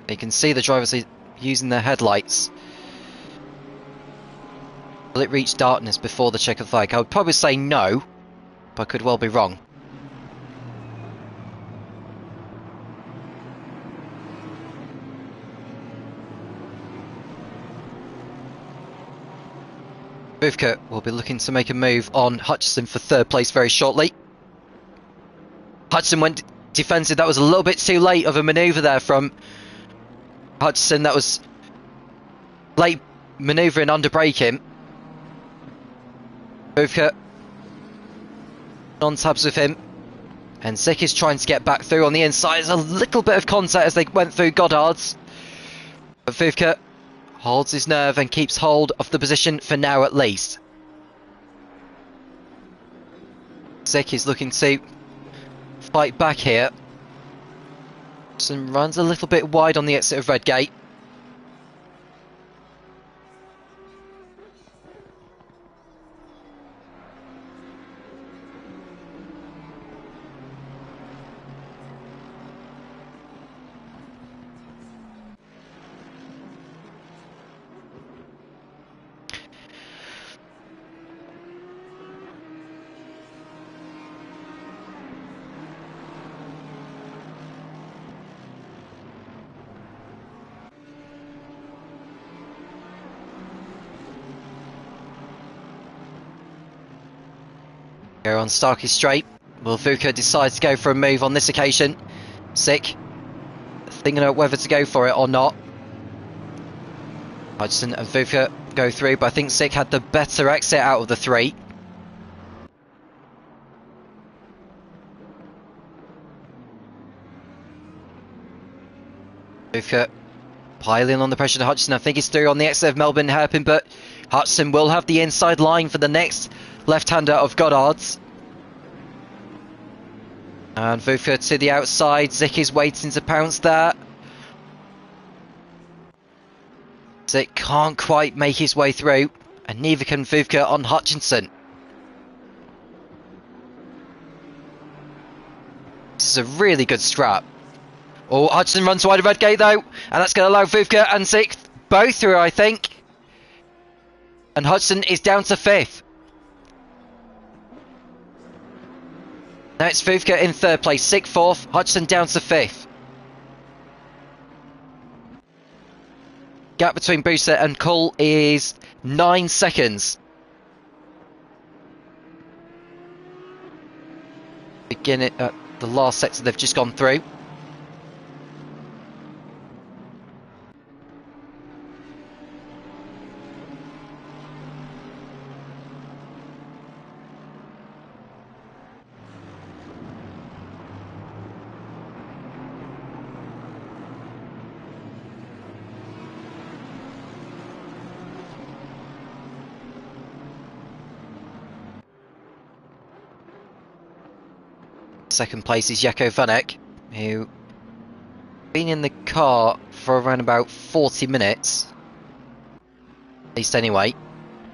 You can see the drivers using their headlights. Will it reach darkness before the checkered flag? I would probably say no, but I could well be wrong. Vodka will be looking to make a move on Hutchinson for third place very shortly. Hutchinson went defensive. That was a little bit too late of a manoeuvre there from Hutchinson. That was late manoeuvring under braking. Vodka on tabs with him. And Zick is trying to get back through on the inside. There's a little bit of contact as they went through Goddard's. But Vodka holds his nerve and keeps hold of the position for now at least. Zick is looking to fight back here. Some runs a little bit wide on the exit of Redgate. Go on Starkey straight. Will Vodka decide to go for a move on this occasion? Zick thinking about whether to go for it or not. Hudson and Vodka go through, but I think Zick had the better exit out of the three. Vodka piling on the pressure to Hudson. I think he's through on the exit of Melbourne Hairpin, but Hudson will have the inside line for the next left-hander of Goddard's. And Vodka to the outside. Zick is waiting to pounce there. Zick can't quite make his way through, and neither can Vodka on Hutchinson. This is a really good strap. Oh, Hutchinson runs wide of Redgate though, and that's going to allow Vodka and Zick both through, I think. And Hudson is down to 5th. Now it's Vodka in 3rd place, Zick 4th, Hudson down to 5th. Gap between Booster and Cull is 9 seconds. Begin it at the last sector they've just gone through. Second place is Jacco Vanek, who been in the car for around about 40 minutes. At least anyway.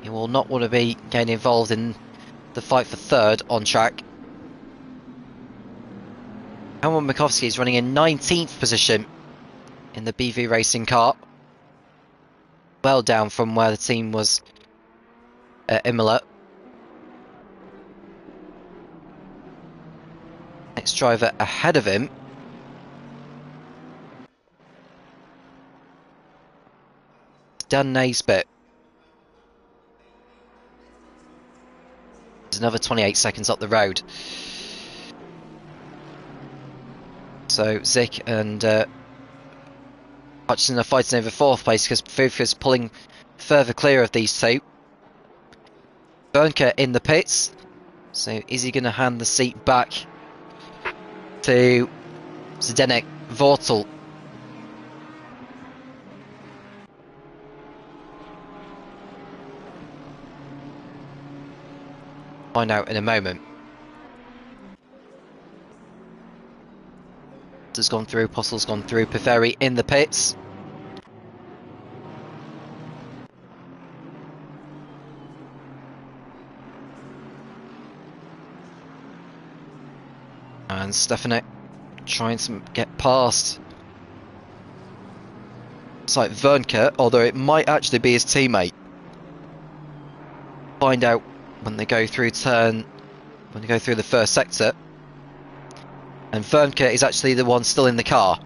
He will not want to be getting involved in the fight for 3rd on track. Helmut Makovsky is running in 19th position in the BV Racing car. Well down from where the team was at Imola. Next driver ahead of him Dan Naisbitt. There's another 28 seconds up the road. So Zick and Hutchinson are fighting over 4th place because Vodka's pulling further clear of these two. Bernke in the pits. So is he going to hand the seat back to Zdenek Vortel? Find out in a moment. Has gone through, Postle's gone through, Piferi in the pits. And Stefanek trying to get past. It's like Vernke, although it might actually be his teammate. find out when they go through the first sector. And Vodka is actually the one still in the car.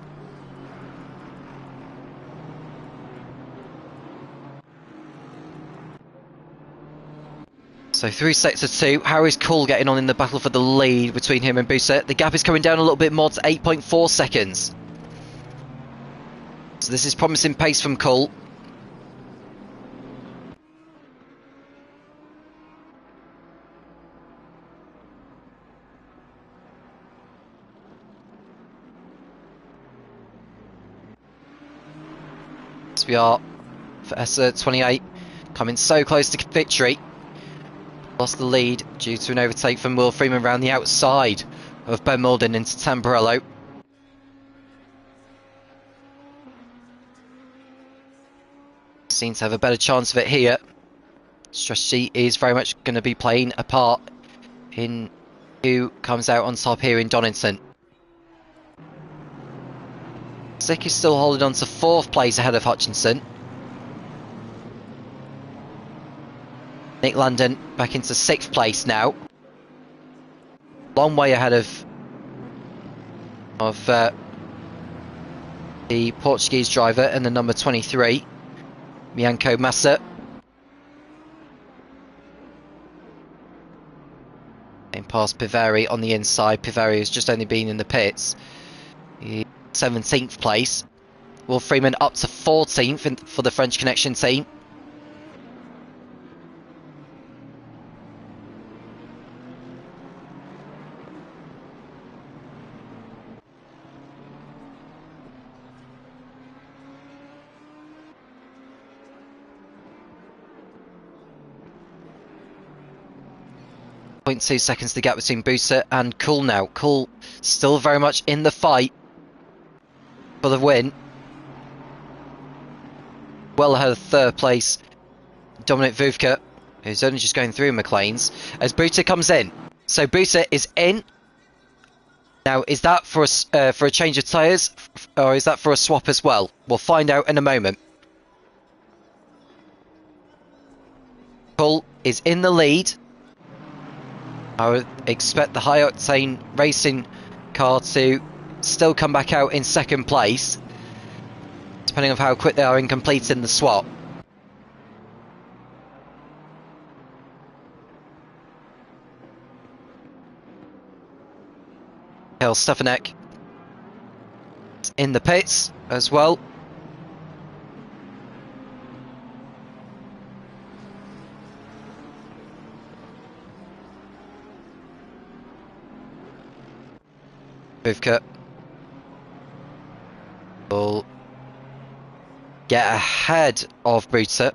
So through sector 2, how is Cool getting on in the battle for the lead between him and Buser? The gap is coming down a little bit more to 8.4 seconds. So this is promising pace from Cool. We are for ESSA28 coming so close to victory. Lost the lead due to an overtake from Will Freeman around the outside of Ben Mulden into Tamburello. Seems to have a better chance of it here. Strategy is very much going to be playing a part in who comes out on top here in Donington. Zick is still holding on to 4th place ahead of Hutchinson. Nick Landon back into 6th place now. Long way ahead of the Portuguese driver and the number 23, Mianco Massa. And past Pivari on the inside. Pivari has just only been in the pits. 17th place. Will Freeman up to 14th for the French Connection team. .2 seconds the gap between Buser and Cool now. Cool still very much in the fight for the win. Well ahead of 3rd place Dominic Vodka, who's only just going through McLean's, as Buser comes in. So Buser is in. Now, is that for a change of tyres, or is that for a swap as well? We'll find out in a moment. Cool is in the lead. I would expect the high octane racing car to still come back out in 2nd place, depending on how quick they are in completing the swap. Hill Stefanek in the pits as well. Vodka will get ahead of Buser,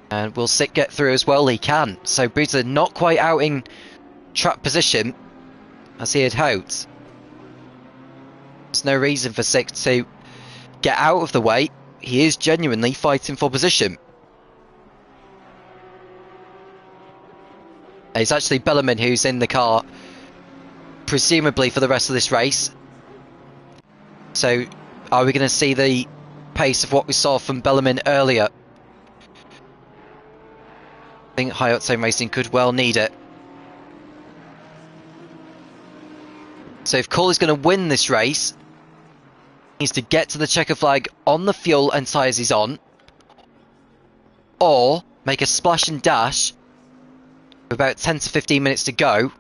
and will Sick get through as well? He can. So Buser not quite out in track position as he had hoped. There's no reason for Sick to get out of the way. He is genuinely fighting for position. It's actually Bellarmine who's in the car, presumably for the rest of this race. So are we going to see the pace of what we saw from Bellarmine earlier? I think high octane racing could well need it. So if Cole is going to win this race, he needs to get to the checker flag on the fuel and tyres he's on, or make a splash and dash with about 10 to 15 minutes to go,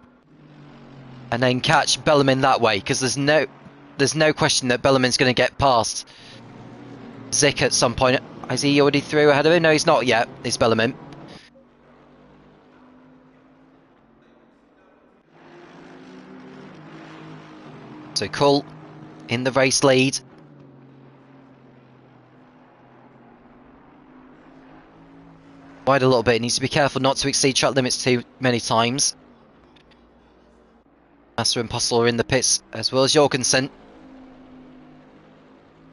and then catch Bellarmine that way, because there's no question that Bellarmine's going to get past Zick at some point. Is he already through ahead of him? No, he's not yet. It's Bellarmine. So Cool in the race lead. Wide a little bit. He needs to be careful not to exceed track limits too many times. Master and Postle are in the pits, as well as Jorgensen.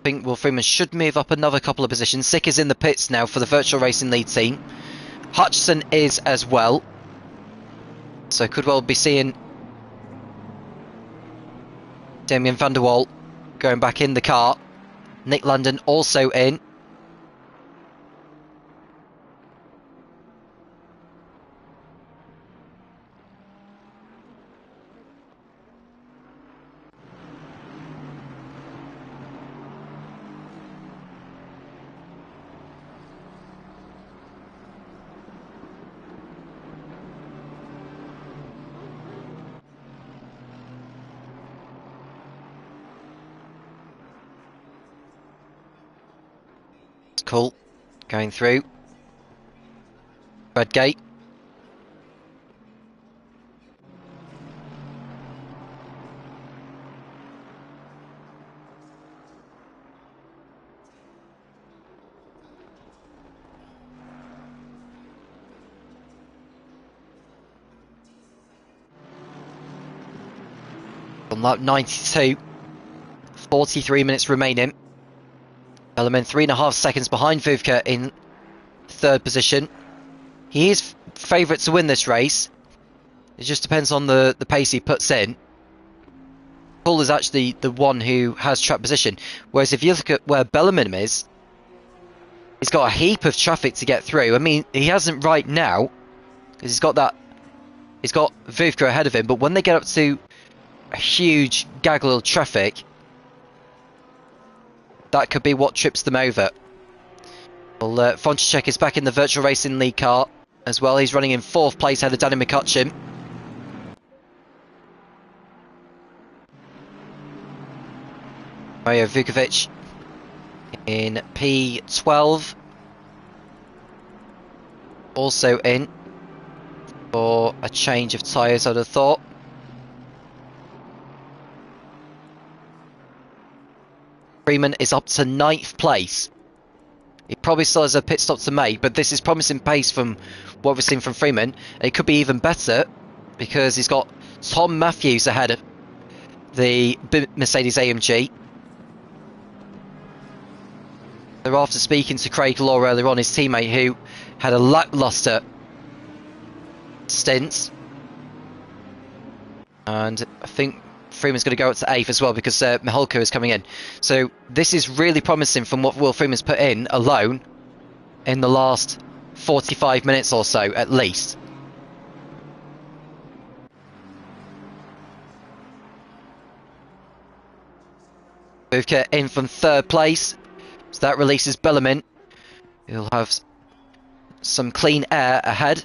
I think Will Freeman should move up another couple of positions. Sick is in the pits now for the virtual racing lead team. Hutchison is as well. So could well be seeing Damien van der Waal going back in the car. Nick Landon also in. Cool. Going through. Red gate. On lap 92, 43 minutes remaining. Bellarmine 3.5 seconds behind Vodka in third position. He is favourite to win this race. It just depends on the pace he puts in. Paul is actually the one who has track position. Whereas if you look at where Bellarmine is, he's got a heap of traffic to get through. I mean, he hasn't right now, because he's got Vodka ahead of him. But when they get up to a huge gaggle of traffic, that could be what trips them over. Well, Fonchicek is back in the Virtual Racing League car as well. He's running in 4th place ahead of Danny McCutcheon. Mario Vukovic in P12. Also in for a change of tyres, I'd have thought. Freeman is up to 9th place. He probably still has a pit stop to make, but this is promising pace from what we've seen from Freeman. It could be even better because he's got Tom Matthews ahead of the Mercedes AMG. They're after speaking to Craig Law earlier on, his teammate, who had a lacklustre stint. And I think Freeman's going to go up to 8th as well because Mihalko is coming in. So this is really promising from what Will Freeman's put in alone in the last 45 minutes or so at least. Vodka in from 3rd place. So that releases Bellarmine. He'll have some clean air ahead.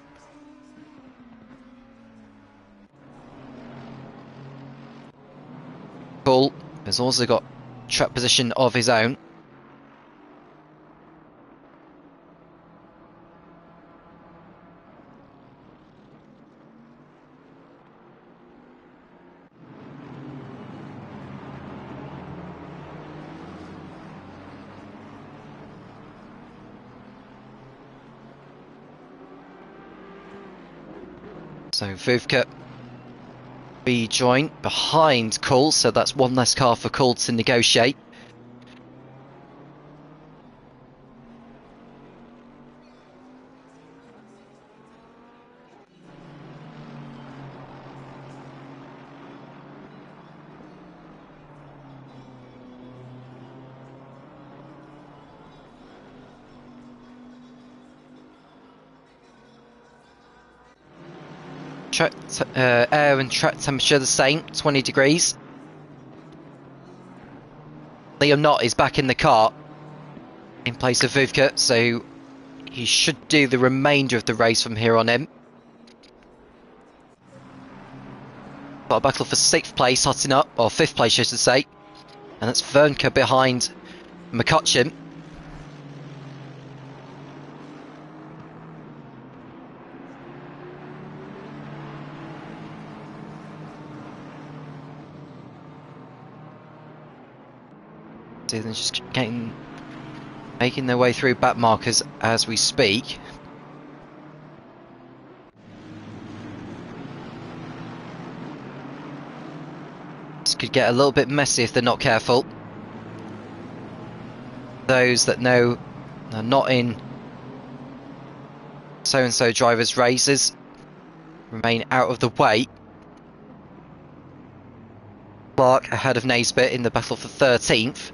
Bull has also got track position of his own. So Vodka be joined behind Cool, so that's one less car for Cool to negotiate. Air and track temperature the same, 20 degrees. Liam Knott is back in the car in place of Vodka, so he should do the remainder of the race from here on in. Got a battle for 6th place hotting up, or 5th place I should say, and that's Vernke behind McCutcheon. They're just making their way through back markers as we speak. This could get a little bit messy if they're not careful. Those that know are not in so-and-so drivers' races remain out of the way. Clark ahead of Naisbitt in the battle for 13th.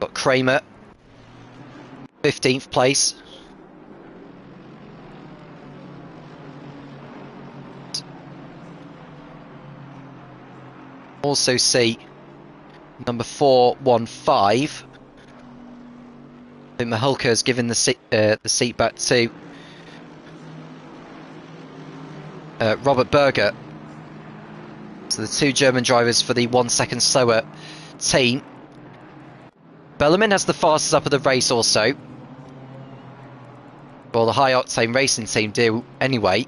Got Kramer, 15th place. Also see number 415. I think Mihalko has given the seat back to Robert Berger. So the 2 German drivers for the 1 second slower team. Bellerman has the fastest up of the race also. Well, the High Octane Racing team do anyway.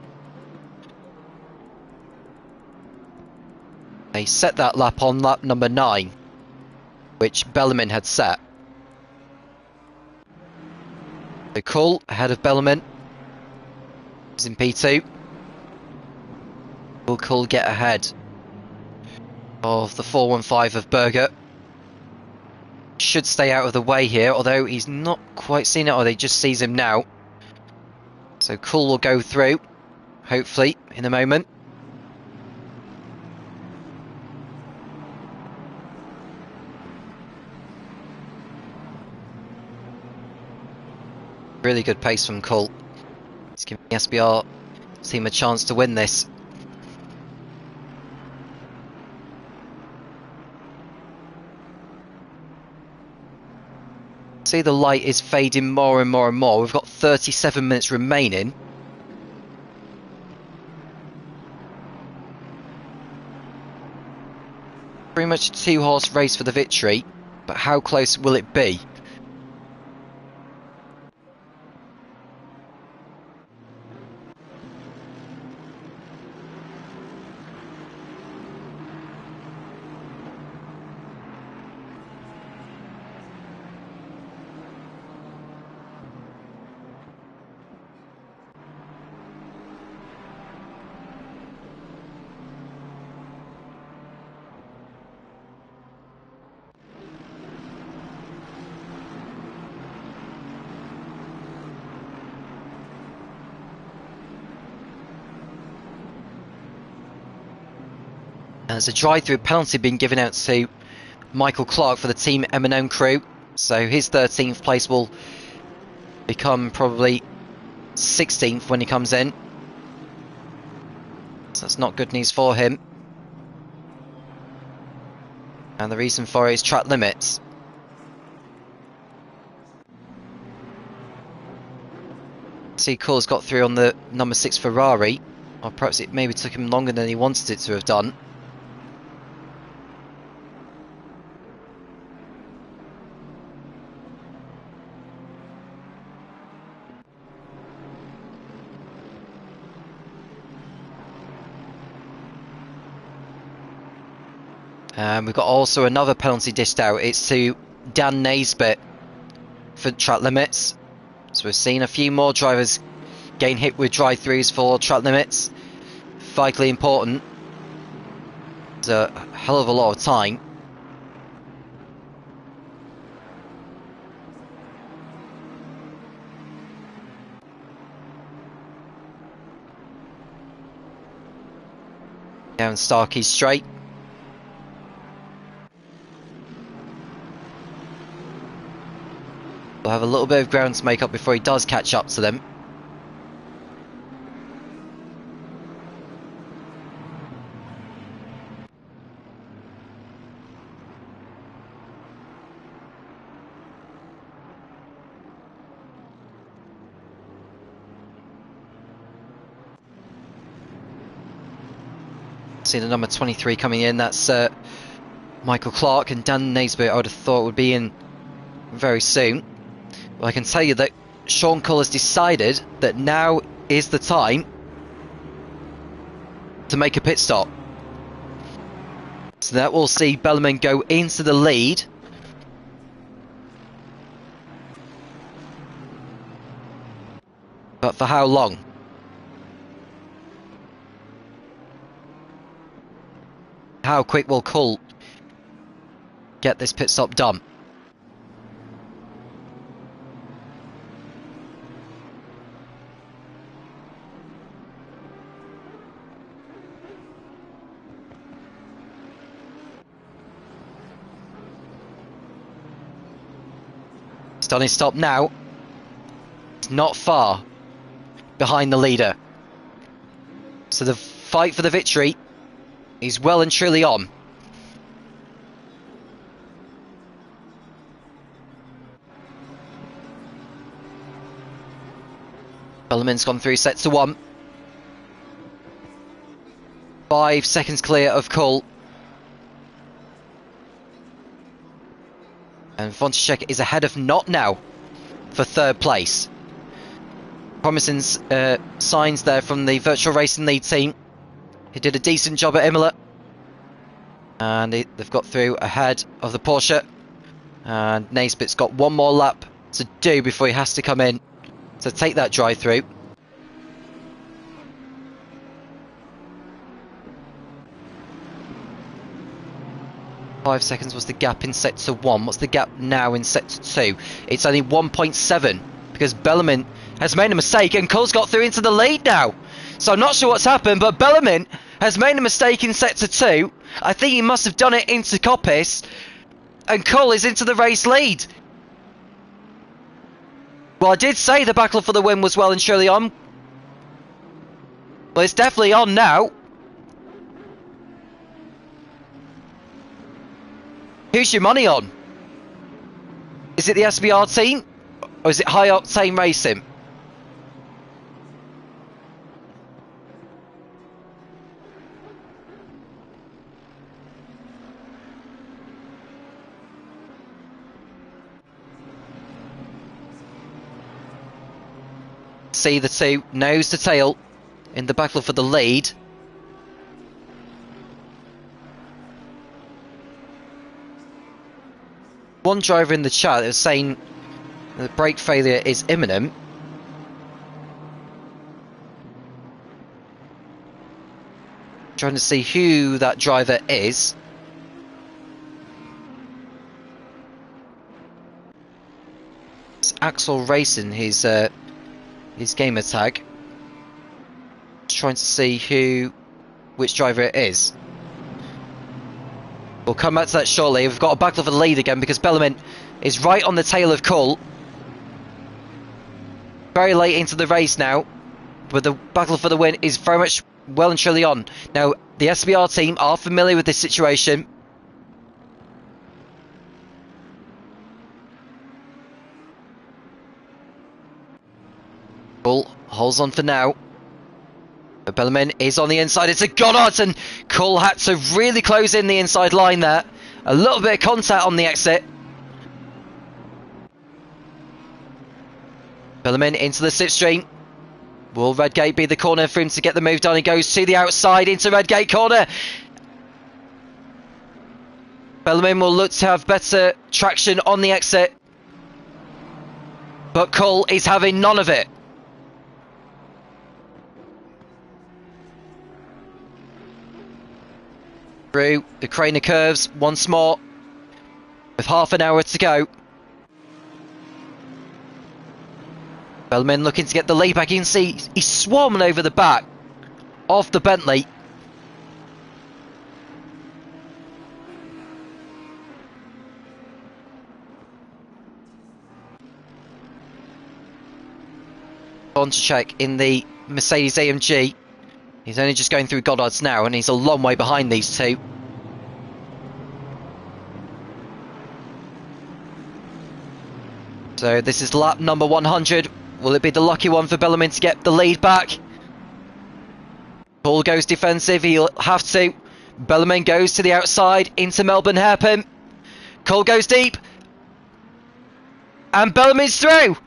They set that lap on lap number 9, which Bellerman had set. So Cull ahead of Bellerman. He's in P2. Will Cull get ahead of the 415 of Berger? Should stay out of the way here, although he's not quite seen it, or they just sees him now. So Cull will go through, hopefully, in a moment. Really good pace from Cull. It's giving the SBR team a chance to win this. See, the light is fading more and more and more. We've got 37 minutes remaining. Pretty much a 2-horse race for the victory, but how close will it be? There's a drive-through penalty being given out to Michael Clark for the Team M&M crew. So his 13th place will become probably 16th when he comes in. So that's not good news for him. And the reason for it is track limits. See, Cull's got through on the number 6 Ferrari. Or perhaps it maybe took him longer than he wanted it to have done. We've got also another penalty dished out. It's to Dan Naisbitt for track limits. So we've seen a few more drivers getting hit with drive-throughs for track limits. Vitally important. It's a hell of a lot of time. Down Starkey straight. We'll have a little bit of ground to make up before he does catch up to them. See the number 23 coming in, that's Michael Clark, and Dan Naisbitt I would have thought would be in very soon. Well, I can tell you that Sean Cull has decided that now is the time to make a pit stop. So that will see Bellerman go into the lead. But for how long? How quick will Cull get this pit stop done? He's done his stop now. It's not far behind the leader. So the fight for the victory is well and truly on. Bellerman's gone through set to 1. 5 seconds clear of Cull. And Vodka is ahead of Not now for third place. Promising signs there from the virtual racing lead team. He did a decent job at Imola. And they've got through ahead of the Porsche. And Naisbitt's got one more lap to do before he has to come in to take that drive through. Five seconds was the gap in sector 1. What's the gap now in sector 2? It's only 1.7 because Bellarmine has made a mistake and Cole's got through into the lead now. So I'm not sure what's happened, but Bellarmine has made a mistake in sector 2. I think he must have done it into Coppice, and Cole is into the race lead. Well, I did say the battle for the win was well and surely on. Well, it's definitely on now. Who's your money on? Is it the SBR team? Or is it High Octane Racing? See the two nose to tail in the battle for the lead. One driver in the chat is saying the brake failure is imminent. Trying to see who that driver is. It's Axel Racing, his gamer tag. Just trying to see which driver it is. We'll come back to that shortly. We've got a battle for the lead again because Bellarmine is right on the tail of Cull. Very late into the race now, but the battle for the win is very much well and truly on. Now, the SBR team are familiar with this situation. Cull holds on for now. But Bellarmine is on the inside. It's a Goddard, and Cull had to really close in the inside line there. A little bit of contact on the exit. Bellarmine into the slipstream. Will Redgate be the corner for him to get the move done? He goes to the outside into Redgate corner. Bellarmine will look to have better traction on the exit. But Cull is having none of it. Through the crane of curves once more with half an hour to go. Bellarmine looking to get the lead back. You can see he's swarming over the back of the Bentley. On to check in the Mercedes AMG. He's only just going through Goddard's now, and he's a long way behind these two. So this is lap number 100. Will it be the lucky one for Bellarmine to get the lead back? Paul goes defensive, he'll have to. Bellarmine goes to the outside, into Melbourne hairpin. Cole goes deep. And Bellarmine's through!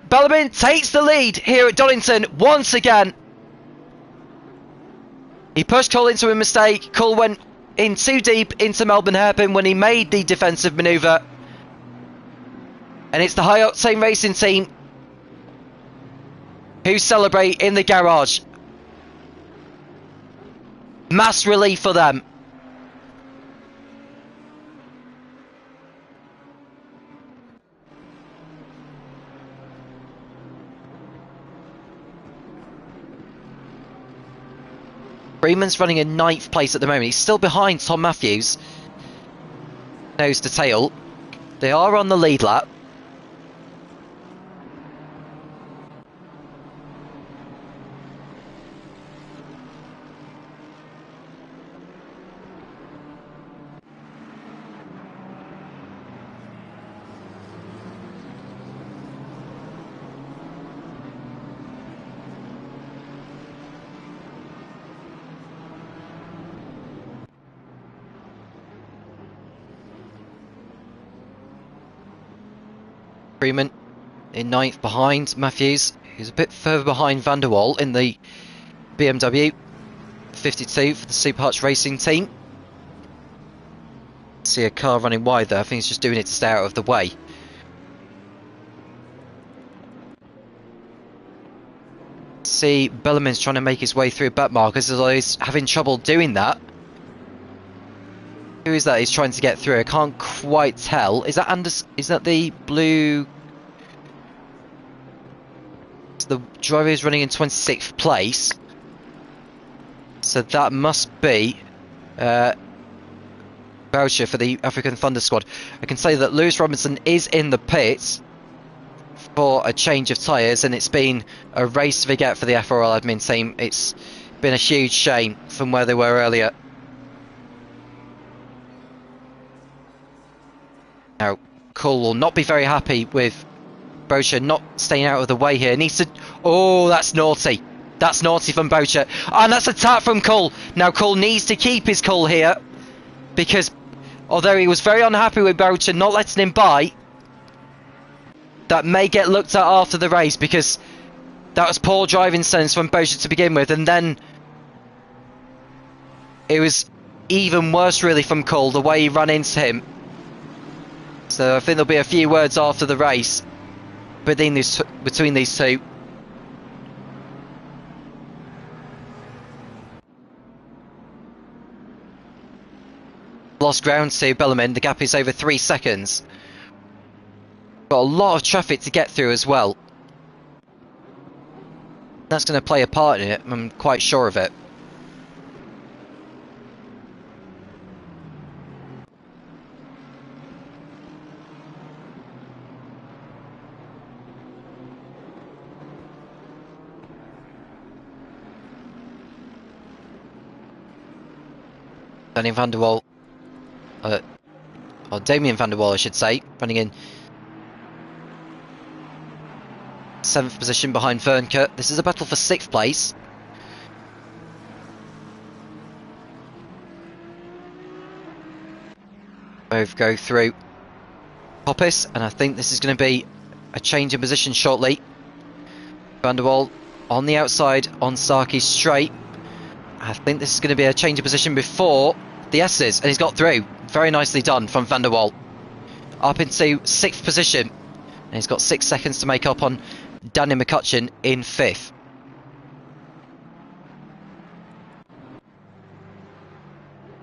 Bellarmine takes the lead here at Donington once again. He pushed Cole into a mistake. Cole went in too deep into Melbourne hairpin when he made the defensive manoeuvre. And it's the High Octane Racing team who celebrate in the garage. Mass relief for them. Freeman's running in 9th place at the moment. He's still behind Tom Matthews. Nose to tail. They are on the lead lap. Freeman in 9th behind Matthews, who's a bit further behind Van der Waal in the BMW 52 for the Super Hutch Racing team. See a car running wide there. I think he's just doing it to stay out of the way. See Bellarmine's trying to make his way through back markers, although he's having trouble doing that. Who is that he's trying to get through? I can't quite tell. Is that Anders? Is that the blue? So the driver is running in 26th place. So that must be Boucher for the African Thunder squad. I can say that Lewis Robinson is in the pits for a change of tyres, and it's been a race to forget for the FRL admin team. It's been a huge shame from where they were earlier. Now, Cole will not be very happy with Boucher not staying out of the way here. Needs to... Oh, that's naughty. That's naughty from Boucher. And that's a tap from Cole. Now, Cole needs to keep his cool here, because although he was very unhappy with Boucher not letting him by, that may get looked at after the race, because that was poor driving sense from Boucher to begin with, and then it was even worse really from Cole, the way he ran into him. So I think there'll be a few words after the race between these two. Lost ground to Bellarmine. The gap is over 3 seconds. Got a lot of traffic to get through as well. That's going to play a part in it, I'm quite sure of it. Daniel Van der Waal, or Damien Van der Waal I should say, running in 7th position behind Vodka. This is a battle for 6th place. Both go through Hoppus, and I think this is going to be a change in position shortly. Van der Waal on the outside on Saki straight. I think this is going to be a change of position before the S's, and he's got through. Very nicely done from Van der Waal. Up into 6th position, and he's got 6 seconds to make up on Danny McCutcheon in 5th.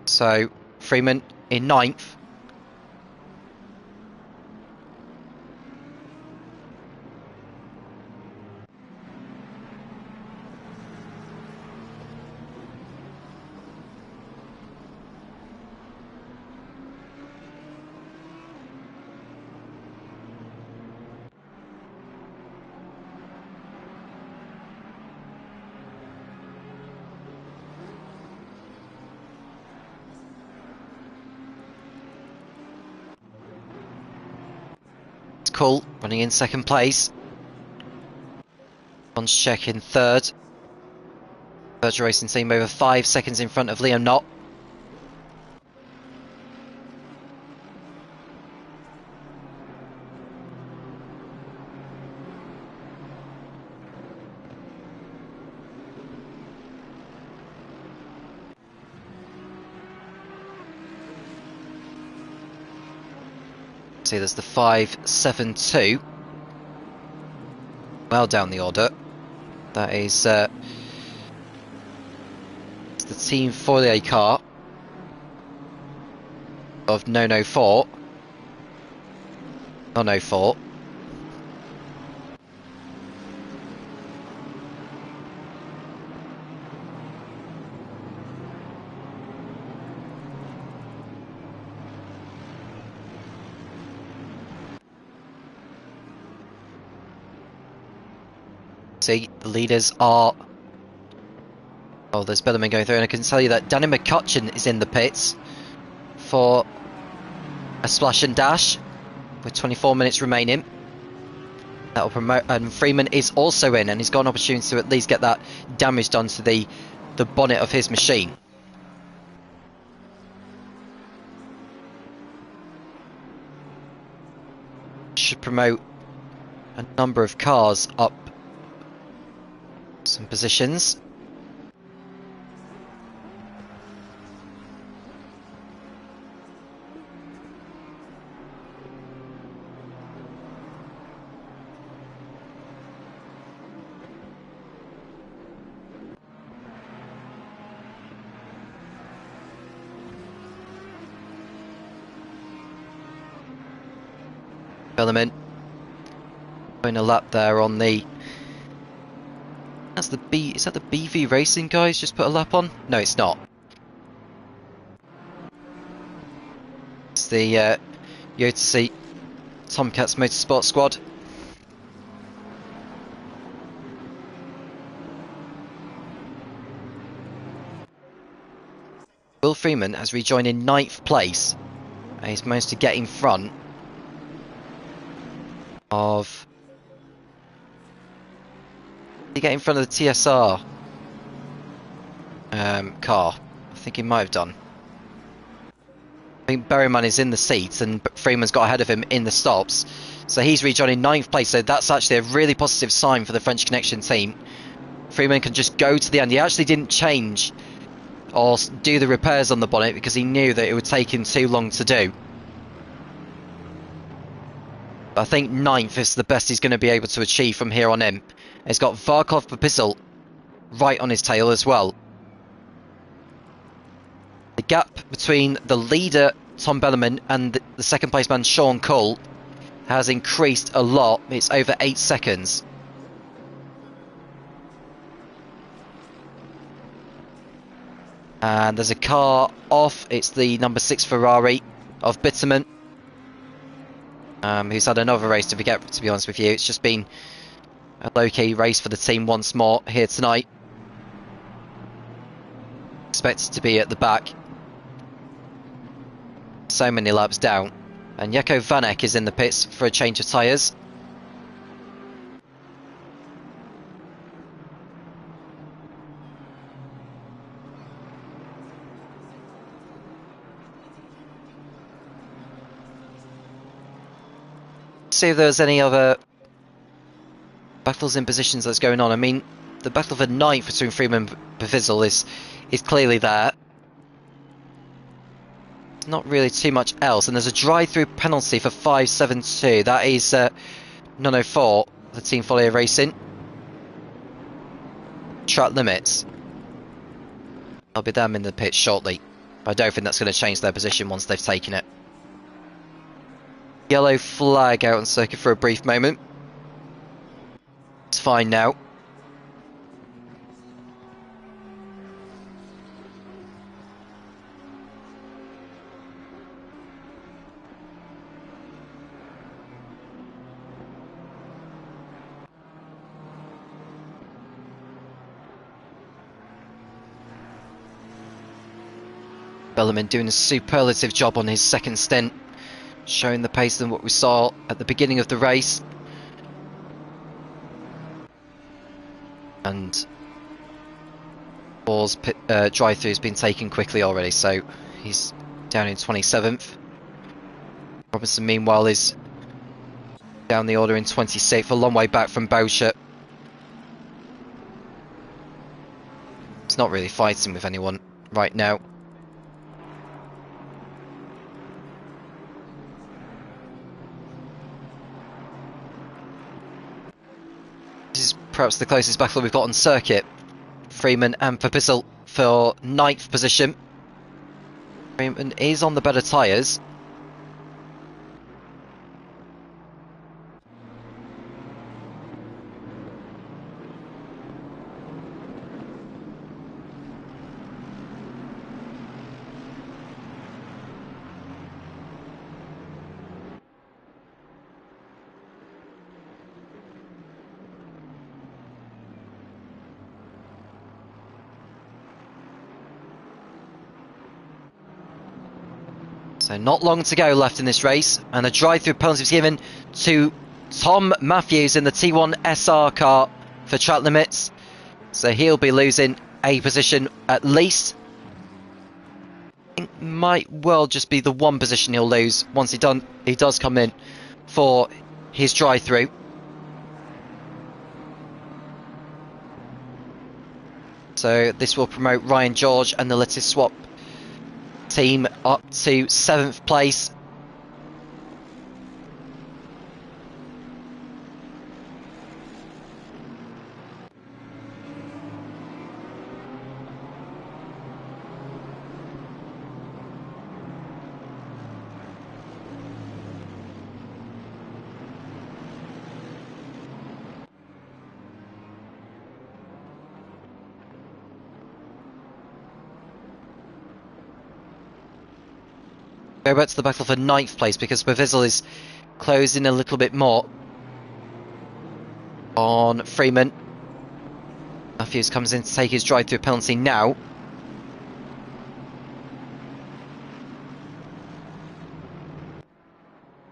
So Freeman in 9th. Cool, running in 2nd place. Check in 3rd. Virtual Racing team over 5 seconds in front of Liam Knott. See, there's the 5-7-2. Well down the order. That is it's the Team FRLACC car of No 4. Oh, 04. See, the leaders are... Oh, there's Bellarmine going through, and I can tell you that Danny McCutcheon is in the pits for a splash and dash with 24 minutes remaining. That'll promote, and Freeman is also in, and he's got an opportunity to at least get that damage done to the bonnet of his machine. Should promote a number of cars up some positions. Element going a lap there on the. That's the B. Is that the BV Racing guys just put a lap on? No, it's not. It's the Yotasy Tomcats Motorsport Squad. Will Freeman has rejoined in 9th place. And he's managed to get in front of. Did he get in front of the TSR car? I think he might have done. I think Berryman is in the seat and Freeman's got ahead of him in the stops. So he's rejoined in 9th place, so that's actually a really positive sign for the French Connection team. Freeman can just go to the end. He actually didn't change or do the repairs on the bonnet because he knew that it would take him too long to do. I think 9th is the best he's going to be able to achieve from here on in. He's got Varkov Papisl right on his tail as well. The gap between the leader, Tom Bellerman, and the second place man, Sean Cull, has increased a lot. It's over 8 seconds. And there's a car off. It's the number 6 Ferrari of Bitterman. Who's had another race to forget, to be honest with you. It's just been a low-key race for the team once more here tonight. Expected to be at the back. So many laps down. And Jeko Vanek is in the pits for a change of tyres. See if there's any other battles in positions that's going on. I mean, the battle for 9th between Freeman and Pavisl is clearly there. Not really too much else, and there's a drive-through penalty for 572. That is 904, the Team Folio Racing. Track limits. I'll be them in the pit shortly. I don't think that's going to change their position once they've taken it. Yellow flag out on circuit for a brief moment. It's fine now. Bellerman doing a superlative job on his second stint, showing the pace than what we saw at the beginning of the race. And Ball's drive-through has been taken quickly already, so he's down in 27th. Robinson, meanwhile, is down the order in 26th, a long way back from Boucher. He's not really fighting with anyone right now. This is perhaps the closest battle we've got on circuit. Freeman and Papisl for 9th position. Freeman is on the better tyres. So not long to go left in this race, and a drive-through penalty was given to Tom Matthews in the T1 SR car for track limits. So he'll be losing a position at least. It might well just be the one position he'll lose once he does come in for his drive-through. So this will promote Ryan George and the Lettuce Swap team up to 7th place. Go back to the battle for 9th place because Bevizzle is closing a little bit more on Freeman. Matthews comes in to take his drive-through penalty now.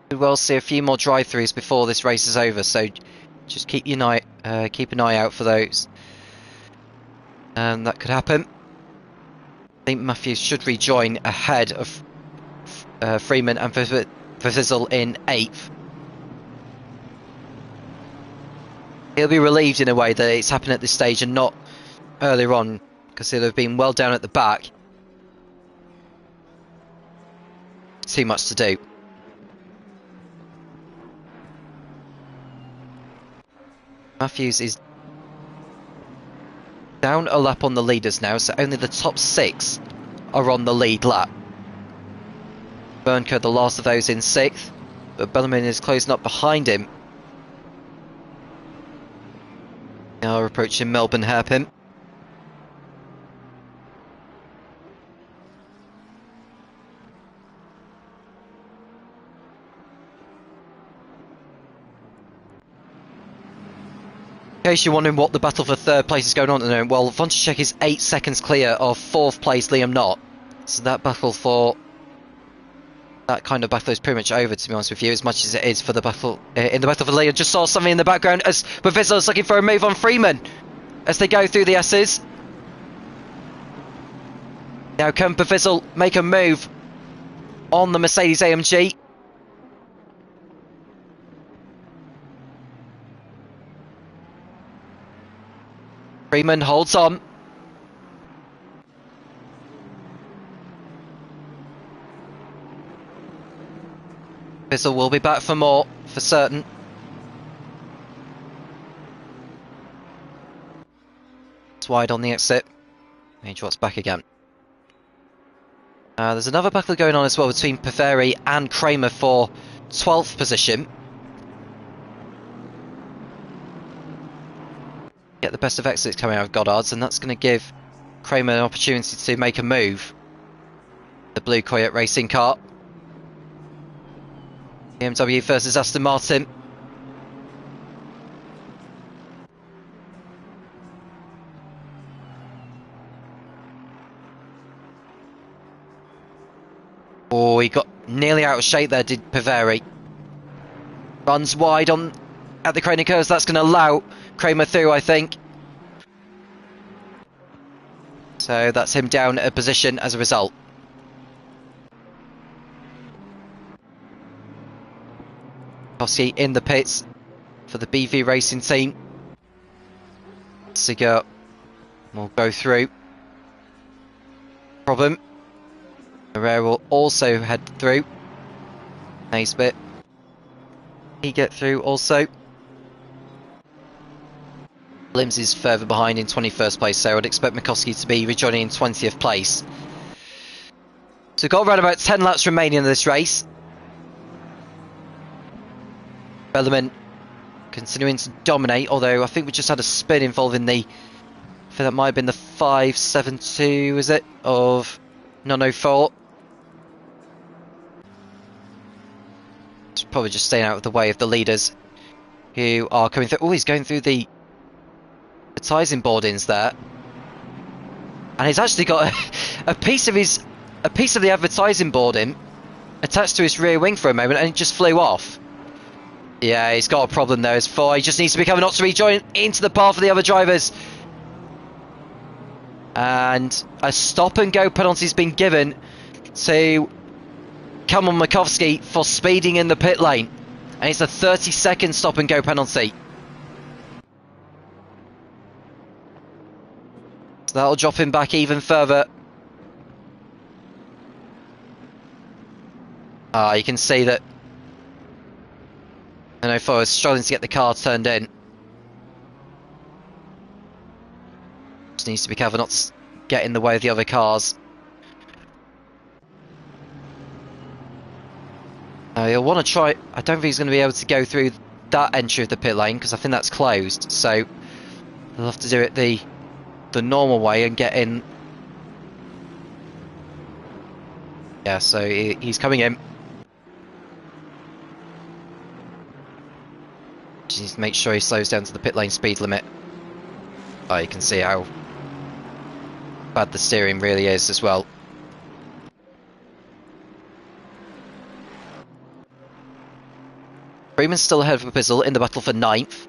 We'll see a few more drive-throughs before this race is over, so just keep an eye out for those. And that could happen. I think Matthews should rejoin ahead of Freeman and Bevizzle in 8th. He'll be relieved in a way that it's happened at this stage and not earlier on, because he'll have been well down at the back. Too much to do. Matthews is down a lap on the leaders now, so only the top 6 are on the lead lap. Bernker, the last of those, in 6th, but Bellarmine is closing up behind him. Now approaching Melbourne hairpin. In case you're wondering what the battle for 3rd place is going on at the moment, well, Vonticek is 8 seconds clear of 4th place Liam Knott. So that battle for... that kind of battle is pretty much over, to be honest with you, as much as it is for the battle in the battle for Liam. Just saw something in the background as Bevizzle is looking for a move on Freeman as they go through the S's. Now can Bevizzle make a move on the Mercedes AMG? Freeman holds on. Bevizzle will be back for more, for certain. It's wide on the exit. He drops back again. There's another battle going on as well between Paveri and Kramer for 12th position. Get the best of exits coming out of Goddard's, and that's going to give Kramer an opportunity to make a move. The blue Coyote racing car. BMW versus Aston Martin. Oh, he got nearly out of shape there, did Paveri. Runs wide on at the Crane curves. That's going to allow Kramer through, I think. So that's him down a position as a result. Kosky in the pits for the BV Racing team. Sigur will go through. Problem. Herrera will also head through. Naisbit. He get through also. Limbs is further behind in 21st place, so I'd expect McCoskey to be rejoining in 20th place. So we've got around about 10 laps remaining in this race. Bellarmine continuing to dominate, although I think we just had a spin involving the... I think that might have been the 572, is it? Of 904. It's probably just staying out of the way of the leaders who are coming through. Oh, he's going through the advertising boardings there. And he's actually got a piece of the advertising boarding attached to his rear wing for a moment, and it just flew off. Yeah, he's got a problem there as far. He just needs to be coming up to rejoin into the path of the other drivers. And a stop and go penalty has been given to Cameron Makovsky for speeding in the pit lane. And it's a 30-second stop and go penalty. So So that'll drop him back even further. You can see that Forrest struggling to get the car turned in. Just needs to be careful not to get in the way of the other cars. He'll want to try. I don't think he's going to be able to go through that entry of the pit lane because I think that's closed. So he'll have to do it the normal way and get in. Yeah, so he's coming in. Just needs to make sure he slows down to the pit lane speed limit. Oh, you can see how bad the steering really is as well. Freeman's still ahead of Bizzle in the battle for 9th.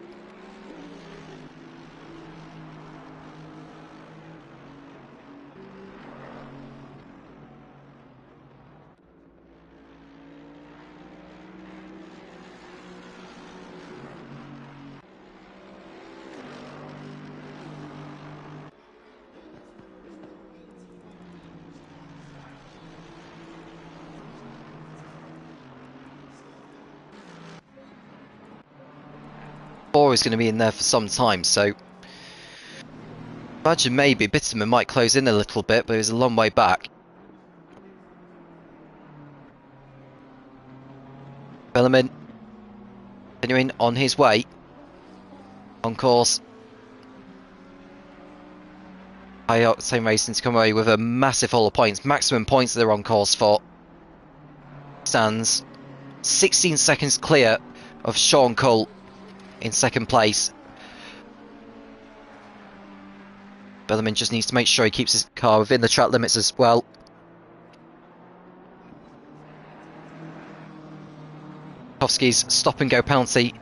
Is going to be in there for some time, so imagine maybe Bitterman might close in a little bit, but he's a long way back. Bellerman continuing on his way on course. High Octane Racing to come away with a massive haul of points, maximum points that they're on course for. Stands 16 seconds clear of Sean Cole in second place. Bellerman just needs to make sure he keeps his car within the track limits as well. Kowski's stop and go penalty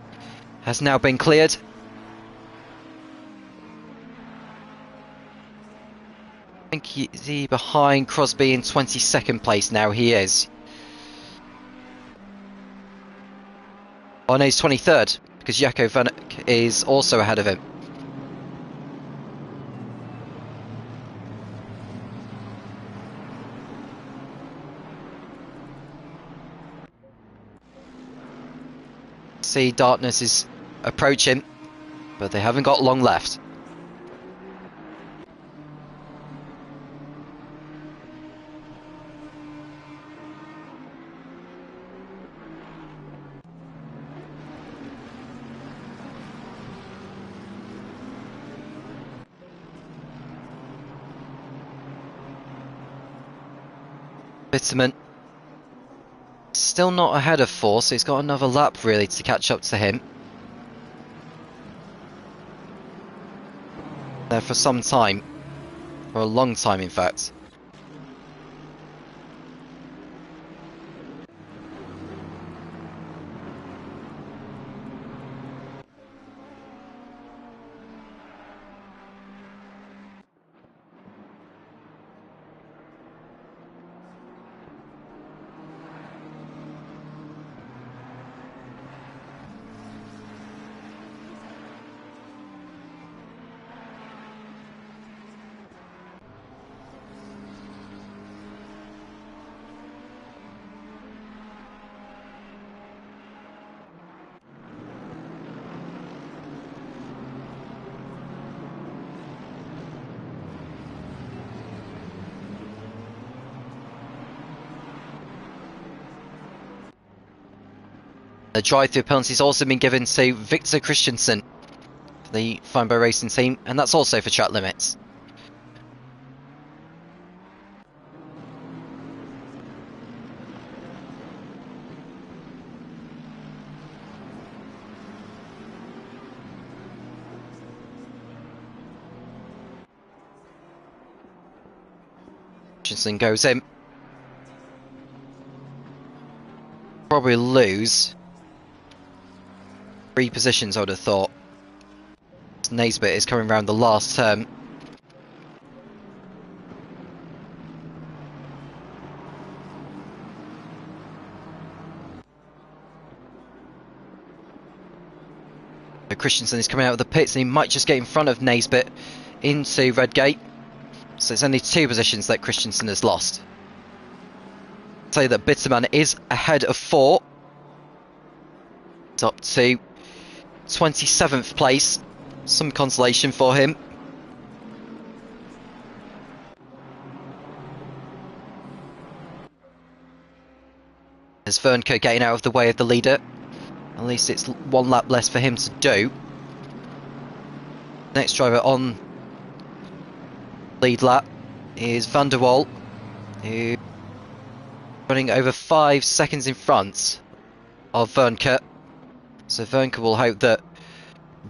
has now been cleared. I think he's behind Crosby in 22nd place now. He is. Oh no, he's 23rd. Because Jaco Van Eyck is also ahead of him. See, Darkness is approaching, but they haven't got long left. Bitterman still not ahead of 4, so he's got another lap really to catch up to him. There for some time, for a long time in fact. The drive-through penalty has also been given to Victor Christensen for the Feinberg Racing team, and that's also for track limits. Christensen goes in. Probably lose 3 positions, I would have thought. Naisbitt is coming around the last turn. So Christensen is coming out of the pits and he might just get in front of Naisbitt into Redgate. So it's only 2 positions that Christensen has lost. I'll tell you that Bitterman is ahead of 4. It's up to 27th place. Some consolation for him. There's Vernco getting out of the way of the leader. At least it's 1 lap less for him to do. Next driver on lead lap is Van der Waal, who running over 5 seconds in front of Vernco. So Vernco will hope that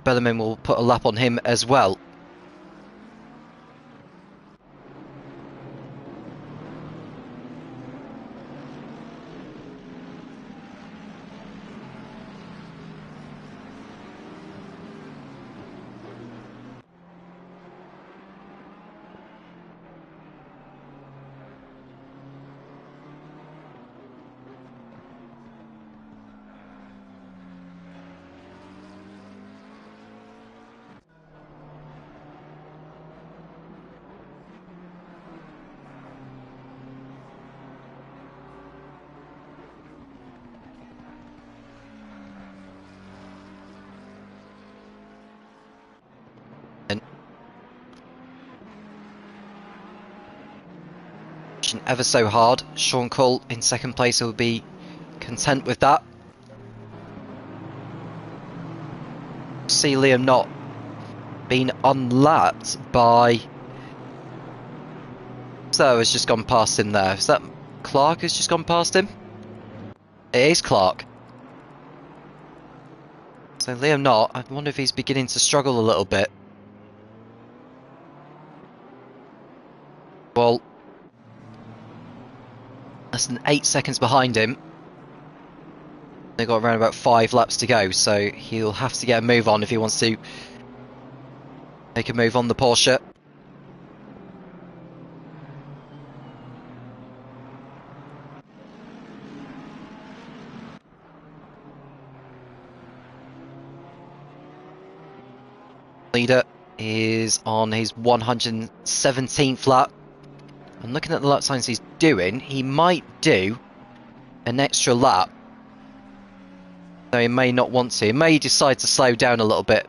Bellarmine will put a lap on him as well. Ever so hard. Sean Cole in 2nd place will be content with that. See Liam Knott being unlapped by... So has just gone past him there. Is that Clark has just gone past him? It is Clark. So Liam Knott, I wonder if he's beginning to struggle a little bit. Well, less than 8 seconds behind him. They've got around about 5 laps to go, so he'll have to get a move on if he wants to make a move on the Porsche. Leader is on his 117th lap. And looking at the lap times he's doing, he might do an extra lap. Though he may not want to. He may decide to slow down a little bit.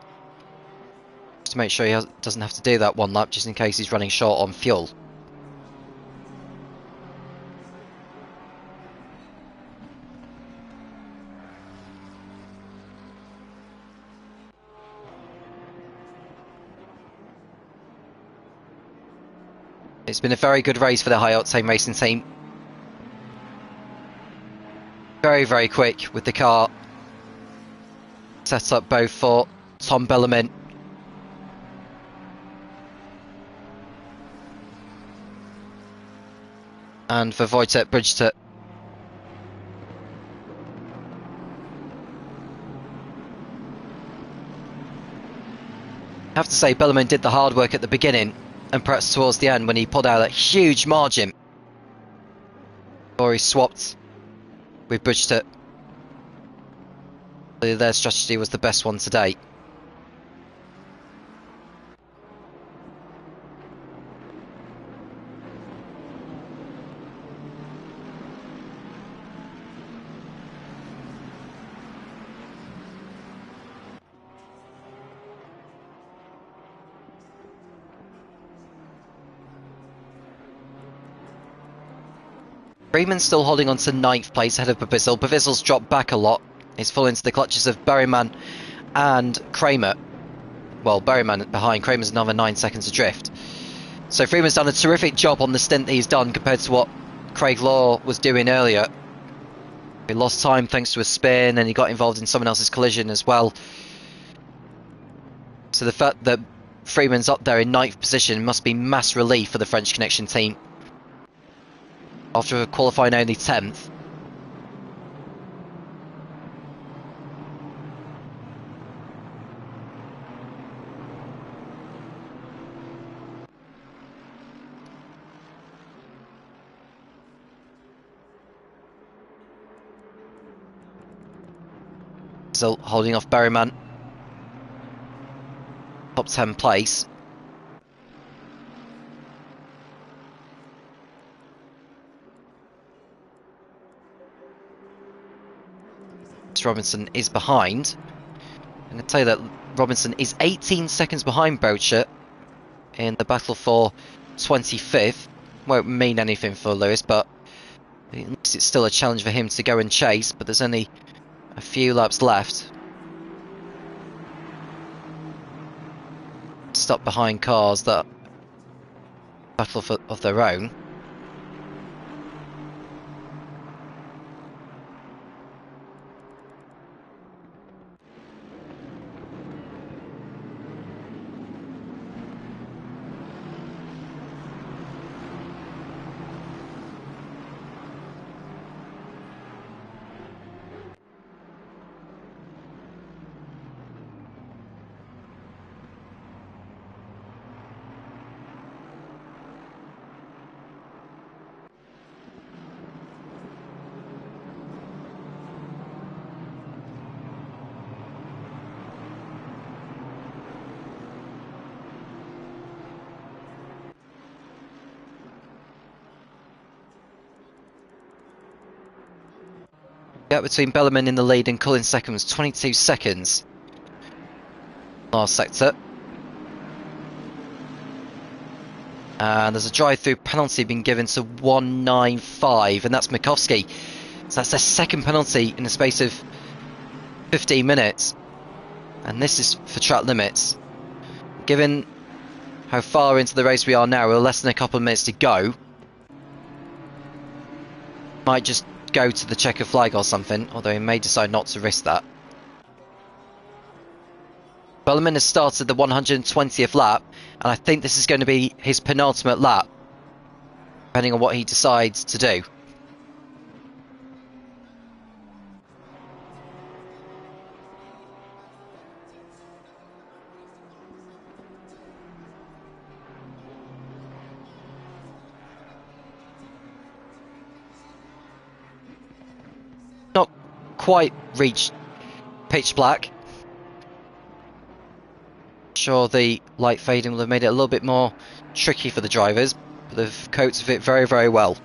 Just to make sure he doesn't have to do that 1 lap, just in case he's running short on fuel. It's been a very good race for the High Octane Racing team. Very, very quick with the car. Set up both for Tom Bellarmine and for Wojtek Bridgeton. I have to say, Bellarmine did the hard work at the beginning, and perhaps towards the end when he pulled out a huge margin before he swapped with Bridgeton. Their strategy was the best one today. Freeman's still holding on to 9th place ahead of Bavizel. Bavizzel's dropped back a lot. He's fallen into the clutches of Berryman and Kramer. Well, Berryman behind, Kramer's another 9 seconds adrift. So Freeman's done a terrific job on the stint that he's done compared to what Craig Law was doing earlier. He lost time thanks to a spin and he got involved in someone else's collision as well. So the fact that Freeman's up there in 9th position must be mass relief for the French Connection team. After qualifying only 10th. Still holding off Berryman. Top 10 place. Robinson is behind. I'm going to tell you that Robinson is 18 seconds behind Boucher in the battle for 25th. Won't mean anything for Lewis, but at least it's still a challenge for him to go and chase. But there's only a few laps left. Stuck behind cars that battle of their own. Gap between Bellerman in the lead and Cullen second was 22 seconds. Last sector. And there's a drive-through penalty being given to 195, and that's Mikovsky. So that's their second penalty in the space of 15 minutes. And this is for track limits. Given how far into the race we are now, we're less than a couple of minutes to go. Might just go to the checkered flag or something, although he may decide not to risk that. Bellerman has started the 120th lap, and I think this is going to be his penultimate lap, depending on what he decides to do. Not quite reached pitch black. Sure, the light fading will have made it a little bit more tricky for the drivers, but they've coped with it very, very well.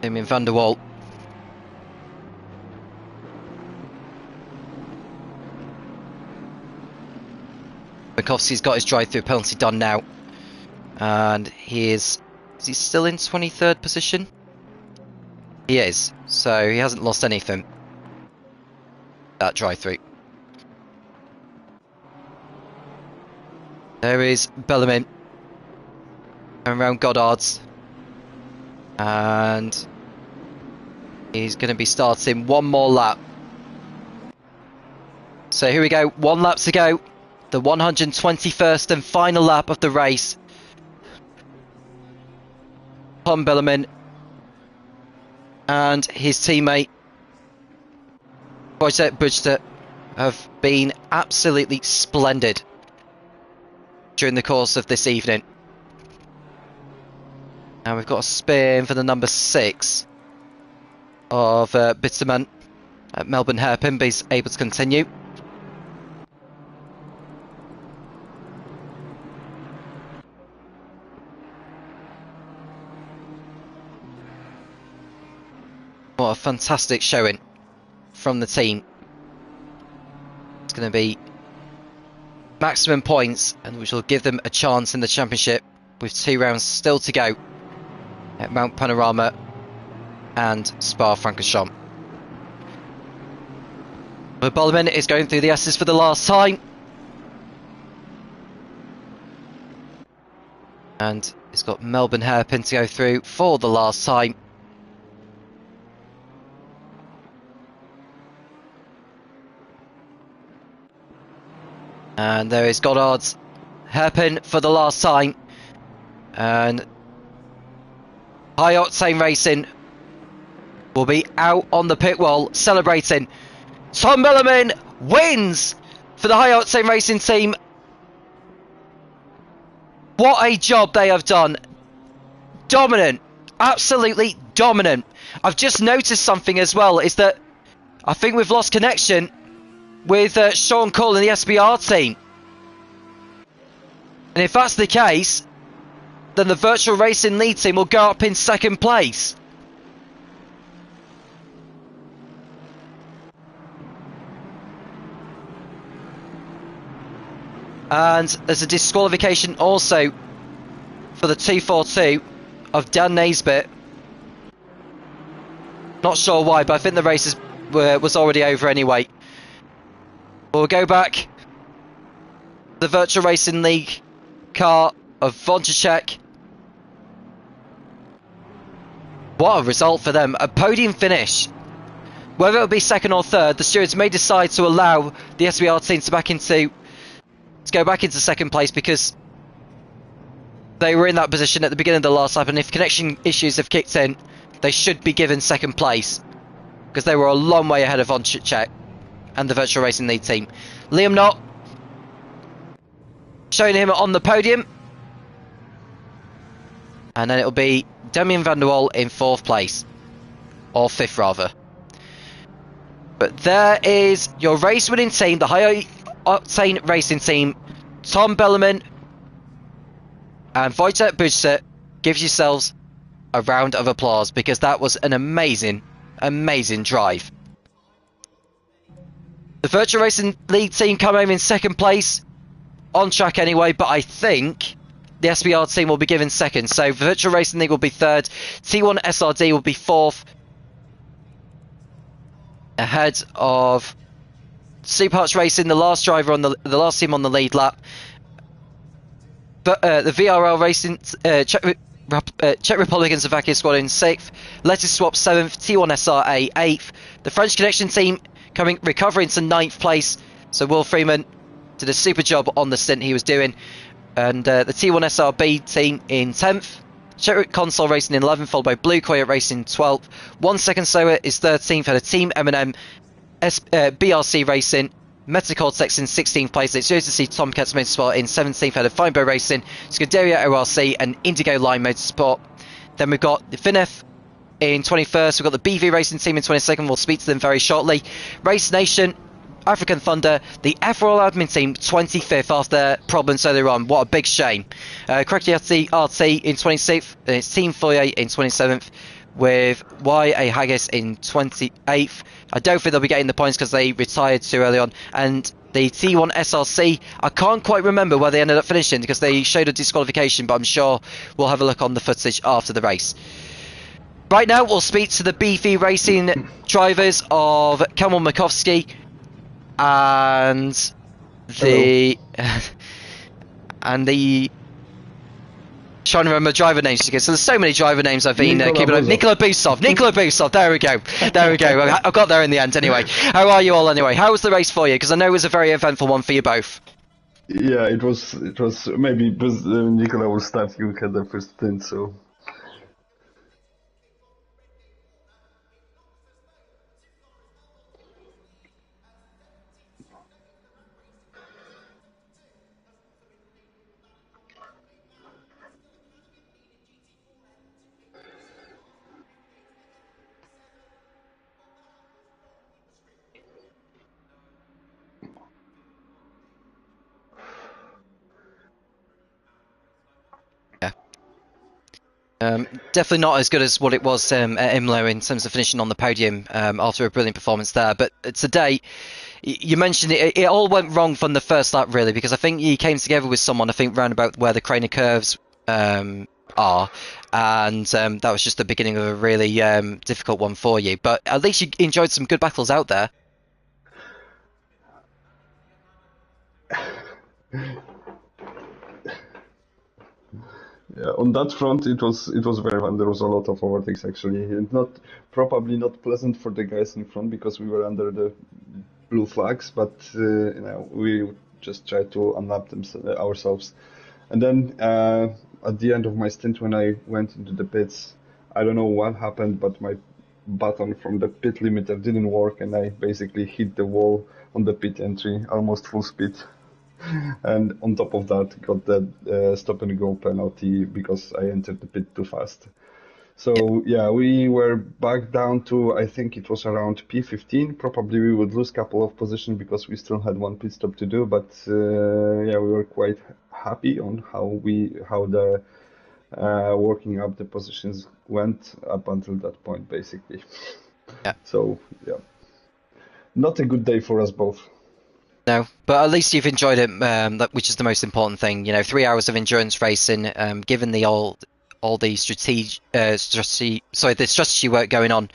Damien van der Waal. Mikovsky's got his drive-through penalty done now, and he is he still in 23rd position? He is, so he hasn't lost anything. That drive-through. There is Bellerman around Goddard's, and he's going to be starting one more lap. So here we go, one lap to go. The 121st and final lap of the race. Tom Bellerman and his teammate Wojciech Bujta have been absolutely splendid during the course of this evening. Now we've got a spin for the number 6 of Bitterman at Melbourne Hairpin, but he's able to continue. What a fantastic showing from the team. It's going to be maximum points, and which will give them a chance in the championship with 2 rounds still to go at Mount Panorama and Spa-Francorchamps. But Bellerman is going through the S's for the last time. And he's got Melbourne Hairpin to go through for the last time. And there is Goddard's Hairpin for the last time. And High Octane Racing will be out on the pit wall celebrating. Tom Bellerman wins for the High Octane Racing team. What a job they have done. Dominant. Absolutely dominant. I've just noticed something as well, is that I think we've lost connection with Sean Cole and the SBR team. And if that's the case, then the Virtual Racing lead team will go up in second place. And there's a disqualification also for the 242 of Dan Naisbitt. Not sure why, but I think the race was already over anyway. We'll go back. The Virtual Racing League car of Vonchacek. What a result for them. A podium finish. Whether it'll be second or third, the stewards may decide to allow the SBR team to go back into second place because they were in that position at the beginning of the last lap, and if connection issues have kicked in, they should be given second place because they were a long way ahead of Vonchacek and the Virtual Racing League team. Liam Knott showing him on the podium, and then it'll be Damian van der Waal in fourth place, or fifth rather. But there is your race winning team, the High Octane Racing team. Tom Bellerman and Wojtek Budset, gives yourselves a round of applause because that was an amazing drive. The Virtual Racing League team come home in second place, on track anyway, but I think the SBR team will be given second. So Virtual Racing League will be third, T1 SRD will be fourth, ahead of Superharts Racing, the last driver on the last team on the lead lap. But the VRL Racing, Czech Republic and Slovakia squad in 6th, Let's Swap 7th, T1 SRA 8th. The French Connection team recovering to 9th place. So Will Freeman did a super job on the stint he was doing. And the T1 SRB team in 10th. Chequered Console Racing in 11th, followed by Blue Coyote Racing 12th. 1 second slower is 13th, had a Team M&M BRC Racing. Metacortex in 16th place. It's good to see Tomcats Motorsport in 17th, had a Feinberg Racing, Scuderia ORC and Indigo Line Motorsport. Then we've got the Finef in 21st. We've got the BV Racing team in 22nd. We'll speak to them very shortly. Race Nation, African Thunder, the FRL admin team 25th after problems earlier on. What a big shame. Cracky RT in 26th. And it's Team Foyer in 27th. With YA Haggis in 28th. I don't think they'll be getting the points because they retired too early on. And the T1 SRC, I can't quite remember where they ended up finishing because they showed a disqualification, but I'm sure we'll have a look on the footage after the race. Right now, we'll speak to the BV Racing drivers of Kamil Makowski and the trying to remember driver names again. So there's so many driver names I've been keeping up. Nikola Busov. There we go. I got there in the end anyway. How are you all anyway? How was the race for you? Because I know it was a very eventful one for you both. Yeah, it was maybe because Nikola will start. You had the first stint, so. Definitely not as good as what it was at Imola in terms of finishing on the podium after a brilliant performance there. But today, you mentioned it all went wrong from the first lap, really, because I think you came together with someone, I think, round about where the Craner curves are. And that was just the beginning of a really difficult one for you. But at least you enjoyed some good battles out there. Yeah, on that front, it was very fun. There was a lot of overtakes actually, and probably not pleasant for the guys in front because we were under the blue flags. But we just tried to unlap them ourselves. And then at the end of my stint, when I went into the pits, I don't know what happened, but my button from the pit limiter didn't work, and I basically hit the wall on the pit entry, almost full speed. And on top of that, got the stop and go penalty because I entered the pit too fast. So yeah, we were back down to, I think it was around P15. Probably we would lose a couple of positions because we still had one pit stop to do. But yeah, we were quite happy on how the working up the positions went up until that point, basically. Yeah. So yeah, not a good day for us both. No, but at least you've enjoyed it, which is the most important thing. You know, 3 hours of endurance racing, given all the strategy work going on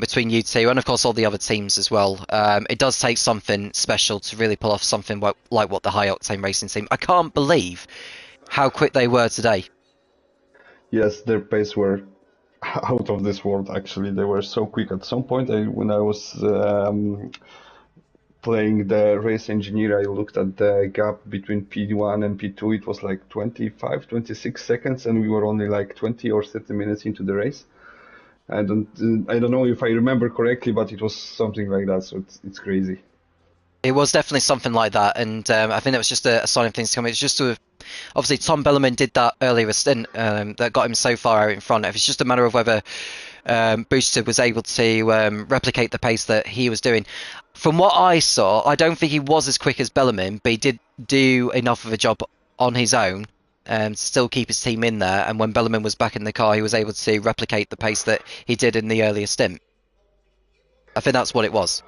between you two, and of course all the other teams as well. It does take something special to really pull off something like what the High Octane Racing team. I can't believe how quick they were today. Yes, their pace were out of this world. Actually, they were so quick. At some point, when I was playing the race engineer, I looked at the gap between P1 and P2. It was like 25, 26 seconds, and we were only like 20 or 30 minutes into the race. I don't know if I remember correctly, but it was something like that. So it's crazy. It was definitely something like that, and I think that was just a sign of things to come. It's just obviously Tom Bellerman did that earlier stint that got him so far out in front. It's just a matter of whether Booster was able to replicate the pace that he was doing. From what I saw, I don't think he was as quick as Bellerman, but he did do enough of a job on his own to still keep his team in there. And when Bellerman was back in the car, he was able to replicate the pace that he did in the earlier stint. I think that's what it was.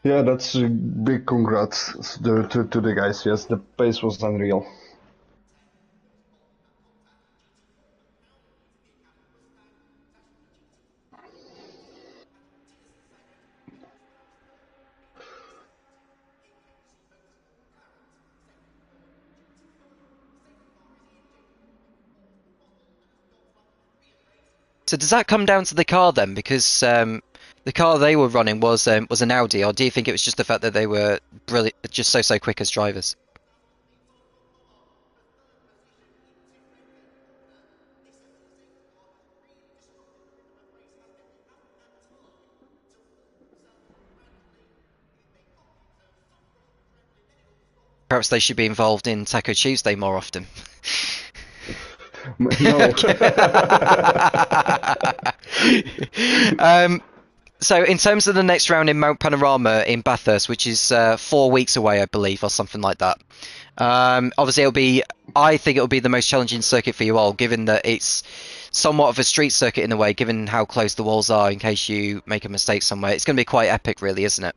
Yeah, that's a big congrats to the guys. Yes, the pace was unreal. So does that come down to the car then? Because the car they were running was an Audi, or do you think it was just the fact that they were brilliant, just so quick as drivers? Perhaps they should be involved in Taco Tuesday more often. No. So in terms of the next round in Mount Panorama in Bathurst, which is 4 weeks away, I believe, or something like that. Obviously, I think it'll be the most challenging circuit for you all, given that it's somewhat of a street circuit in a way, given how close the walls are in case you make a mistake somewhere. It's going to be quite epic, really, isn't it?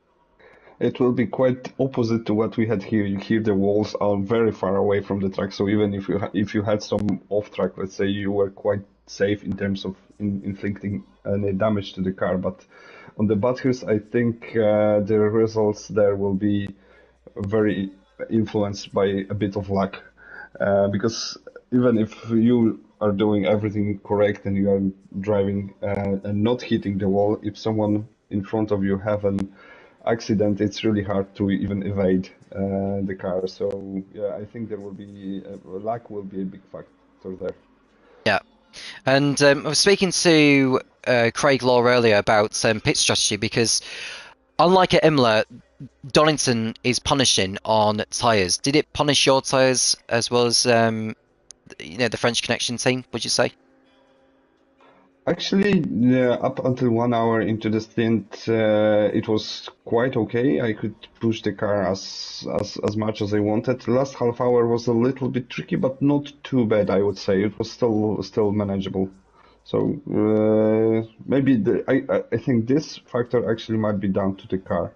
It will be quite opposite to what we had here. Here the walls are very far away from the track, so even if you had some off track, let's say, you were quite safe in terms of inflicting any damage to the car. But on the Bathurst, I think the results there will be very influenced by a bit of luck, because even if you are doing everything correct and you are driving and not hitting the wall, if someone in front of you have an accident, it's really hard to even evade the car. So yeah, I think there will be luck will be a big factor there. Yeah, and I was speaking to Craig Law earlier about pit strategy, because unlike at Imola, Donington is punishing on tyres. Did it punish your tyres as well as the French Connection team, would you say? Actually, yeah, up until 1 hour into the stint, it was quite okay. I could push the car as much as I wanted. The last half hour was a little bit tricky, but not too bad, I would say. It was still manageable. So maybe I think this factor actually might be down to the car.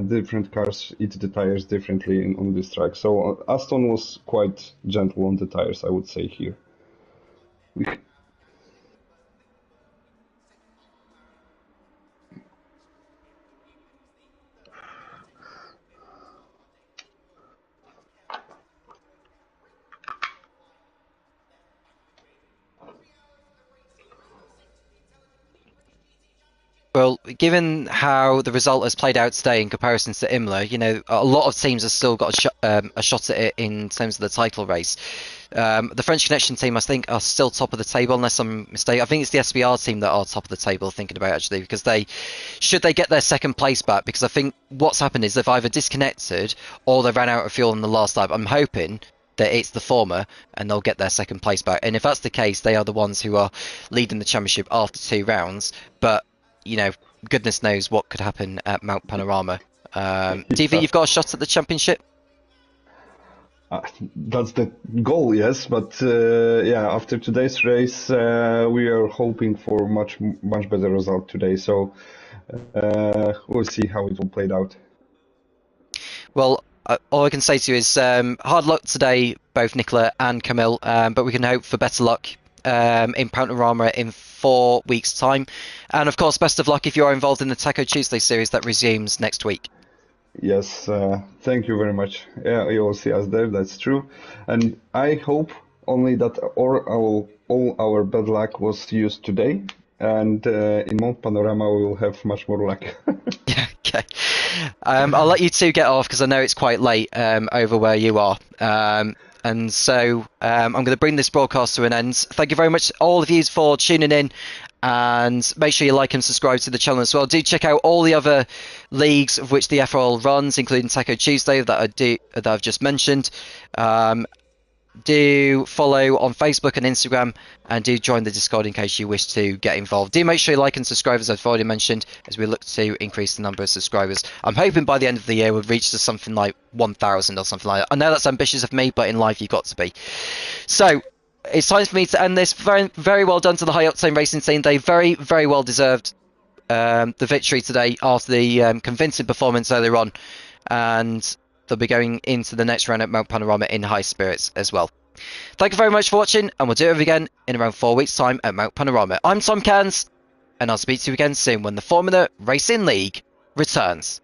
Different cars eat the tires differently on this track. So Aston was quite gentle on the tires, I would say here. Well, given how the result has played out today in comparison to Imola, a lot of teams have still got a shot at it in terms of the title race. The French Connection team, I think, are still top of the table, unless I'm mistaken. I think it's the SBR team that are top of the table, thinking about it, actually, because should they get their second place back, because I think what's happened is they've either disconnected or they ran out of fuel in the last lap. I'm hoping that it's the former and they'll get their second place back. And if that's the case, they are the ones who are leading the championship after 2 rounds. But, you know, goodness knows what could happen at Mount Panorama. DV, you've got a shot at the championship? That's the goal, yes. But yeah, after today's race, we are hoping for much better result today. So we'll see how it will play out. Well, all I can say to you is hard luck today, both Nicola and Camille, but we can hope for better luck in Panorama in 4 weeks' time. And of course, best of luck if you are involved in the Taco Tuesday series that resumes next week. Yes, thank you very much. Yeah, you will see us there, that's true. And I hope only that all our bad luck was used today. And in Mount Panorama, we will have much more luck. Okay. I'll let you two get off because I know it's quite late over where you are. And so I'm going to bring this broadcast to an end. Thank you very much, all of you, for tuning in. And make sure you like and subscribe to the channel as well. Do check out all the other leagues of which the FRL runs, including Taco Tuesday that I've just mentioned. Do follow on Facebook and Instagram, and do join the Discord in case you wish to get involved. Do make sure you like and subscribe, as I've already mentioned, as we look to increase the number of subscribers. I'm hoping by the end of the year we'll reach to something like 1,000 or something like that. I know that's ambitious of me, but in life you've got to be. So it's time for me to end this. Very, very well done to the High Octane Racing team. They very, very well deserved the victory today after the convincing performance earlier on, and they'll be going into the next round at Mount Panorama in high spirits as well. Thank you very much for watching, and we'll do it again in around 4 weeks' time at Mount Panorama. I'm Tom Cairns, and I'll speak to you again soon when the Formula Racing League returns.